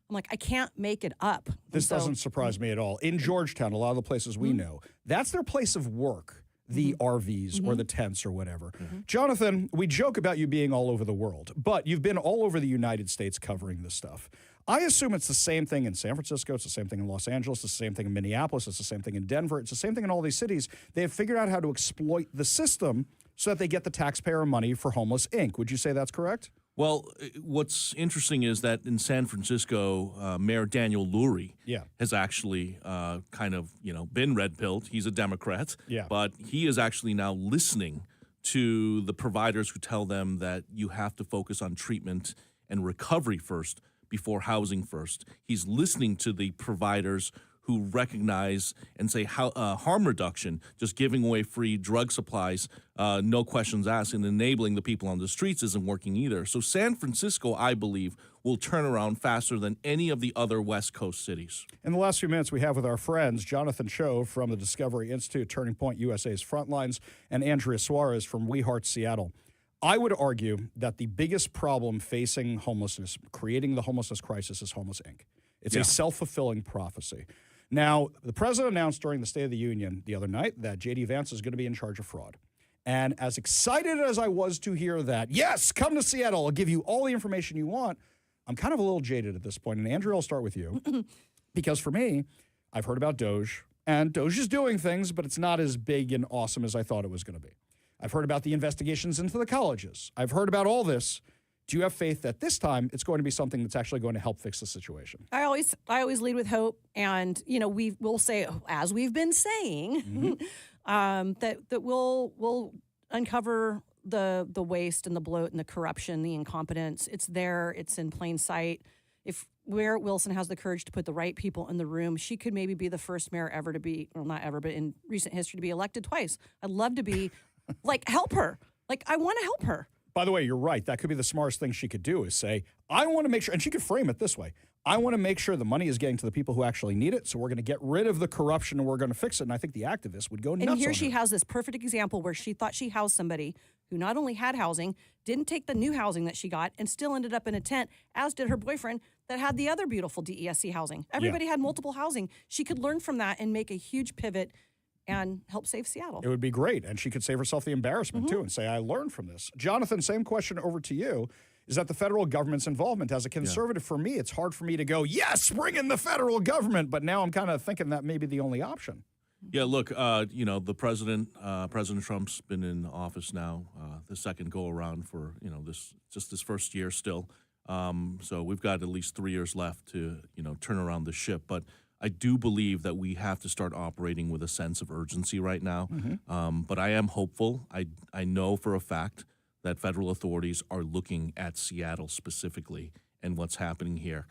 I'm like, I can't make it up. This doesn't surprise me at all. In Georgetown, a lot of the places we know, that's their place of work, the RVs or the tents or whatever. Jonathan, we joke about you being all over the world, but you've been all over the United States covering this stuff. I assume it's the same thing in San Francisco. It's the same thing in Los Angeles. It's the same thing in Minneapolis. It's the same thing in Denver. It's the same thing in all these cities. They have figured out how to exploit the system so that they get the taxpayer money for Homeless Inc. Would you say that's correct? Well, what's interesting is that in San Francisco, Mayor Daniel Lurie has actually been red-pilled. He's a Democrat, but he is actually now listening to the providers who tell them that you have to focus on treatment and recovery first before housing first. He's listening to the providers who recognize and say harm reduction, just giving away free drug supplies, no questions asked, and enabling the people on the streets isn't working either. So San Francisco, I believe, will turn around faster than any of the other West Coast cities. In the last few minutes, we have with our friends Jonathan Cho from the Discovery Institute, Turning Point USA's Frontlines, and Andrea Suarez from We Heart Seattle. I would argue that the biggest problem facing homelessness, creating the homelessness crisis, is Homeless Inc. It's a self-fulfilling prophecy. Now, the president announced during the State of the Union the other night that J.D. Vance is going to be in charge of fraud. And as excited as I was to hear that, yes, come to Seattle, I'll give you all the information you want, I'm kind of a little jaded at this point. And Andrea, I'll start with you. Because for me, I've heard about Doge, and Doge is doing things, but it's not as big and awesome as I thought it was going to be. I've heard about the investigations into the colleges. I've heard about all this. Do you have faith that this time it's going to be something that's actually going to help fix the situation? I always lead with hope, and we will say, as we've been saying, that we'll uncover the waste and the bloat and the corruption, the incompetence. It's there. It's in plain sight. If Mayor Wilson has the courage to put the right people in the room, she could maybe be the first mayor ever to be, well, not ever, but in recent history to be elected twice. I'd love to be, help her. I want to help her. By the way, you're right. That could be the smartest thing she could do is say, I want to make sure, and she could frame it this way, I want to make sure the money is getting to the people who actually need it, so we're going to get rid of the corruption and we're going to fix it. And I think the activists would go nuts And here on she her. has this perfect example where she thought she housed somebody who not only had housing, didn't take the new housing that she got, and still ended up in a tent, as did her boyfriend that had the other beautiful DESC housing. Everybody had multiple housing. She could learn from that and make a huge pivot and help save Seattle. It would be great. And she could save herself the embarrassment, too, and say, I learned from this. Jonathan, same question over to you. Is that the federal government's involvement? As a conservative, for me, it's hard for me to go, yes, bring in the federal government. But now I'm kind of thinking that may be the only option. Yeah, look, the president, President Trump's been in office now, the second go around for, this first year still. So we've got at least 3 years left to, turn around the ship. But I do believe that we have to start operating with a sense of urgency right now. But I am hopeful. I know for a fact that federal authorities are looking at Seattle specifically and what's happening here.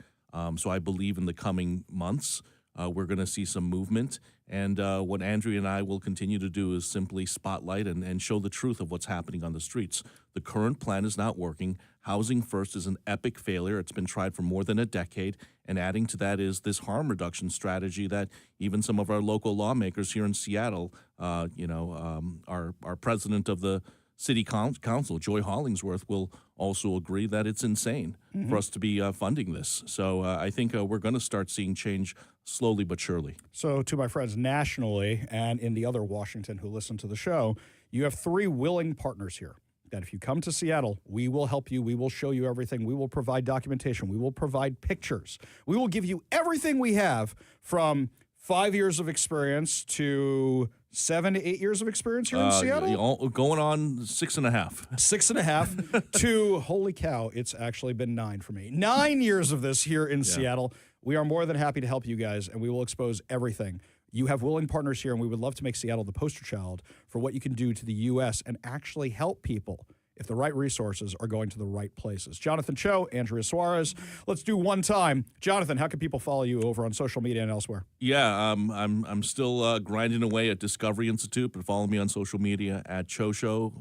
So I believe in the coming months, we're going to see some movement. And what Andrea and I will continue to do is simply spotlight and show the truth of what's happening on the streets. The current plan is not working. Housing First is an epic failure. It's been tried for more than a decade. And adding to that is this harm reduction strategy that even some of our local lawmakers here in Seattle, our president of the City Council, Joy Hollingsworth, will also agree that it's insane for us to be funding this. So I think we're going to start seeing change slowly but surely. So to my friends nationally and in the other Washington who listen to the show, you have 3 willing partners here. That if you come to Seattle, we will help you. We will show you everything. We will provide documentation. We will provide pictures. We will give you everything we have from 5 years of experience to 7 to 8 years of experience here in Seattle? Going on 6.5. 6.5 to, holy cow, it's actually been 9 for me. 9 years of this here in Seattle. We are more than happy to help you guys, and we will expose everything. You have willing partners here, and we would love to make Seattle the poster child for what you can do to the U.S. and actually help people if the right resources are going to the right places. Jonathan Cho, Andrea Suarez. Let's do one time. Jonathan, how can people follow you over on social media and elsewhere? Yeah, I'm still grinding away at Discovery Institute, but follow me on social media at Choshow,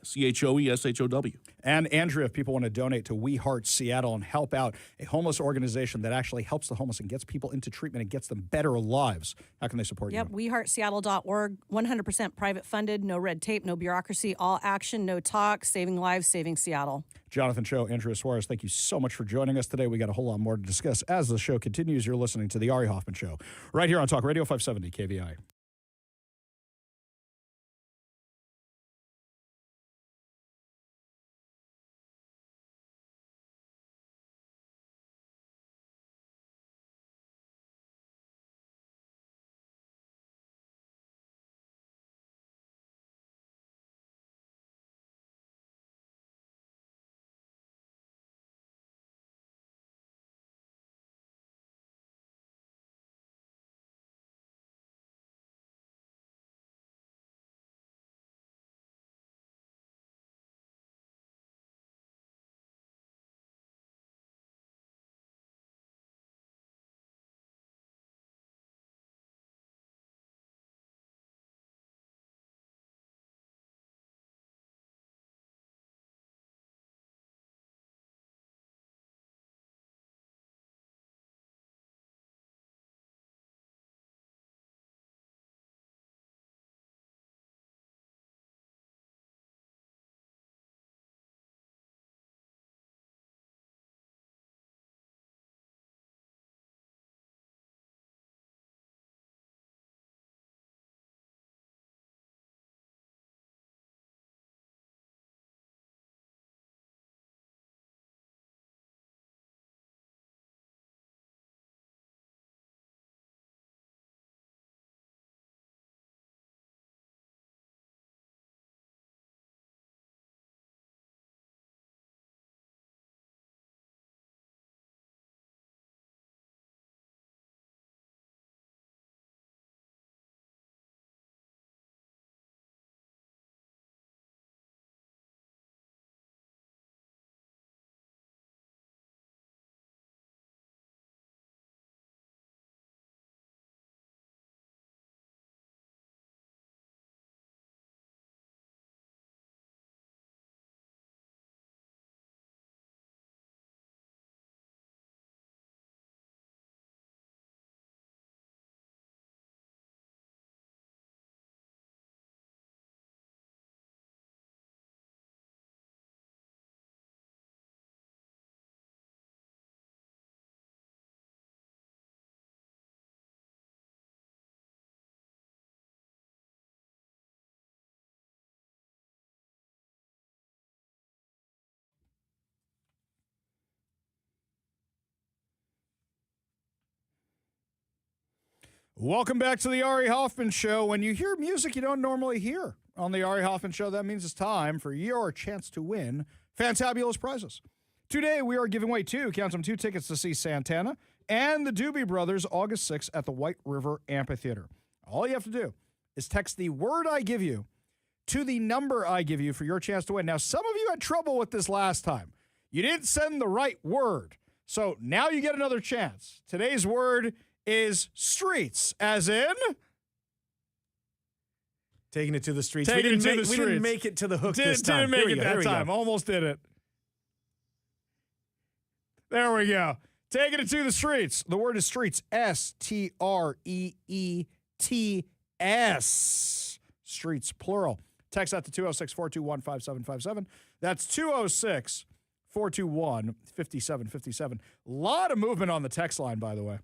ChoeShow. And Andrea, if people want to donate to We Heart Seattle and help out a homeless organization that actually helps the homeless and gets people into treatment and gets them better lives, how can they support you? Yep, WeHeartSeattle.org, 100% private funded, no red tape, no bureaucracy, all action, no talk, saving lives, saving Seattle. Jonathan Cho, Andrea Suarez, thank you so much for joining us today. We got a whole lot more to discuss as the show continues. You're listening to The Ari Hoffman Show right here on Talk Radio 570 KVI. Welcome back to the Ari Hoffman Show. When you hear music you don't normally hear on the Ari Hoffman Show, that means it's time for your chance to win fantabulous prizes. Today we are giving away two tickets to see Santana and the Doobie Brothers August 6th at the White River Amphitheater. All you have to do is text the word I give you to the number I give you for your chance to win. Now, some of you had trouble with this last time. You didn't send the right word. So now you get another chance. Today's word is streets, as in taking it to the streets. We didn't make it to the hook this time. Didn't make it that time. Almost did it. There we go. Taking it to the streets. The word is streets. S-T-R-E-E-T-S. Streets, plural. Text that to 206-421-5757. That's 206-421-5757. A lot of movement on the text line, by the way.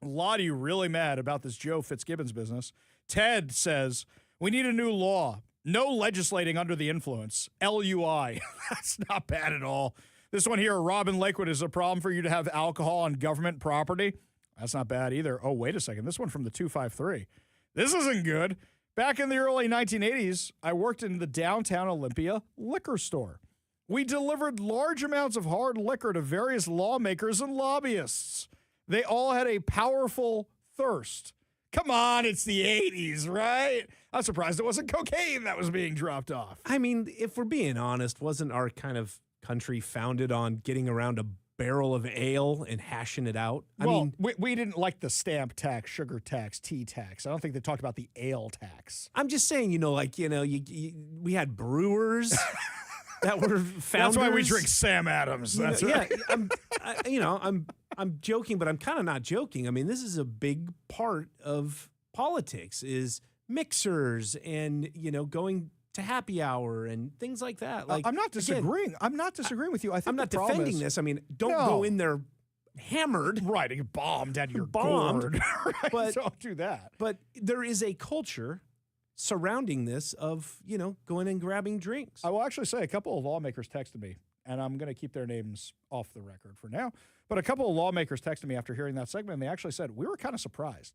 A lot of you really mad about this Joe Fitzgibbons business. Ted says, we need a new law. No legislating under the influence. LUI. That's not bad at all. This one here, Robin Lakewood, is a problem for you to have alcohol on government property. That's not bad either. Oh, wait a second. This one from the 253. This isn't good. Back in the early 1980s, I worked in the downtown Olympia liquor store. We delivered large amounts of hard liquor to various lawmakers and lobbyists. They all had a powerful thirst. Come on, it's the 80s, right? I'm surprised it wasn't cocaine that was being dropped off. I mean, if we're being honest, wasn't our kind of country founded on getting around a barrel of ale and hashing it out? I mean, we didn't like the stamp tax, sugar tax, tea tax. I don't think they talked about the ale tax. I'm just saying, we had brewers that were founders. That's why we drink Sam Adams. That's right. Yeah, I'm joking, but I'm kind of not joking. I mean, this is a big part of politics is mixers and, going to happy hour and things like that. Like, I'm not disagreeing. Again, I'm not disagreeing with you. I think I'm not defending this. I mean, don't go in there hammered. Right. You bombed out of your gourd. Right? But don't do that. But there is a culture surrounding this of, going and grabbing drinks. I will actually say a couple of lawmakers texted me, and I'm going to keep their names off the record for now. But a couple of lawmakers texted me after hearing that segment, and they actually said, we were kind of surprised.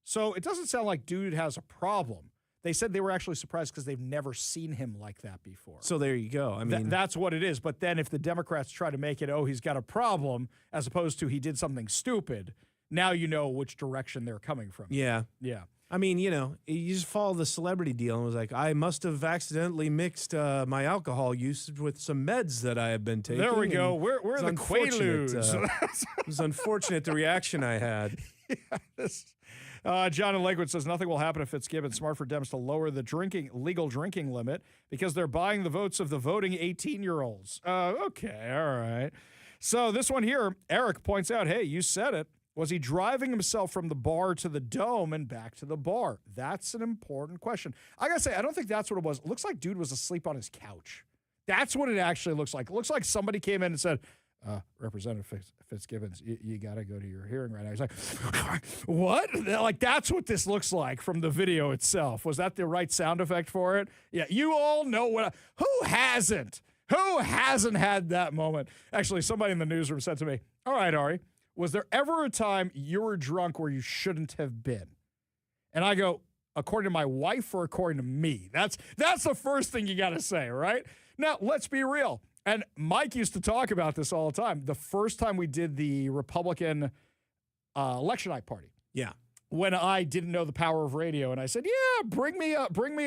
So it doesn't sound like dude has a problem. They said they were actually surprised because they've never seen him like that before. So there you go. I mean, that's what it is. But then if the Democrats try to make it, he's got a problem, as opposed to he did something stupid, now you know which direction they're coming from. Yeah. Yeah. I mean, you just follow the celebrity deal and was like, I must have accidentally mixed my alcohol usage with some meds that I have been taking. There we go. We're the Quaaludes. It was unfortunate the reaction I had. John in Lakewood says nothing will happen if Fitzgibbons. Smart for Dems to lower the legal drinking limit because they're buying the votes of the voting 18-year-olds. Okay, all right. So this one here, Eric points out, hey, you said it. Was he driving himself from the bar to the Dome and back to the bar? That's an important question. I got to say, I don't think that's what it was. It looks like dude was asleep on his couch. That's what it actually looks like. It looks like somebody came in and said, Representative Fitzgibbons, you got to go to your hearing right now. He's like, what? Like, that's what this looks like from the video itself. Was that the right sound effect for it? Yeah, you all know who hasn't? Who hasn't had that moment? Actually, somebody in the newsroom said to me, all right, Ari, was there ever a time you were drunk where you shouldn't have been? And I go, according to my wife or according to me? That's the first thing you got to say, right? Now, let's be real. And Mike used to talk about this all the time. The first time we did the Republican election night party. Yeah. When I didn't know the power of radio, and I said, "Yeah, bring me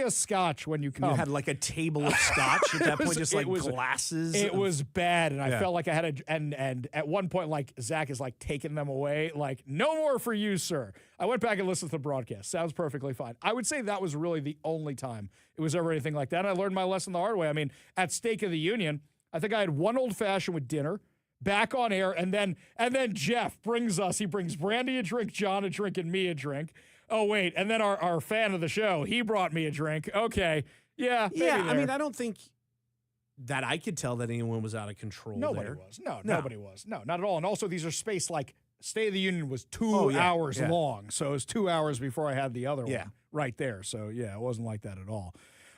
a scotch when you come." You had like a table of scotch at that point, just like glasses. It was bad, and I felt like I had and at one point, like Zach is like taking them away, like no more for you, sir. I went back and listened to the broadcast. Sounds perfectly fine. I would say that was really the only time it was ever anything like that. And I learned my lesson the hard way. I mean, at State of the Union, I think I had one old fashioned with dinner. Back on air, and then Jeff brings Brandy a drink, John a drink, and me a drink. Oh, wait, and then our fan of the show, he brought me a drink. Okay, yeah. I mean, I don't think that I could tell that anyone was out of control. Nobody was. No, nobody was. No, not at all. And also, these are spaced like State of the Union was 2 hours long, so it was 2 hours before I had the other one right there. So, yeah, it wasn't like that at all.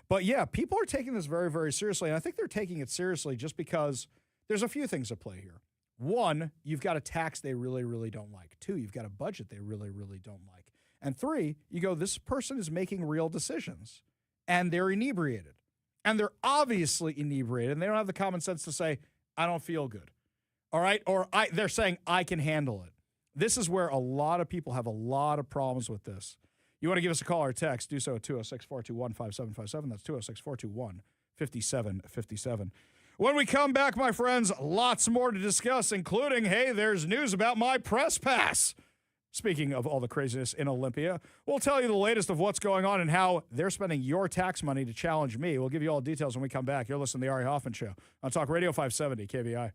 But, yeah, people are taking this very, very seriously, and I think they're taking it seriously just because there's a few things at play here. One, you've got a tax they really, really don't like. Two, you've got a budget they really, really don't like. And 3, you go, this person is making real decisions and they're inebriated. And they're obviously inebriated and they don't have the common sense to say, I don't feel good. All right? Or they're saying, I can handle it. This is where a lot of people have a lot of problems with this. You want to give us a call or text, do so at 206-421-5757. That's 206-421-5757. When we come back, my friends, lots more to discuss, including, hey, there's news about my press pass. Speaking of all the craziness in Olympia, we'll tell you the latest of what's going on and how they're spending your tax money to challenge me. We'll give you all the details when we come back. You're listening to The Ari Hoffman Show on Talk Radio 570 KVI.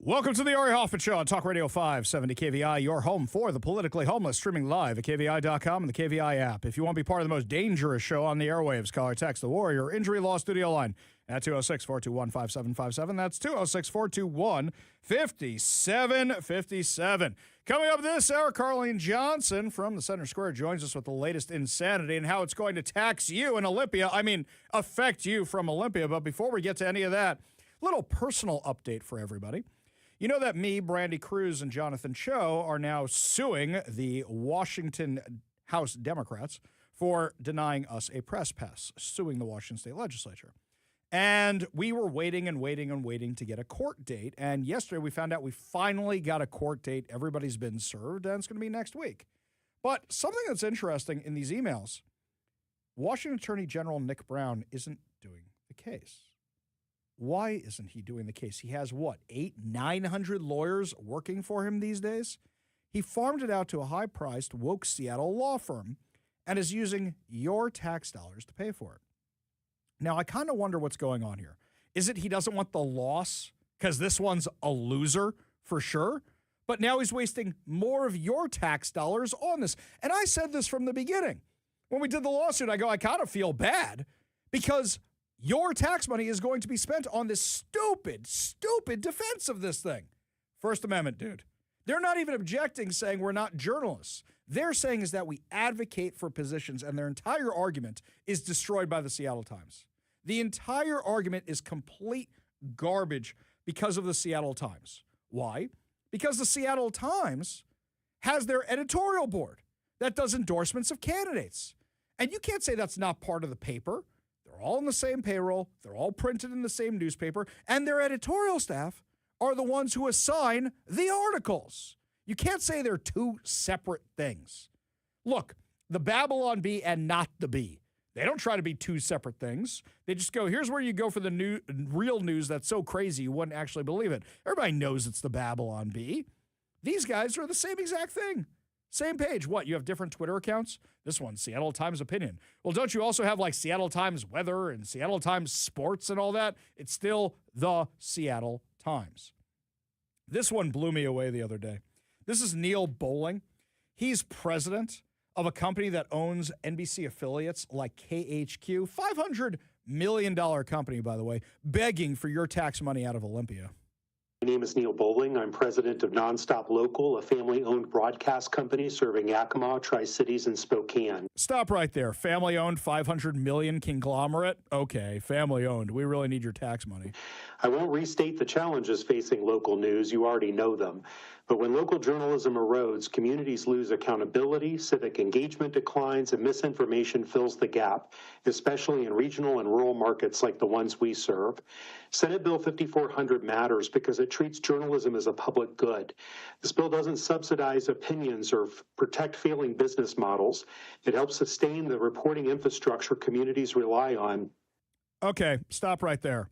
Welcome to the Ari Hoffman Show on Talk Radio 570 KVI, your home for the politically homeless, streaming live at KVI.com and the KVI app. If you want to be part of the most dangerous show on the airwaves, call or text the Warrior Injury Law Studio line at 206-421-5757. That's 206-421-5757. Coming up this hour, Carlene Johnson from the Center Square joins us with the latest insanity and how it's going to tax you in Olympia. Affect you from Olympia. But before we get to any of that, little personal update for everybody. You know that me, Brandy Cruz, and Jonathan Cho are now suing the Washington House Democrats for denying us a press pass, suing the Washington State Legislature. And we were waiting and waiting and waiting to get a court date. And yesterday we found out we finally got a court date. Everybody's been served, and it's going to be next week. But something that's interesting in these emails, Washington Attorney General Nick Brown isn't doing the case. Why isn't he doing the case? He has, 900 lawyers working for him these days? He farmed it out to a high-priced, woke Seattle law firm and is using your tax dollars to pay for it. Now, I kind of wonder what's going on here. Is it he doesn't want the loss because this one's a loser for sure? But now he's wasting more of your tax dollars on this. And I said this from the beginning. When we did the lawsuit, I kind of feel bad because your tax money is going to be spent on this stupid defense of this thing. First Amendment, dude. They're not even objecting, saying we're not journalists. They're saying is that we advocate for positions, and their entire argument is destroyed by the Seattle Times. The entire argument is complete garbage because of the Seattle Times. Why? Because the Seattle Times has their editorial board that does endorsements of candidates. And you can't say that's not part of the paper. They're all on the same payroll. They're all printed in the same newspaper. And their editorial staff are the ones who assign the articles. You can't say they're two separate things. Look, the Babylon Bee and not the Bee. They don't try to be two separate things. They just go, here's where you go for the real news that's so crazy you wouldn't actually believe it. Everybody knows it's the Babylon Bee. These guys are the same exact thing. Same page. What, you have different Twitter accounts? This one's Seattle Times Opinion. Well, don't you also have like Seattle Times Weather and Seattle Times Sports and all that? It's still the Seattle Times. This one blew me away the other day. This is Neil Bowling. He's president of a company that owns NBC affiliates like KHQ. $500 million company, by the way, begging for your tax money out of Olympia. My name is Neil Bowling. I'm president of Nonstop Local, a family-owned broadcast company serving Yakima, Tri-Cities, and Spokane. Stop right there. Family-owned, $500 million conglomerate? Okay, family-owned. We really need your tax money. I won't restate the challenges facing local news. You already know them. But when local journalism erodes, communities lose accountability, civic engagement declines, and misinformation fills the gap, especially in regional and rural markets like the ones we serve. Senate Bill 5400 matters because it treats journalism as a public good. This bill doesn't subsidize opinions or protect failing business models. It helps sustain the reporting infrastructure communities rely on. Okay, stop right there.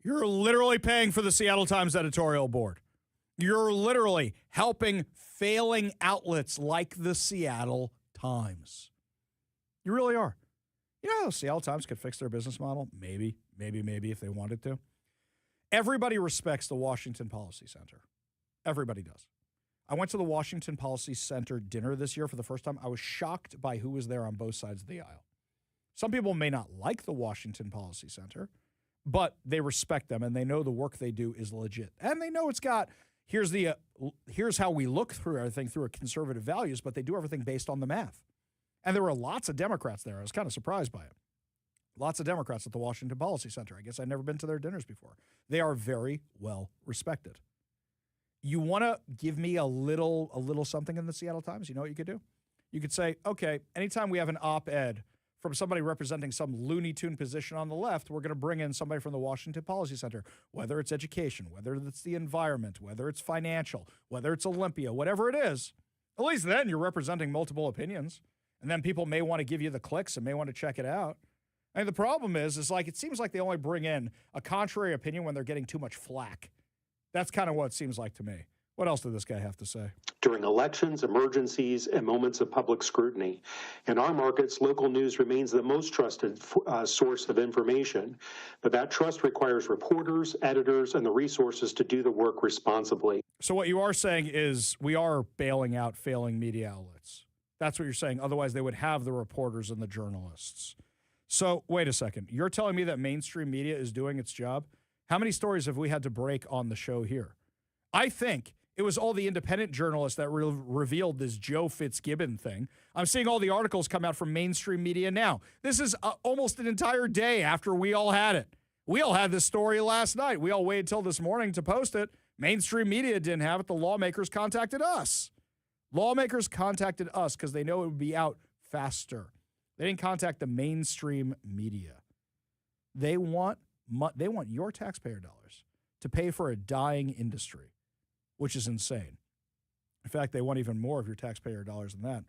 You're literally paying for the Seattle Times editorial board. You're literally helping failing outlets like the Seattle Times. You really are. You know how the Seattle Times could fix their business model? Maybe if they wanted to. Everybody respects the Washington Policy Center. Everybody does. I went to the Washington Policy Center dinner this year for the first time. I was shocked by who was there on both sides of the aisle. Some people may not like the Washington Policy Center, but they respect them and they know the work they do is legit. And they know it's got, here's how we look through everything through a conservative values, but they do everything based on the math. And there were lots of Democrats there. I was kind of surprised by it. Lots of Democrats at the Washington Policy Center. I guess I'd never been to their dinners before. They are very well respected. You want to give me a little something in the Seattle Times? You know what you could do? You could say, okay, anytime we have an op-ed from somebody representing some Looney Tune position on the left, we're going to bring in somebody from the Washington Policy Center, whether it's education, whether it's the environment, whether it's financial, whether it's Olympia, whatever it is. At least then you're representing multiple opinions. And then people may want to give you the clicks and may want to check it out. And the problem is like it seems like they only bring in a contrary opinion when they're getting too much flack. That's kind of what it seems like to me. What else did this guy have to say? During elections, emergencies, and moments of public scrutiny. In our markets, local news remains the most trusted source of information, but that trust requires reporters, editors, and the resources to do the work responsibly. So what you are saying is we are bailing out failing media outlets. That's what you're saying. Otherwise, they would have the reporters and the journalists. So wait a second. You're telling me that mainstream media is doing its job? How many stories have we had to break on the show here? I think it was all the independent journalists that revealed this Joe Fitzgibbon thing. I'm seeing all the articles come out from mainstream media now. This is almost an entire day after we all had it. We all had this story last night. We all waited till this morning to post it. Mainstream media didn't have it. The lawmakers contacted us. Lawmakers contacted us because they know it would be out faster. They didn't contact the mainstream media. They want your taxpayer dollars to pay for a dying industry, which is insane. In fact, they want even more of your taxpayer dollars than that.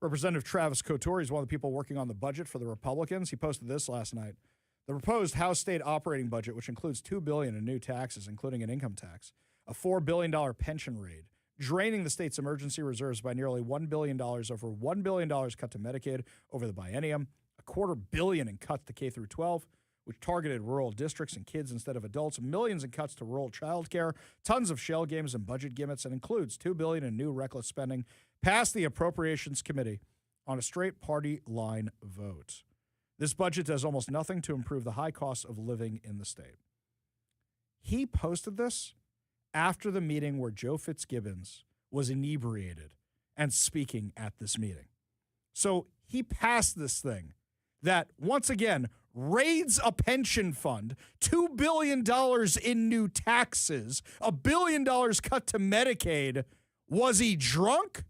Representative Travis Couture is one of the people working on the budget for the Republicans. He posted this last night. The proposed House state operating budget, which includes $2 billion in new taxes, including an income tax, a $4 billion pension raid, draining the state's emergency reserves by nearly $1 billion, over $1 billion cut to Medicaid over the biennium, a $250 million in cuts to K through 12, which targeted rural districts and kids instead of adults, millions in cuts to rural child care, tons of shell games and budget gimmicks, and includes $2 billion in new reckless spending, passed the Appropriations Committee on a straight party line vote. This budget does almost nothing to improve the high cost of living in the state. He posted this after the meeting where Joe Fitzgibbons was inebriated and speaking at this meeting. So he passed this thing that, once again, raids a pension fund, $2 billion in new taxes, $1 billion cut to Medicaid. Was he drunk?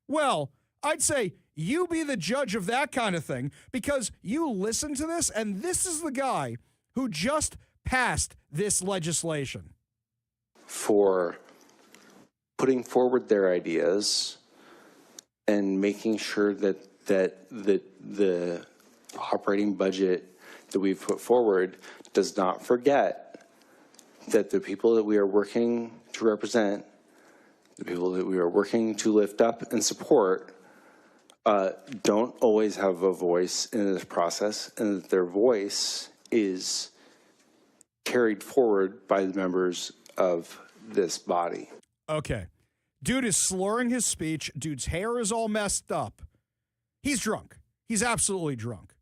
Well, I'd say you be the judge of that kind of thing, because you listen to this, and this is the guy who just passed this legislation. For putting forward their ideas and making sure that the operating budget that we've put forward does not forget that the people that we are working to represent, the people that we are working to lift up and support, don't always have a voice in this process, and that their voice is carried forward by the members of this body. Okay. Dude is slurring his speech. Dude's hair is all messed up. He's drunk. He's absolutely drunk.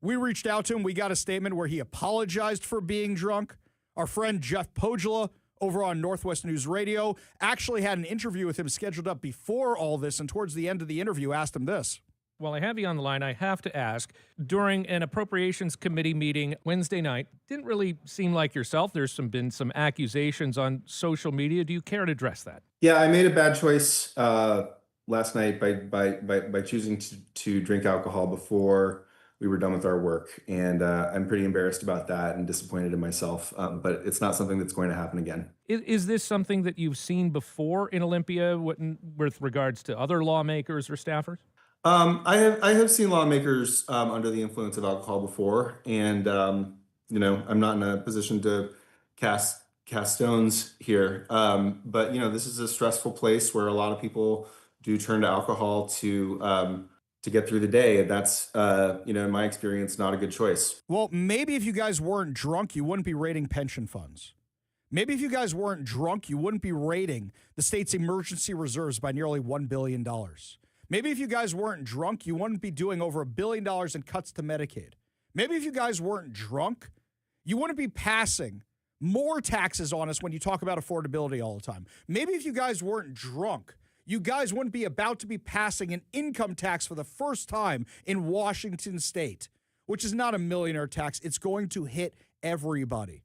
We reached out to him. We got a statement where he apologized for being drunk. Our friend Jeff Pogela over on Northwest News Radio actually had an interview with him scheduled up before all this, and towards the end of the interview asked him this. While I have you on the line, I have to ask, during an Appropriations Committee meeting Wednesday night, didn't really seem like yourself. There's been some accusations on social media. Do you care to address that? Yeah, I made a bad choice last night by choosing to drink alcohol before we were done with our work. And I'm pretty embarrassed about that and disappointed in myself. But it's not something that's going to happen again. Is this something that you've seen before in Olympia with regards to other lawmakers or staffers? I have seen lawmakers under the influence of alcohol before, and I'm not in a position to cast stones here. But this is a stressful place where a lot of people do turn to alcohol to get through the day. And that's in my experience, not a good choice. Well, maybe if you guys weren't drunk, you wouldn't be raiding pension funds. Maybe if you guys weren't drunk, you wouldn't be raiding the state's emergency reserves by nearly $1 billion. Maybe if you guys weren't drunk, you wouldn't be doing over $1 billion in cuts to Medicaid. Maybe if you guys weren't drunk, you wouldn't be passing more taxes on us when you talk about affordability all the time. Maybe if you guys weren't drunk, you guys wouldn't be about to be passing an income tax for the first time in Washington state, which is not a millionaire tax. It's going to hit everybody.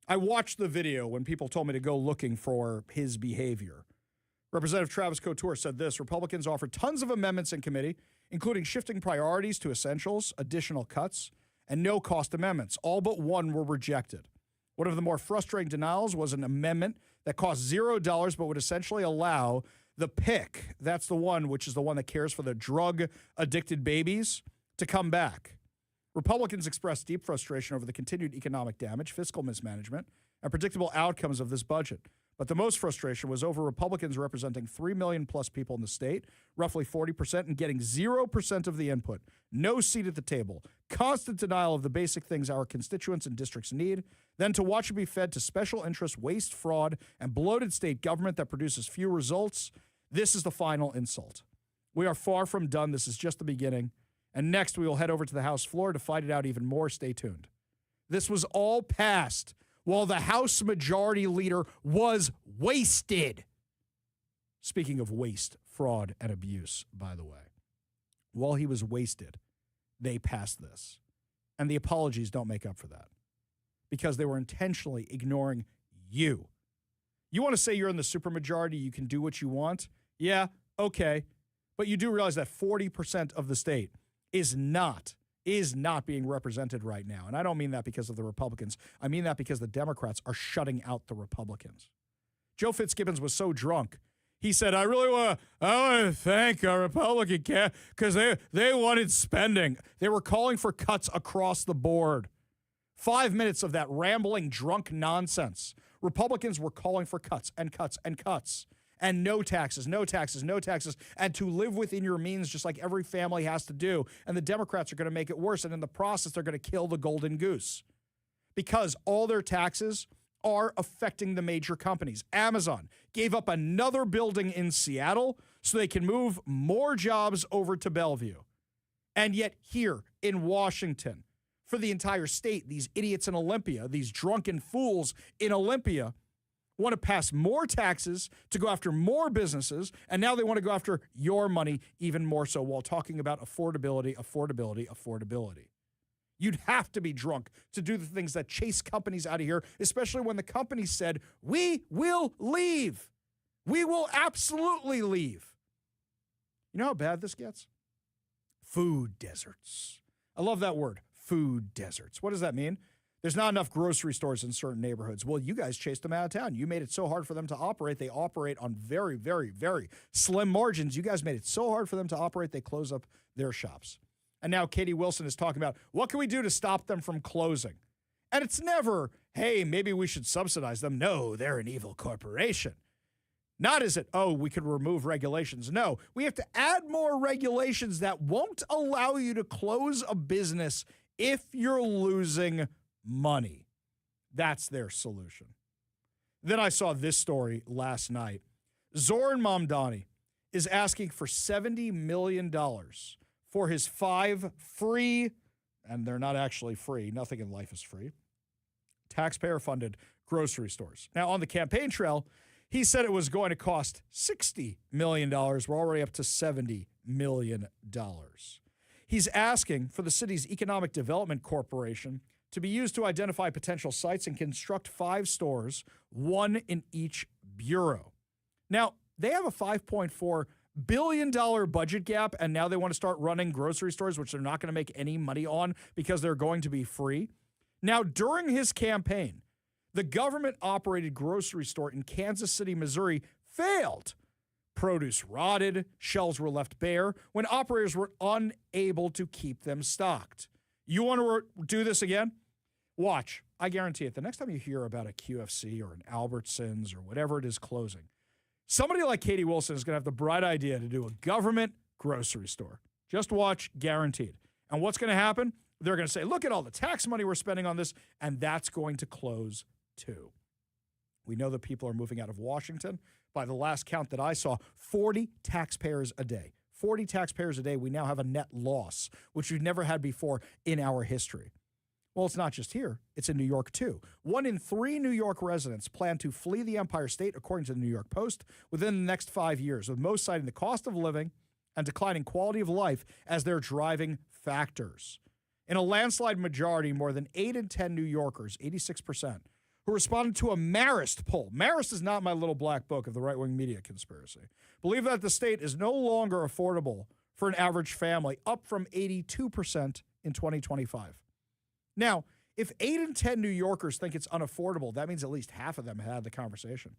I watched the video when people told me to go looking for his behavior. Representative Travis Couture said this: Republicans offered tons of amendments in committee, including shifting priorities to essentials, additional cuts, and no-cost amendments. All but one were rejected. One of the more frustrating denials was an amendment that cost $0 but would essentially allow the PIC, that's the one which is the one that cares for the drug-addicted babies, to come back. Republicans expressed deep frustration over the continued economic damage, fiscal mismanagement, and predictable outcomes of this budget. But the most frustration was over Republicans representing 3 million plus people in the state, roughly 40%, and getting 0% of the input, no seat at the table, constant denial of the basic things our constituents and districts need, then to watch it be fed to special interest, waste, fraud, and bloated state government that produces few results. This is the final insult. We are far from done. This is just the beginning. And next, we will head over to the House floor to fight it out even more. Stay tuned. This was all passed while the House Majority Leader was wasted. Speaking of waste, fraud, and abuse, by the way, while he was wasted, they passed this. And the apologies don't make up for that because they were intentionally ignoring you. You want to say you're in the supermajority, you can do what you want? Yeah, okay. But you do realize that 40% of the state is not being represented right now. And I don't mean that because of the Republicans. I mean that because the Democrats are shutting out the Republicans. Joe Fitzgibbons was so drunk. He said, I want to thank our Republican because they wanted spending. They were calling for cuts across the board. 5 minutes of that rambling, drunk nonsense. Republicans were calling for cuts and cuts and cuts. And no taxes, no taxes, no taxes, and to live within your means just like every family has to do. And the Democrats are going to make it worse, and in the process, they're going to kill the golden goose. Because all their taxes are affecting the major companies. Amazon gave up another building in Seattle so they can move more jobs over to Bellevue. And yet here in Washington, for the entire state, these idiots in Olympia, these drunken fools in Olympia, want to pass more taxes to go after more businesses, and now they want to go after your money even more so while talking about affordability. You'd have to be drunk to do the things that chase companies out of here, especially when the company said, we will leave. We will absolutely leave. You know how bad this gets? Food deserts. I love that word, food deserts. What does that mean? There's not enough grocery stores in certain neighborhoods. Well, you guys chased them out of town. You made it so hard for them to operate. They operate on very, very, very slim margins. You guys made it so hard for them to operate, they close up their shops. And now Katie Wilson is talking about, what can we do to stop them from closing? And it's never, hey, maybe we should subsidize them. No, they're an evil corporation. Not is it, oh, we could remove regulations. No, we have to add more regulations that won't allow you to close a business if you're losing money. That's their solution. Then I saw this story last night. Zoran Mamdani is asking for $70 million for his 5 free, and they're not actually free, nothing in life is free, taxpayer-funded grocery stores. Now, on the campaign trail, he said it was going to cost $60 million. We're already up to $70 million. He's asking for the city's Economic Development Corporation to be used to identify potential sites and construct 5 stores, 1 in each bureau. Now, they have a $5.4 billion budget gap, and now they want to start running grocery stores, which they're not going to make any money on because they're going to be free. Now, during his campaign, the government-operated grocery store in Kansas City, Missouri, failed. Produce rotted, shelves were left bare when operators were unable to keep them stocked. You want to do this again? Watch. I guarantee it. The next time you hear about a QFC or an Albertsons or whatever it is closing, somebody like Katie Wilson is going to have the bright idea to do a government grocery store. Just watch, guaranteed. And what's going to happen? They're going to say, look at all the tax money we're spending on this, and that's going to close too. We know that people are moving out of Washington. By the last count that I saw, 40 taxpayers a day. 40 taxpayers a day, we now have a net loss, which we've never had before in our history. Well, it's not just here. It's in New York, too. 1 in 3 New York residents plan to flee the Empire State, according to the New York Post, within the next 5 years, with most citing the cost of living and declining quality of life as their driving factors. In a landslide majority, more than 8 in 10 New Yorkers, 86%, who responded to a Marist poll. Marist is not my little black book of the right-wing media conspiracy. Believe that the state is no longer affordable for an average family, up from 82% in 2025. Now, if 8 in 10 New Yorkers think it's unaffordable, that means at least half of them had the conversation.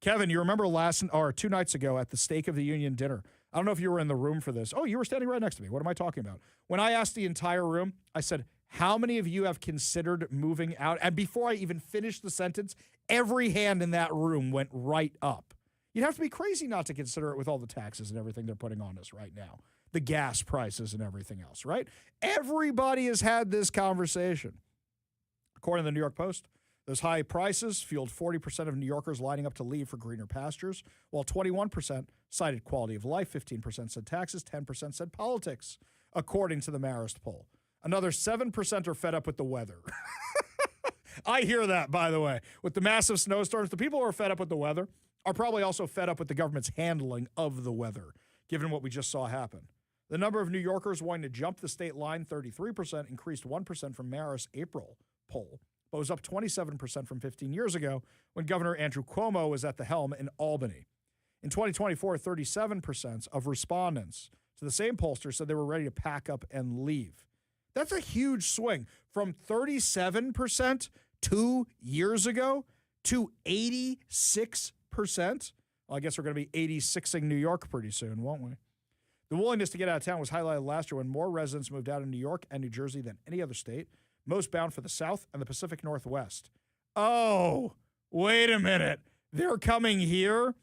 Kevin, you remember 2 nights ago at the State of the Union dinner. I don't know if you were in the room for this. Oh, you were standing right next to me. What am I talking about? When I asked the entire room, I said, how many of you have considered moving out? And before I even finished the sentence, every hand in that room went right up. You'd have to be crazy not to consider it with all the taxes and everything they're putting on us right now. The gas prices and everything else, right? Everybody has had this conversation. According to the New York Post, those high prices fueled 40% of New Yorkers lining up to leave for greener pastures, while 21% cited quality of life, 15% said taxes, 10% said politics, according to the Marist poll. Another 7% are fed up with the weather. I hear that, by the way. With the massive snowstorms, the people who are fed up with the weather are probably also fed up with the government's handling of the weather, given what we just saw happen. The number of New Yorkers wanting to jump the state line, 33%, increased 1% from Marist' April poll, but was up 27% from 15 years ago when Governor Andrew Cuomo was at the helm in Albany. In 2024, 37% of respondents to the same pollster said they were ready to pack up and leave. That's a huge swing from 37% 2 years ago to 86%. Well, I guess we're going to be 86ing New York pretty soon, won't we? The willingness to get out of town was highlighted last year when more residents moved out of New York and New Jersey than any other state, most bound for the South and the Pacific Northwest. Oh, wait a minute. They're coming here?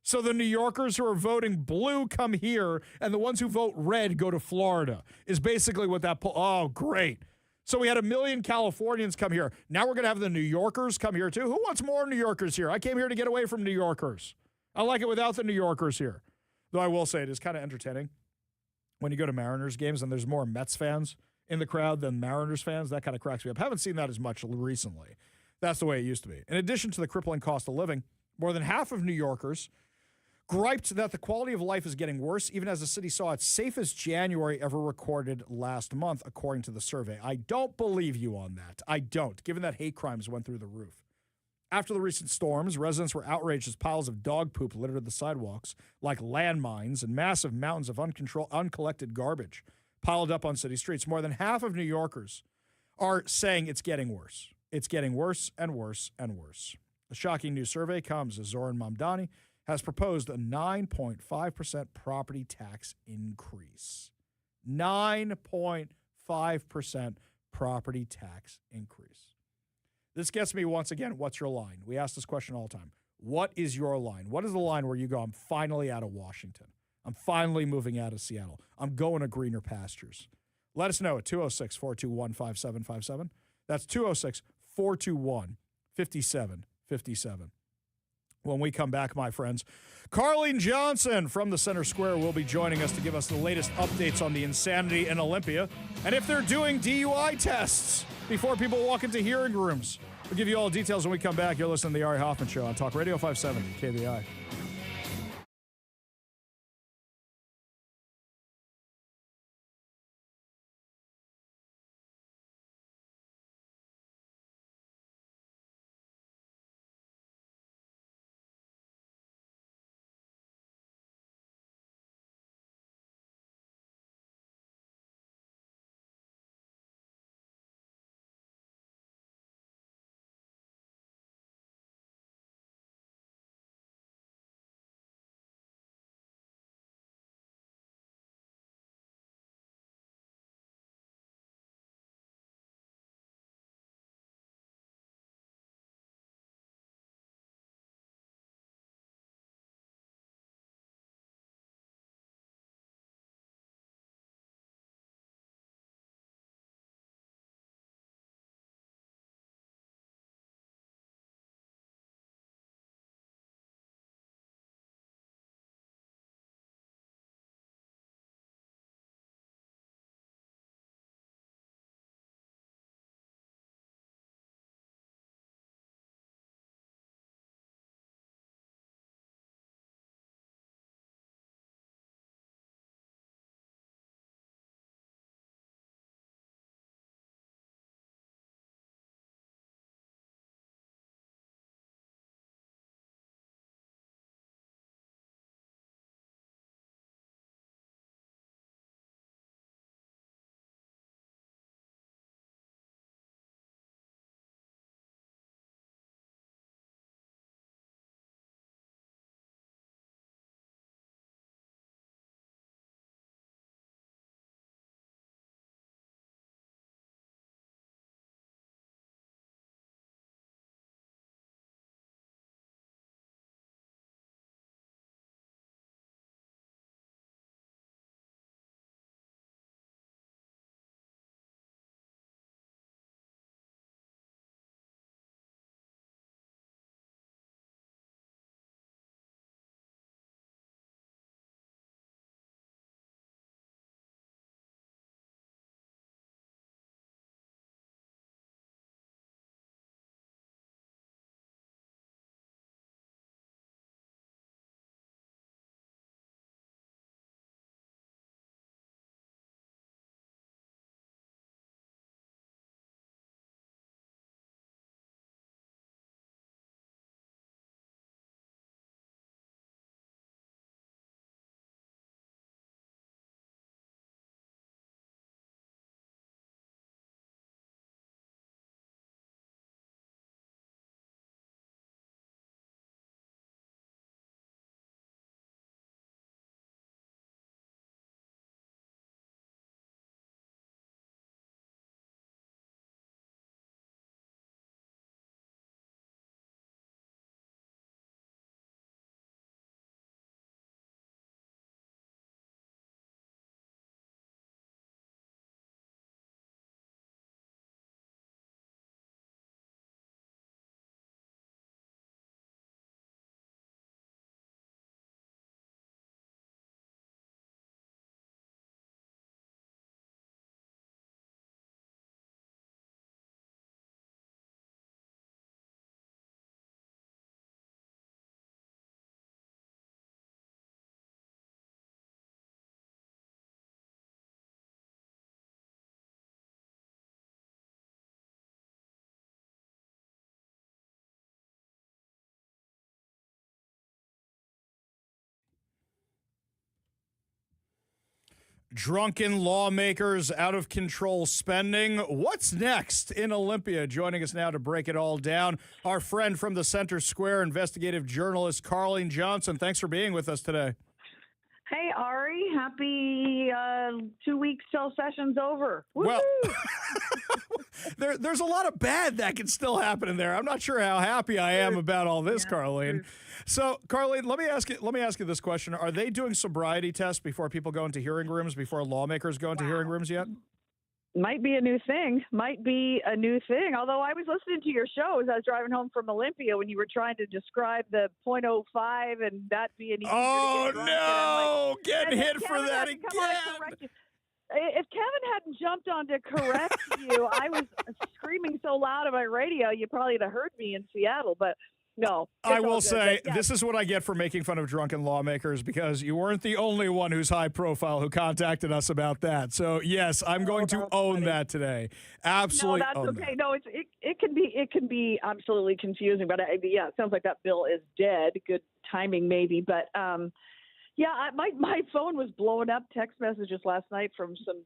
So the New Yorkers who are voting blue come here, and the ones who vote red go to Florida, is basically what that poll. Oh, great. So we had 1 million Californians come here. Now we're going to have the New Yorkers come here, too. Who wants more New Yorkers here? I came here to get away from New Yorkers. I like it without the New Yorkers here. Though I will say it is kind of entertaining when you go to Mariners games and there's more Mets fans in the crowd than Mariners fans. That kind of cracks me up. Haven't seen that as much recently. That's the way it used to be. In addition to the crippling cost of living, more than half of New Yorkers griped that the quality of life is getting worse, even as the city saw its safest January ever recorded last month, according to the survey. I don't believe you on that. I don't, given that hate crimes went through the roof. After the recent storms, residents were outraged as piles of dog poop littered the sidewalks like landmines and massive mountains of uncollected garbage piled up on city streets. More than half of New Yorkers are saying it's getting worse. It's getting worse and worse and worse. A shocking new survey comes as Zoran Mamdani has proposed a 9.5% property tax increase. 9.5% property tax increase. This gets me once again, what's your line? We ask this question all the time. What is your line? What is the line where you go, I'm finally out of Washington. I'm finally moving out of Seattle. I'm going to greener pastures. Let us know at 206-421-5757. That's 206-421-5757. When we come back, my friends, Carlene Johnson from the Center Square will be joining us to give us the latest updates on the insanity in Olympia and if they're doing DUI tests before people walk into hearing rooms. We'll give you all the details when we come back. You're listening to The Ari Hoffman Show on Talk Radio 570 KBI. Drunken lawmakers, out of control spending. What's next in Olympia? Joining us now to break it all down, our friend from the Center Square, investigative journalist Carlene Johnson. Thanks for being with us today. Hey, Ari. Happy 2 weeks till session's over. Well, there's a lot of bad that can still happen in there. I'm not sure how happy I am about all this, Carlene. So, Carlene, let me ask you this question. Are they doing sobriety tests before people go into hearing rooms, before lawmakers go into hearing rooms yet? Might be a new thing. Although I was listening to your show as I was driving home from Olympia when you were trying to describe the .05 and that being easier to get drunk. No, getting hit for that again. If Kevin hadn't jumped on to correct you, I was screaming so loud on my radio, you probably would have heard me in Seattle, but no. I will say, this is what I get for making fun of drunken lawmakers, because you weren't the only one who's high profile who contacted us about that. So, yes, I'm going to own that today. Absolutely. No, that's okay. No, it can be absolutely confusing, but it sounds like that bill is dead. Good timing, maybe. But, my phone was blowing up text messages last night from some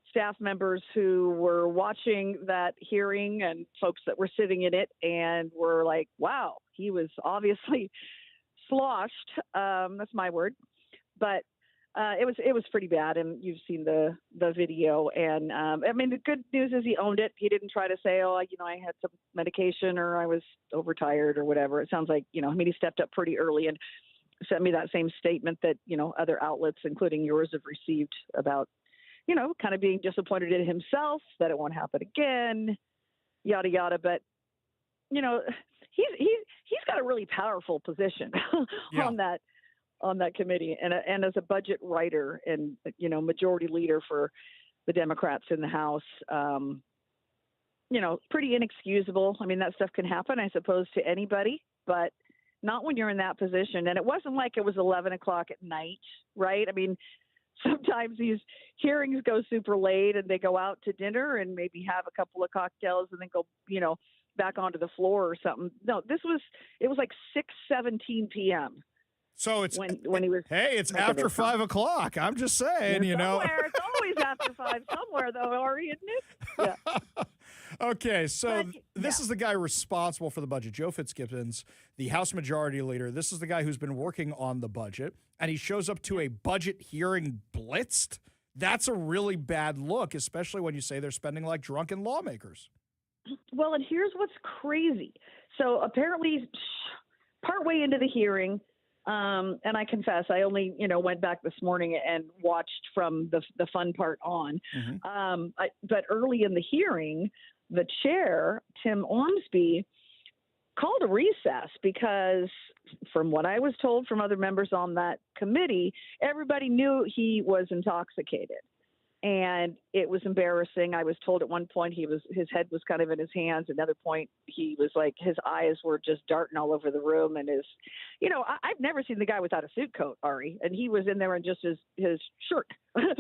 staff members who were watching that hearing and folks that were sitting in it and were like, wow, he was obviously sloshed. That's my word. But it was pretty bad. And you've seen the video. And the good news is he owned it. He didn't try to say, I had some medication or I was overtired or whatever. It sounds like, he stepped up pretty early and sent me that same statement that, other outlets, including yours, have received about, kind of being disappointed in himself, that it won't happen again, yada, yada. But, he's got a really powerful position on that committee. And as a budget writer and, majority leader for the Democrats in the House, pretty inexcusable. I mean, that stuff can happen, I suppose, to anybody, but not when you're in that position. And it wasn't like it was 11 o'clock at night, right? I mean, sometimes these hearings go super late and they go out to dinner and maybe have a couple of cocktails and then go, back onto the floor or something. No, it was like 6:17 p.m. So it's when he was. Hey, it's after 5 o'clock. I'm just saying, It's always after 5 somewhere, though, Ari, isn't it? Yeah. Okay, so this is the guy responsible for the budget, Joe Fitzgibbons, the House Majority Leader. This is the guy who's been working on the budget, and he shows up to a budget hearing blitzed. That's a really bad look, especially when you say they're spending like drunken lawmakers. Well, and here's what's crazy. So apparently, partway into the hearing, and I confess, I only, went back this morning and watched from the fun part on. Mm-hmm. But early in the hearing, the chair, Tim Ormsby, called a recess because, from what I was told from other members on that committee, everybody knew he was intoxicated. And it was embarrassing. I was told at one point his head was kind of in his hands. Another point, he was like, his eyes were just darting all over the room. And I've never seen the guy without a suit coat, Ari. And he was in there in just his shirt.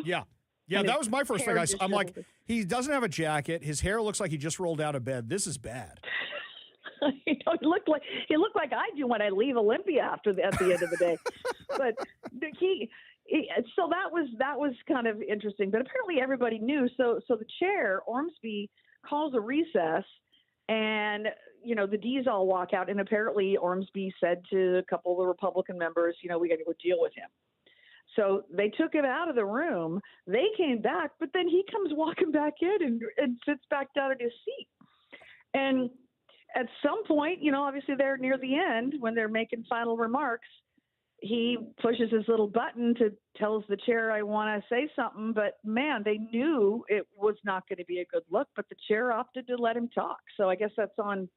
Yeah. Yeah, that was my first thing. I'm like, he doesn't have a jacket. His hair looks like he just rolled out of bed. This is bad. He looked like I do when I leave Olympia at the end of the day. But so that was kind of interesting. But apparently everybody knew. So the chair, Ormsby, calls a recess, and the D's all walk out. And apparently Ormsby said to a couple of the Republican members, we got to go deal with him. So they took him out of the room. They came back, but then he comes walking back in and sits back down in his seat. And at some point, obviously they're near the end when they're making final remarks, he pushes his little button to tells the chair, I want to say something. But, man, they knew it was not going to be a good look, but the chair opted to let him talk. So I guess that's on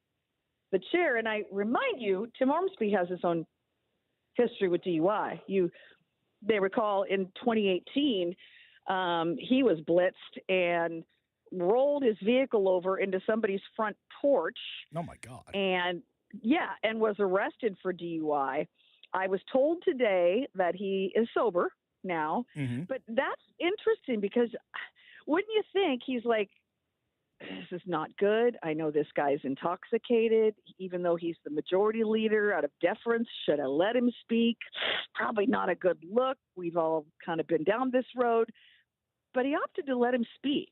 the chair. And I remind you, Tim Ormsby has his own history with DUI. They recall in 2018, he was blitzed and rolled his vehicle over into somebody's front porch. Oh, my God. And was arrested for DUI. I was told today that he is sober now, but that's interesting because wouldn't you think he's like, this is not good. I know this guy's intoxicated, even though he's the majority leader. Out of deference, should I let him speak? Probably not a good look. We've all kind of been down this road. but he opted to let him speak.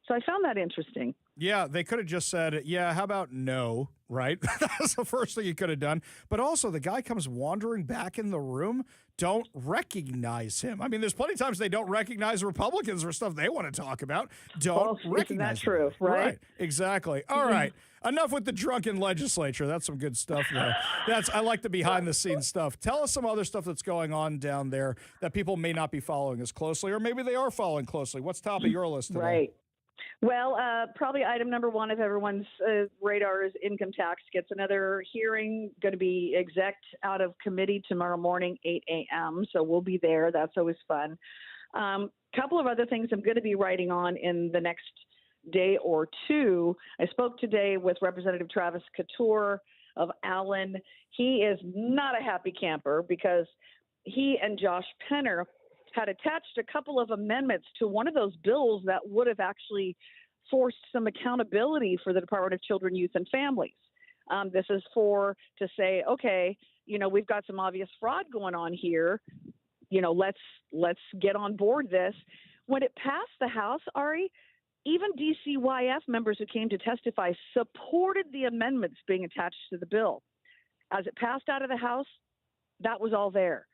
So I found that interesting. Yeah, they could have just said, yeah, how about no, right? That's the first thing you could have done. But also, the guy comes wandering back in the room. Don't recognize him. I mean, there's plenty of times they don't recognize Republicans for stuff they want to talk about. Don't recognize isn't that true, them. right? Exactly. All right. Enough with the drunken legislature. That's some good stuff, though. I like the behind-the-scenes stuff. Tell us some other stuff that's going on down there that people may not be following as closely, or maybe they are following closely. What's top of your list today? Right. Well, probably item number one of everyone's radar is income tax gets another hearing, going to be exec out of committee tomorrow morning, 8 a.m. So we'll be there. That's always fun. Couple of other things I'm going to be writing on in the next day or two. I spoke today with Representative Travis Couture of Allen. He is not a happy camper because he and Josh Penner had attached a couple of amendments to one of those bills that would have actually forced some accountability for the Department of Children, Youth, and Families. This is to say, okay, we've got some obvious fraud going on here. Let's get on board this. When it passed the House, Ari, even DCYF members who came to testify supported the amendments being attached to the bill. As it passed out of the House, that was all there.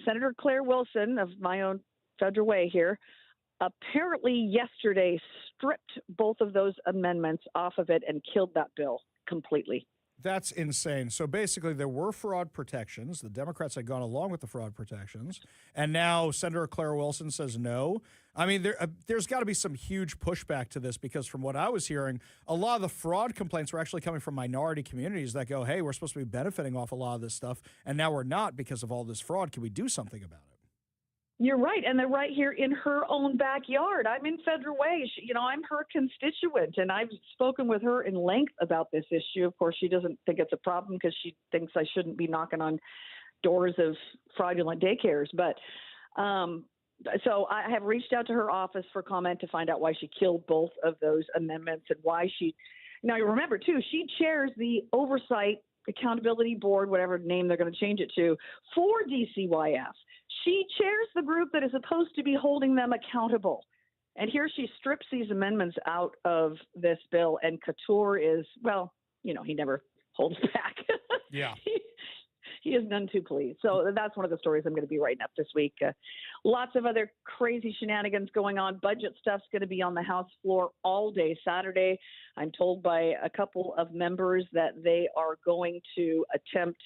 Senator Claire Wilson of my own Federal Way here apparently yesterday stripped both of those amendments off of it and killed that bill completely. That's insane. So basically, there were fraud protections. The Democrats had gone along with the fraud protections, and now Senator Claire Wilson says no. I mean, there's got to be some huge pushback to this because from what I was hearing, a lot of the fraud complaints were actually coming from minority communities that go, hey, we're supposed to be benefiting off a lot of this stuff, and now we're not because of all this fraud. Can we do something about it? You're right, and they're right here in her own backyard. I'm in Federal Way. I'm her constituent, and I've spoken with her in length about this issue. Of course, she doesn't think it's a problem because she thinks I shouldn't be knocking on doors of fraudulent daycares. But so I have reached out to her office for comment to find out why she killed both of those amendments and why she – now, you remember, too, she chairs the Oversight Accountability Board, whatever name they're going to change it to, for DCYF. She chairs the group that is supposed to be holding them accountable. And here she strips these amendments out of this bill. And Couture is, well, he never holds back. Yeah. He is none too pleased. So that's one of the stories I'm going to be writing up this week. Lots of other crazy shenanigans going on. Budget stuff's going to be on the House floor all day Saturday. I'm told by a couple of members that they are going to attempt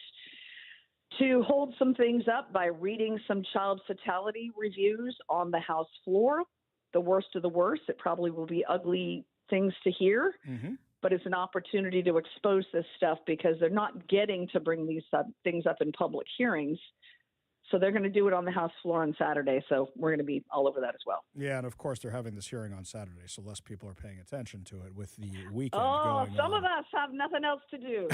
to hold some things up by reading some child fatality reviews on the House floor. The worst of the worst. It probably will be ugly things to hear, but it's an opportunity to expose this stuff because they're not getting to bring these things up in public hearings. So they're going to do it on the House floor on Saturday. So we're going to be all over that as well. Yeah, and of course they're having this hearing on Saturday, so less people are paying attention to it with the weekend going on. Some of us have nothing else to do.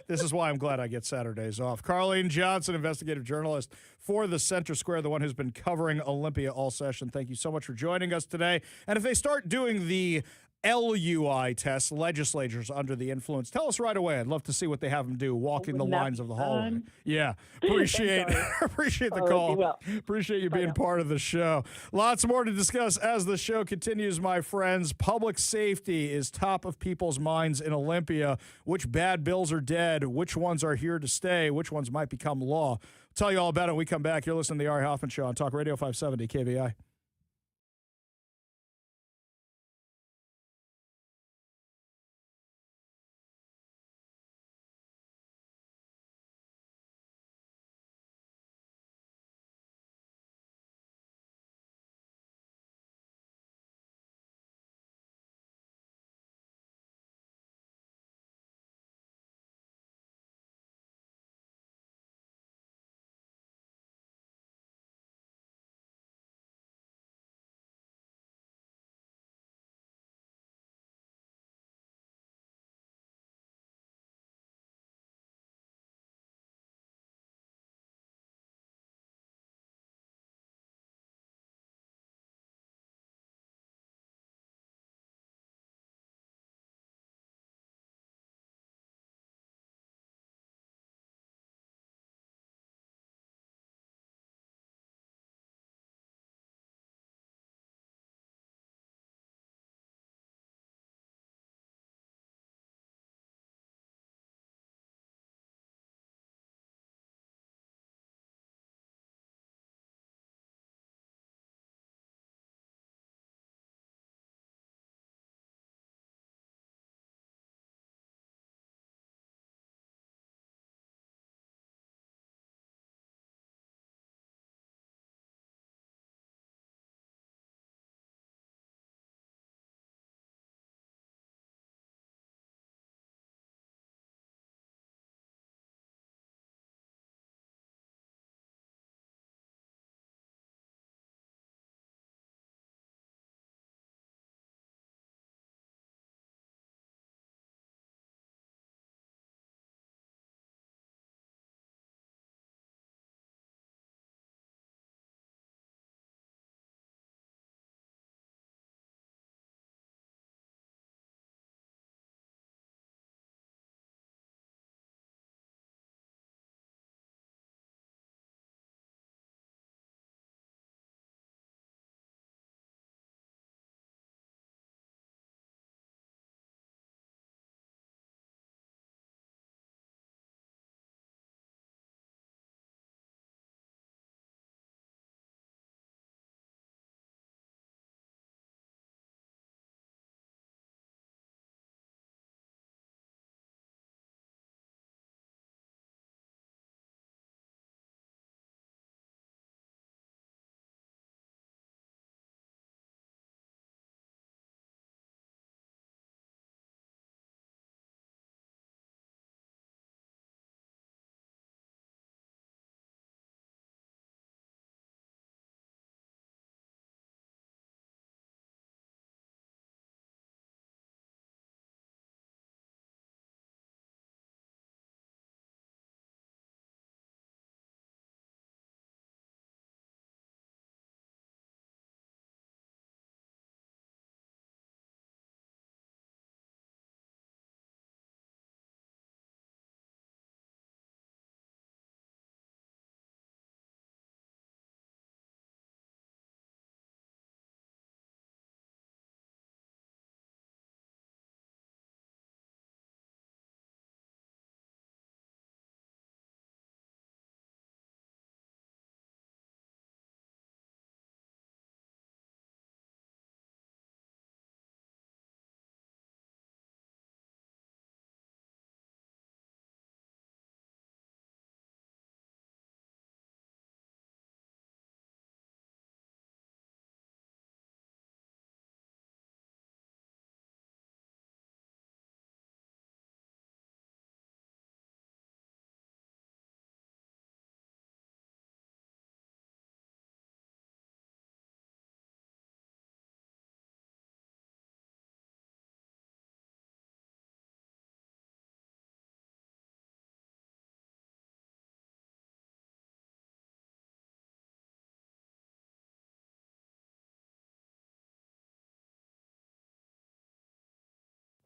This is why I'm glad I get Saturdays off. Carlene Johnson, investigative journalist for the Center Square, the one who's been covering Olympia all session. Thank you so much for joining us today. And if they start doing the LUI test, legislatures under the influence, tell us right away. I'd love to see what they have them do, walking the lines of the hallway. Yeah, appreciate the call. Appreciate you being part of the show. Lots more to discuss as the show continues, my friends. Public safety is top of people's minds in Olympia. Which bad bills are dead? Which ones are here to stay? Which ones might become law? I'll tell you all about it when we come back. You're listening to the Ari Hoffman Show on Talk Radio 570 KVI.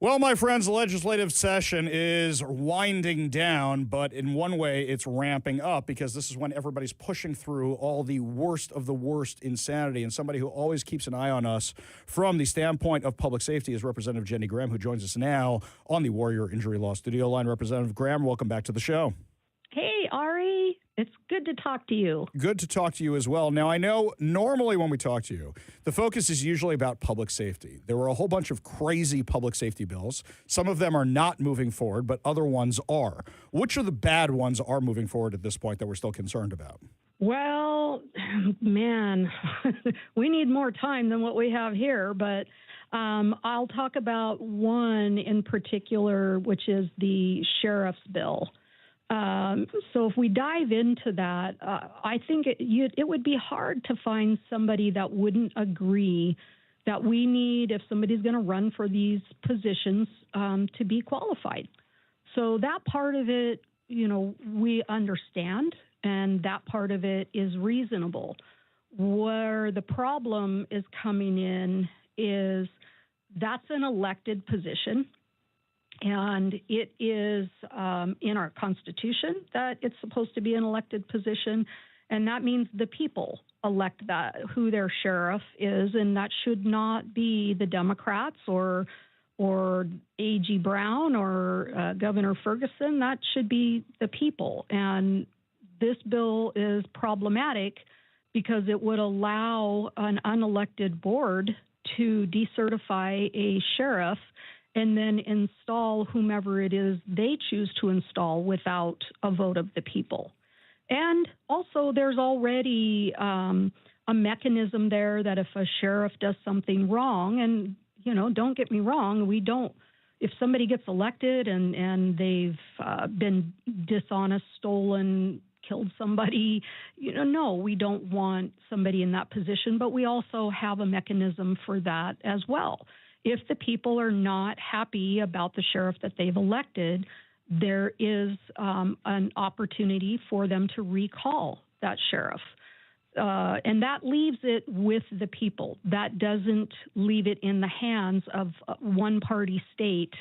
Well, my friends, the legislative session is winding down, but in one way it's ramping up because this is when everybody's pushing through all the worst of the worst insanity. And somebody who always keeps an eye on us from the standpoint of public safety is Representative Jenny Graham, who joins us now on the Warrior Injury Law Studio line. Representative Graham, welcome back to the show. Hey, Ari. It's good to talk to you. Good to talk to you as well. Now, I know normally when we talk to you, the focus is usually about public safety. There were a whole bunch of crazy public safety bills. Some of them are not moving forward, but other ones are. Which of the bad ones are moving forward at this point that we're still concerned about? Well, man, we need more time than what we have here, but I'll talk about one in particular, which is the sheriff's bill. So if we dive into that, I think it would be hard to find somebody that wouldn't agree that we need, if somebody's going to run for these positions, to be qualified. So that part of it, we understand, and that part of it is reasonable. Where the problem is coming in is that's an elected position. And it is in our Constitution that it's supposed to be an elected position, and that means the people elect who their sheriff is, and that should not be the Democrats or A.G. Brown or Governor Ferguson. That should be the people. And this bill is problematic because it would allow an unelected board to decertify a sheriff and then install whomever it is they choose to install without a vote of the people. And also there's already a mechanism there that if a sheriff does something wrong, and, don't get me wrong, if somebody gets elected and they've been dishonest, stolen, killed somebody, no, we don't want somebody in that position, but we also have a mechanism for that as well. If the people are not happy about the sheriff that they've elected, there is an opportunity for them to recall that sheriff. And that leaves it with the people. That doesn't leave it in the hands of one-party state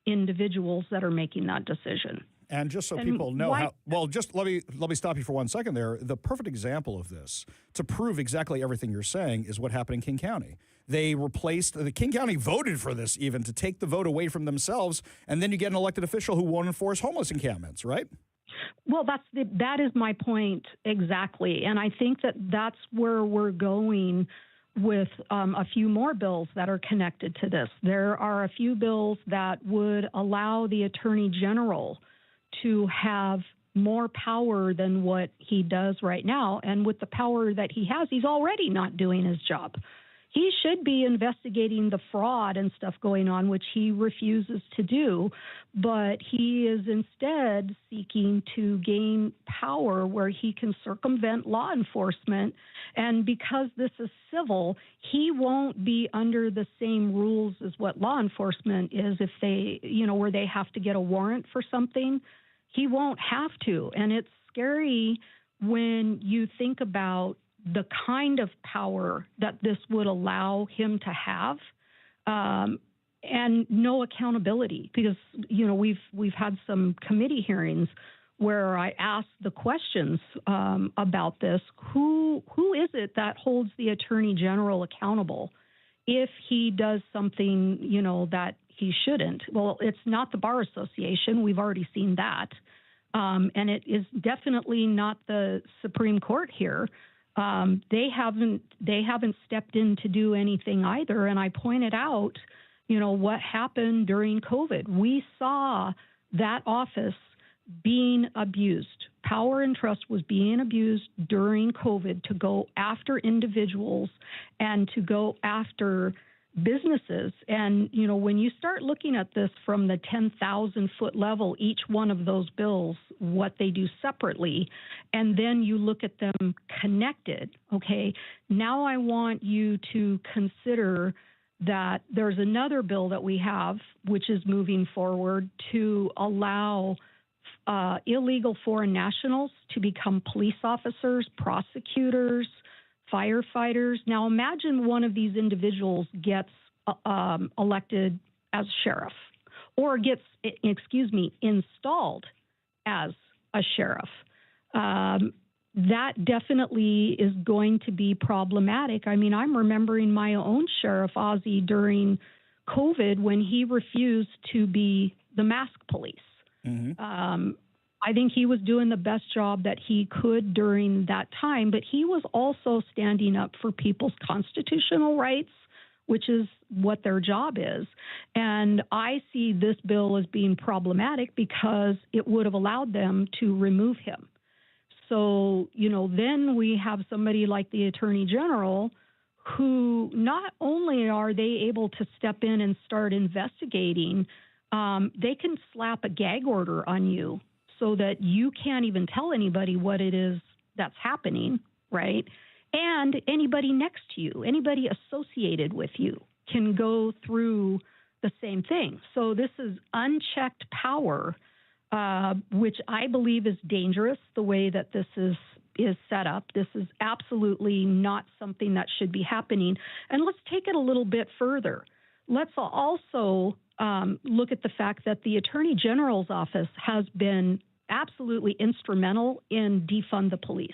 individuals that are making that decision. And just so people know just let me stop you for 1 second there. The perfect example of this, to prove exactly everything you're saying, is what happened in King County. They replaced, the King County voted for this even to take the vote away from themselves, and then you get an elected official who won't enforce homeless encampments, right? Well, that is my point exactly. And I think that's where we're going with a few more bills that are connected to this. There are a few bills that would allow the Attorney General to have more power than what he does right now. And with the power that he has, he's already not doing his job. He should be investigating the fraud and stuff going on, which he refuses to do, but he is instead seeking to gain power where he can circumvent law enforcement. And because this is civil, he won't be under the same rules as what law enforcement is if they, where they have to get a warrant for something. He won't have to. And it's scary when you think about the kind of power that this would allow him to have, and no accountability. Because, we've had some committee hearings where I asked the questions about this. Who is it that holds the Attorney General accountable if he does something, that he shouldn't? Well, it's not the Bar Association. We've already seen that. And it is definitely not the Supreme Court here. They haven't stepped in to do anything either. And I pointed out, what happened during COVID. We saw that office being abused. Power and trust was being abused during COVID to go after individuals and to go after businesses. And, when you start looking at this from the 10,000-foot level, each one of those bills, what they do separately, and then you look at them connected, okay, now I want you to consider that there's another bill that we have, which is moving forward to allow illegal foreign nationals to become police officers, prosecutors, firefighters. Now imagine one of these individuals gets elected as sheriff, or gets, installed as a sheriff. That definitely is going to be problematic. I mean, I'm remembering my own Sheriff Ozzie during COVID when he refused to be the mask police. I think he was doing the best job that he could during that time, but he was also standing up for people's constitutional rights, which is what their job is. And I see this bill as being problematic because it would have allowed them to remove him. So, then we have somebody like the Attorney General who not only are they able to step in and start investigating, they can slap a gag order on you so that you can't even tell anybody what it is that's happening, right? And anybody next to you, anybody associated with you can go through the same thing. So this is unchecked power, which I believe is dangerous the way that this is set up. This is absolutely not something that should be happening. And let's take it a little bit further. Let's also look at the fact that the Attorney General's office has been absolutely instrumental in defund the police,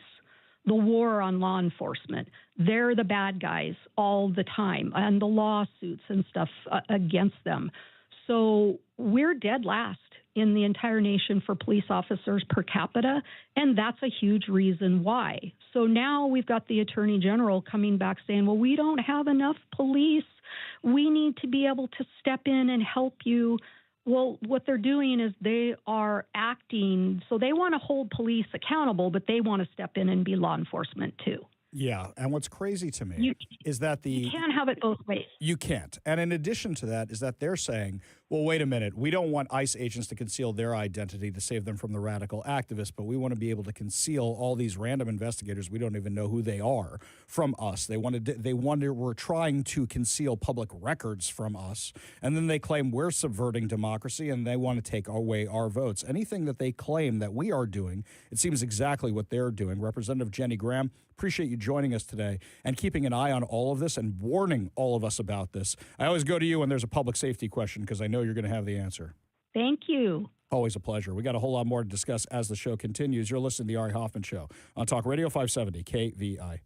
the war on law enforcement. They're the bad guys all the time, and the lawsuits and stuff against them. So we're dead last in the entire nation for police officers per capita, and that's a huge reason why. So now we've got the Attorney General coming back saying, well, we don't have enough police. We need to be able to step in and help you. Well, what they're doing is they are acting, so they want to hold police accountable, but they want to step in and be law enforcement too. Yeah, and what's crazy to me is that you can't have it both ways. You can't. And in addition to that is that they're saying, well, wait a minute, we don't want ICE agents to conceal their identity to save them from the radical activists, but we want to be able to conceal all these random investigators, we don't even know who they are, from us. We're trying to conceal public records from us, and then they claim we're subverting democracy and they want to take away our votes. Anything that they claim that we are doing, it seems exactly what they're doing. Representative Jenny Graham, appreciate you joining us today and keeping an eye on all of this and warning all of us about this. I always go to you when there's a public safety question because I know you're going to have the answer. Thank you. Always a pleasure. We got a whole lot more to discuss as the show continues. You're listening to the Ari Hoffman Show on Talk Radio 570 KVI.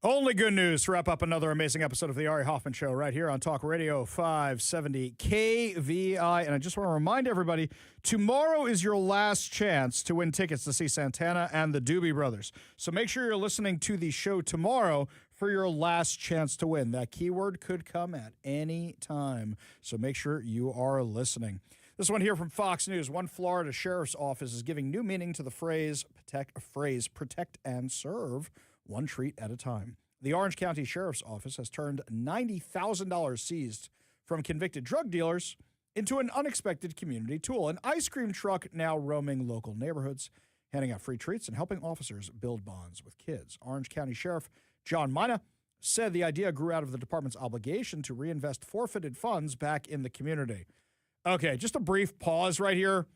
Only good news to wrap up another amazing episode of the Ari Hoffman Show right here on Talk Radio 570 KVI. And I just want to remind everybody, tomorrow is your last chance to win tickets to see Santana and the Doobie Brothers. So make sure you're listening to the show tomorrow for your last chance to win. That keyword could come at any time. So make sure you are listening. This one here from Fox News. One Florida sheriff's office is giving new meaning to the phrase protect and serve, one treat at a time. The Orange County Sheriff's Office has turned $90,000 seized from convicted drug dealers into an unexpected community tool. An ice cream truck now roaming local neighborhoods, handing out free treats and helping officers build bonds with kids. Orange County Sheriff John Mina said the idea grew out of the department's obligation to reinvest forfeited funds back in the community. Okay, just a brief pause right here.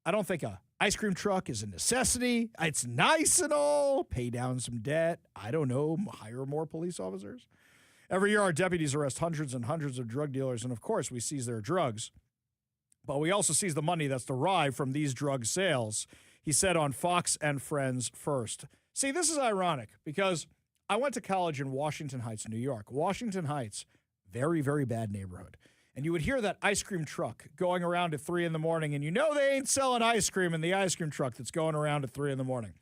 I don't think a ice cream truck is a necessity. It's nice and all. Pay down some debt. I don't know, hire more police officers. Every year, our deputies arrest hundreds and hundreds of drug dealers, and of course, we seize their drugs. But we also seize the money that's derived from these drug sales, he said on Fox and Friends First. See, this is ironic because I went to college in Washington Heights, New York. Washington Heights, very, very bad neighborhood. And you would hear that ice cream truck going around at 3 in the morning, and you know they ain't selling ice cream in the ice cream truck that's going around at 3 in the morning.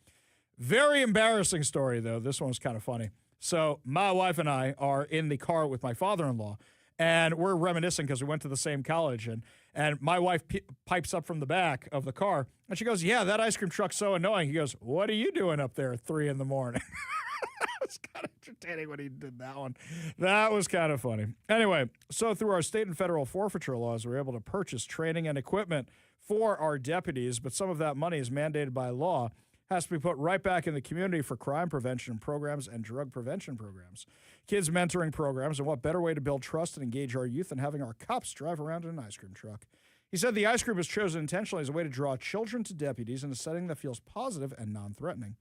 Very embarrassing story, though. This one was kind of funny. So my wife and I are in the car with my father-in-law, and we're reminiscing because we went to the same college. And my wife pipes up from the back of the car, and she goes, yeah, that ice cream truck's so annoying. He goes, what are you doing up there at 3 in the morning? That was kind of entertaining when he did that one. That was kind of funny. Anyway, so through our state and federal forfeiture laws, we're able to purchase training and equipment for our deputies, but some of that money is mandated by law, has to be put right back in the community for crime prevention programs and drug prevention programs, kids mentoring programs, and what better way to build trust and engage our youth than having our cops drive around in an ice cream truck. He said the ice cream was chosen intentionally as a way to draw children to deputies in a setting that feels positive and non-threatening,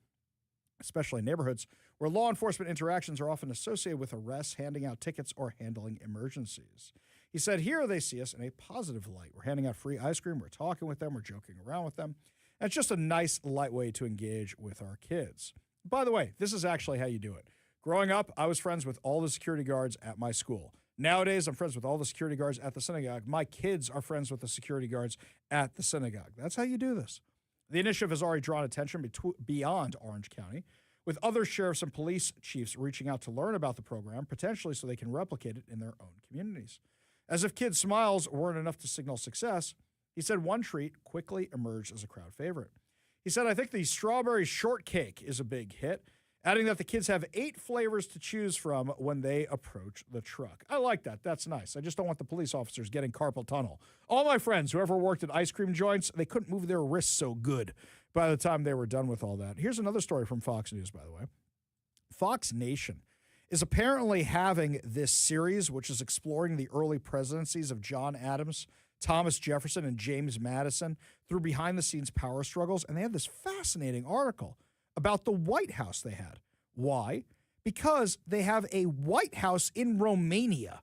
especially in neighborhoods where law enforcement interactions are often associated with arrests, handing out tickets, or handling emergencies. He said, here they see us in a positive light. We're handing out free ice cream, we're talking with them, we're joking around with them. And it's just a nice, light way to engage with our kids. By the way, this is actually how you do it. Growing up, I was friends with all the security guards at my school. Nowadays, I'm friends with all the security guards at the synagogue. My kids are friends with the security guards at the synagogue. That's how you do this. The initiative has already drawn attention beyond Orange County, with other sheriffs and police chiefs reaching out to learn about the program, potentially so they can replicate it in their own communities. As if kids' smiles weren't enough to signal success, he said one treat quickly emerged as a crowd favorite. He said, I think the strawberry shortcake is a big hit, adding that the kids have 8 flavors to choose from when they approach the truck. I like that. That's nice. I just don't want the police officers getting carpal tunnel. All my friends, whoever worked at ice cream joints, they couldn't move their wrists so good by the time they were done with all that. Here's another story from Fox News, by the way. Fox Nation is apparently having this series, which is exploring the early presidencies of John Adams, Thomas Jefferson, and James Madison through behind-the-scenes power struggles. And they had this fascinating article about the White House they had. Why? Because they have a White House in Romania.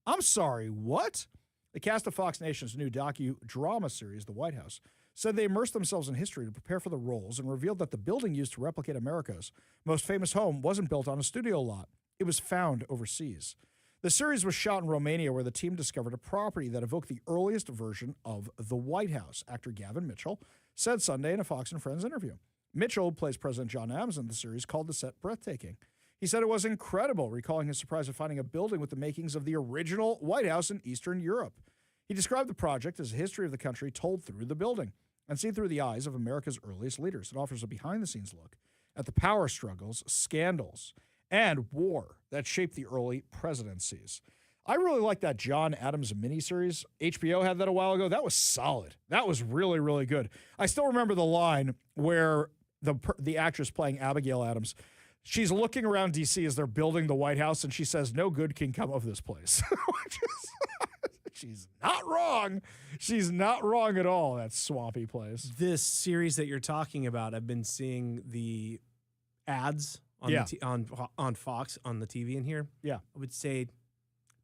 I'm sorry, what? The cast of Fox Nation's new docudrama series, The White House, said they immersed themselves in history to prepare for the roles and revealed that the building used to replicate America's most famous home wasn't built on a studio lot. It was found overseas. The series was shot in Romania, where the team discovered a property that evoked the earliest version of the White House. Actor Gavin Mitchell said Sunday in a Fox and Friends interview. Mitchell plays President John Adams in the series, called the set breathtaking. He said it was incredible, recalling his surprise at finding a building with the makings of the original White House in Eastern Europe. He described the project as a history of the country told through the building and seen through the eyes of America's earliest leaders. It offers a behind-the-scenes look at the power struggles, scandals, and war that shaped the early presidencies. I really like that John Adams miniseries. HBO had that a while ago. That was solid. That was really, really good. I still remember the line where the actress playing Abigail Adams, she's looking around D.C. as they're building the White House, and she says, no good can come of this place. She's not wrong. She's not wrong at all, that swampy place. This series that you're talking about, I've been seeing the ads on on Fox on the TV in here. Yeah. I would say it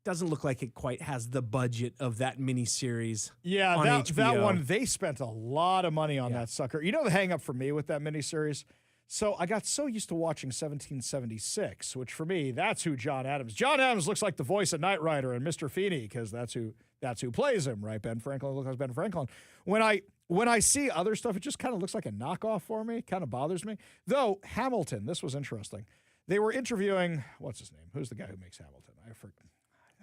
doesn't look like it quite has the budget of that miniseries. Yeah, on that one, they spent a lot of money on that sucker. You know the hang up for me with that miniseries? So I got so used to watching 1776, which for me, that's who John Adams. John Adams looks like the voice of Knight Rider and Mr. Feeney, because that's who plays him, right? Ben Franklin looks like Ben Franklin. When I see other stuff, it just kind of looks like a knockoff for me. Kind of bothers me. Though Hamilton, this was interesting. They were interviewing, what's his name? Who's the guy who makes Hamilton? I forgot.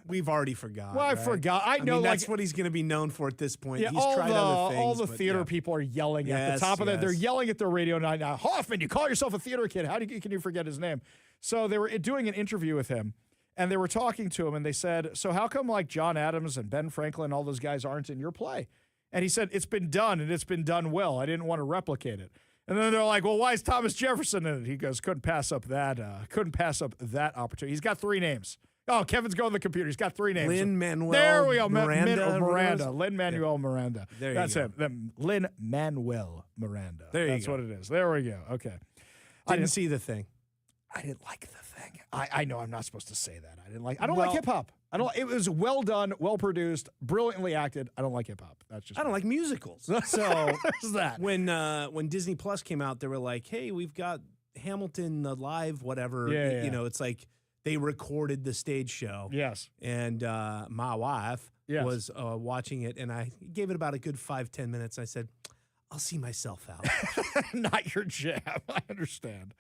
We've already forgot. Well, I forgot. I know, mean, like, that's what he's going to be known for at this point. Yeah, He's tried other things. all the theater people are yelling at the top of that. They're yelling at their radio now. Hoffman, you call yourself a theater kid. Can you forget his name? So they were doing an interview with him, and they were talking to him, and they said, so how come like John Adams and Ben Franklin and all those guys aren't in your play? And he said, it's been done, and it's been done well. I didn't want to replicate it. And then they're like, well, why is Thomas Jefferson in it? He goes, couldn't pass up that opportunity. He's got 3 names. Oh, Kevin's going to the computer. He's got 3 names. Lin-Manuel There we go. Miranda. Lin-Manuel Miranda. There you That's go. him. Lin-Manuel Miranda. That's what it is. There we go. Okay. Didn't see the thing. I didn't like the thing. I know I'm not supposed to say that. I don't like hip hop. It was well done, well produced, brilliantly acted. I don't like hip hop. That's just I don't like musicals. So there's that. When Disney Plus came out, they were like, hey, we've got Hamilton live, whatever. Yeah. You know, it's like they recorded the stage show. Yes. And my wife was watching it, and I gave it about a good 5-10 minutes. I said, I'll see myself out. Not your jam. I understand.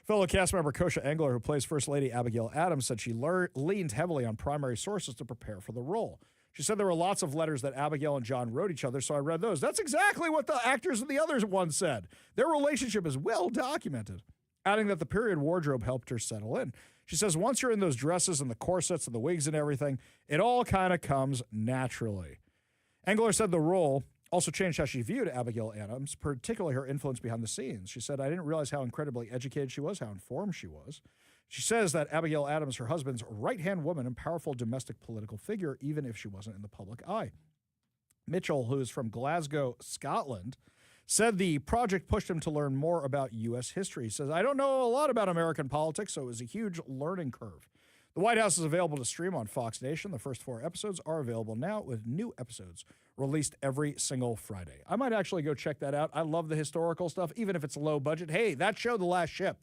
Fellow cast member Kosha Engler, who plays First Lady Abigail Adams, said she leaned heavily on primary sources to prepare for the role. She said there were lots of letters that Abigail and John wrote each other, so I read those. That's exactly what the actors and the other ones said. Their relationship is well documented, adding that the period wardrobe helped her settle in. She says once you're in those dresses and the corsets and the wigs and everything, it all kind of comes naturally. Engler said the role also changed how she viewed Abigail Adams, particularly her influence behind the scenes. She said, I didn't realize how incredibly educated she was, how informed she was. She says that Abigail Adams, her husband's right-hand woman and powerful domestic political figure, even if she wasn't in the public eye. Mitchell, who is from Glasgow, Scotland, said the project pushed him to learn more about U.S. history. He says, I don't know a lot about American politics, so it was a huge learning curve. The White House is available to stream on Fox Nation. The first 4 episodes are available now, with new episodes released every single Friday. I might actually go check that out. I love the historical stuff, even if it's low budget. Hey, that show, The Last Ship,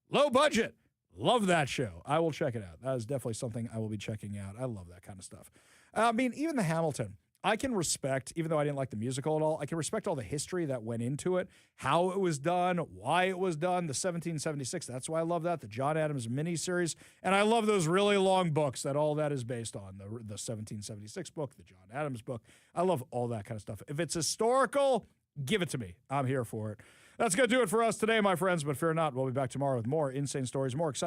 low budget. Love that show. I will check it out. That is definitely something I will be checking out. I love that kind of stuff. I mean, even the Hamilton, I can respect, even though I didn't like the musical at all, I can respect all the history that went into it, how it was done, why it was done, the 1776. That's why I love that, the John Adams miniseries. And I love those really long books that all that is based on, the 1776 book, the John Adams book. I love all that kind of stuff. If it's historical, give it to me. I'm here for it. That's going to do it for us today, my friends, but fear not, we'll be back tomorrow with more insane stories, more exciting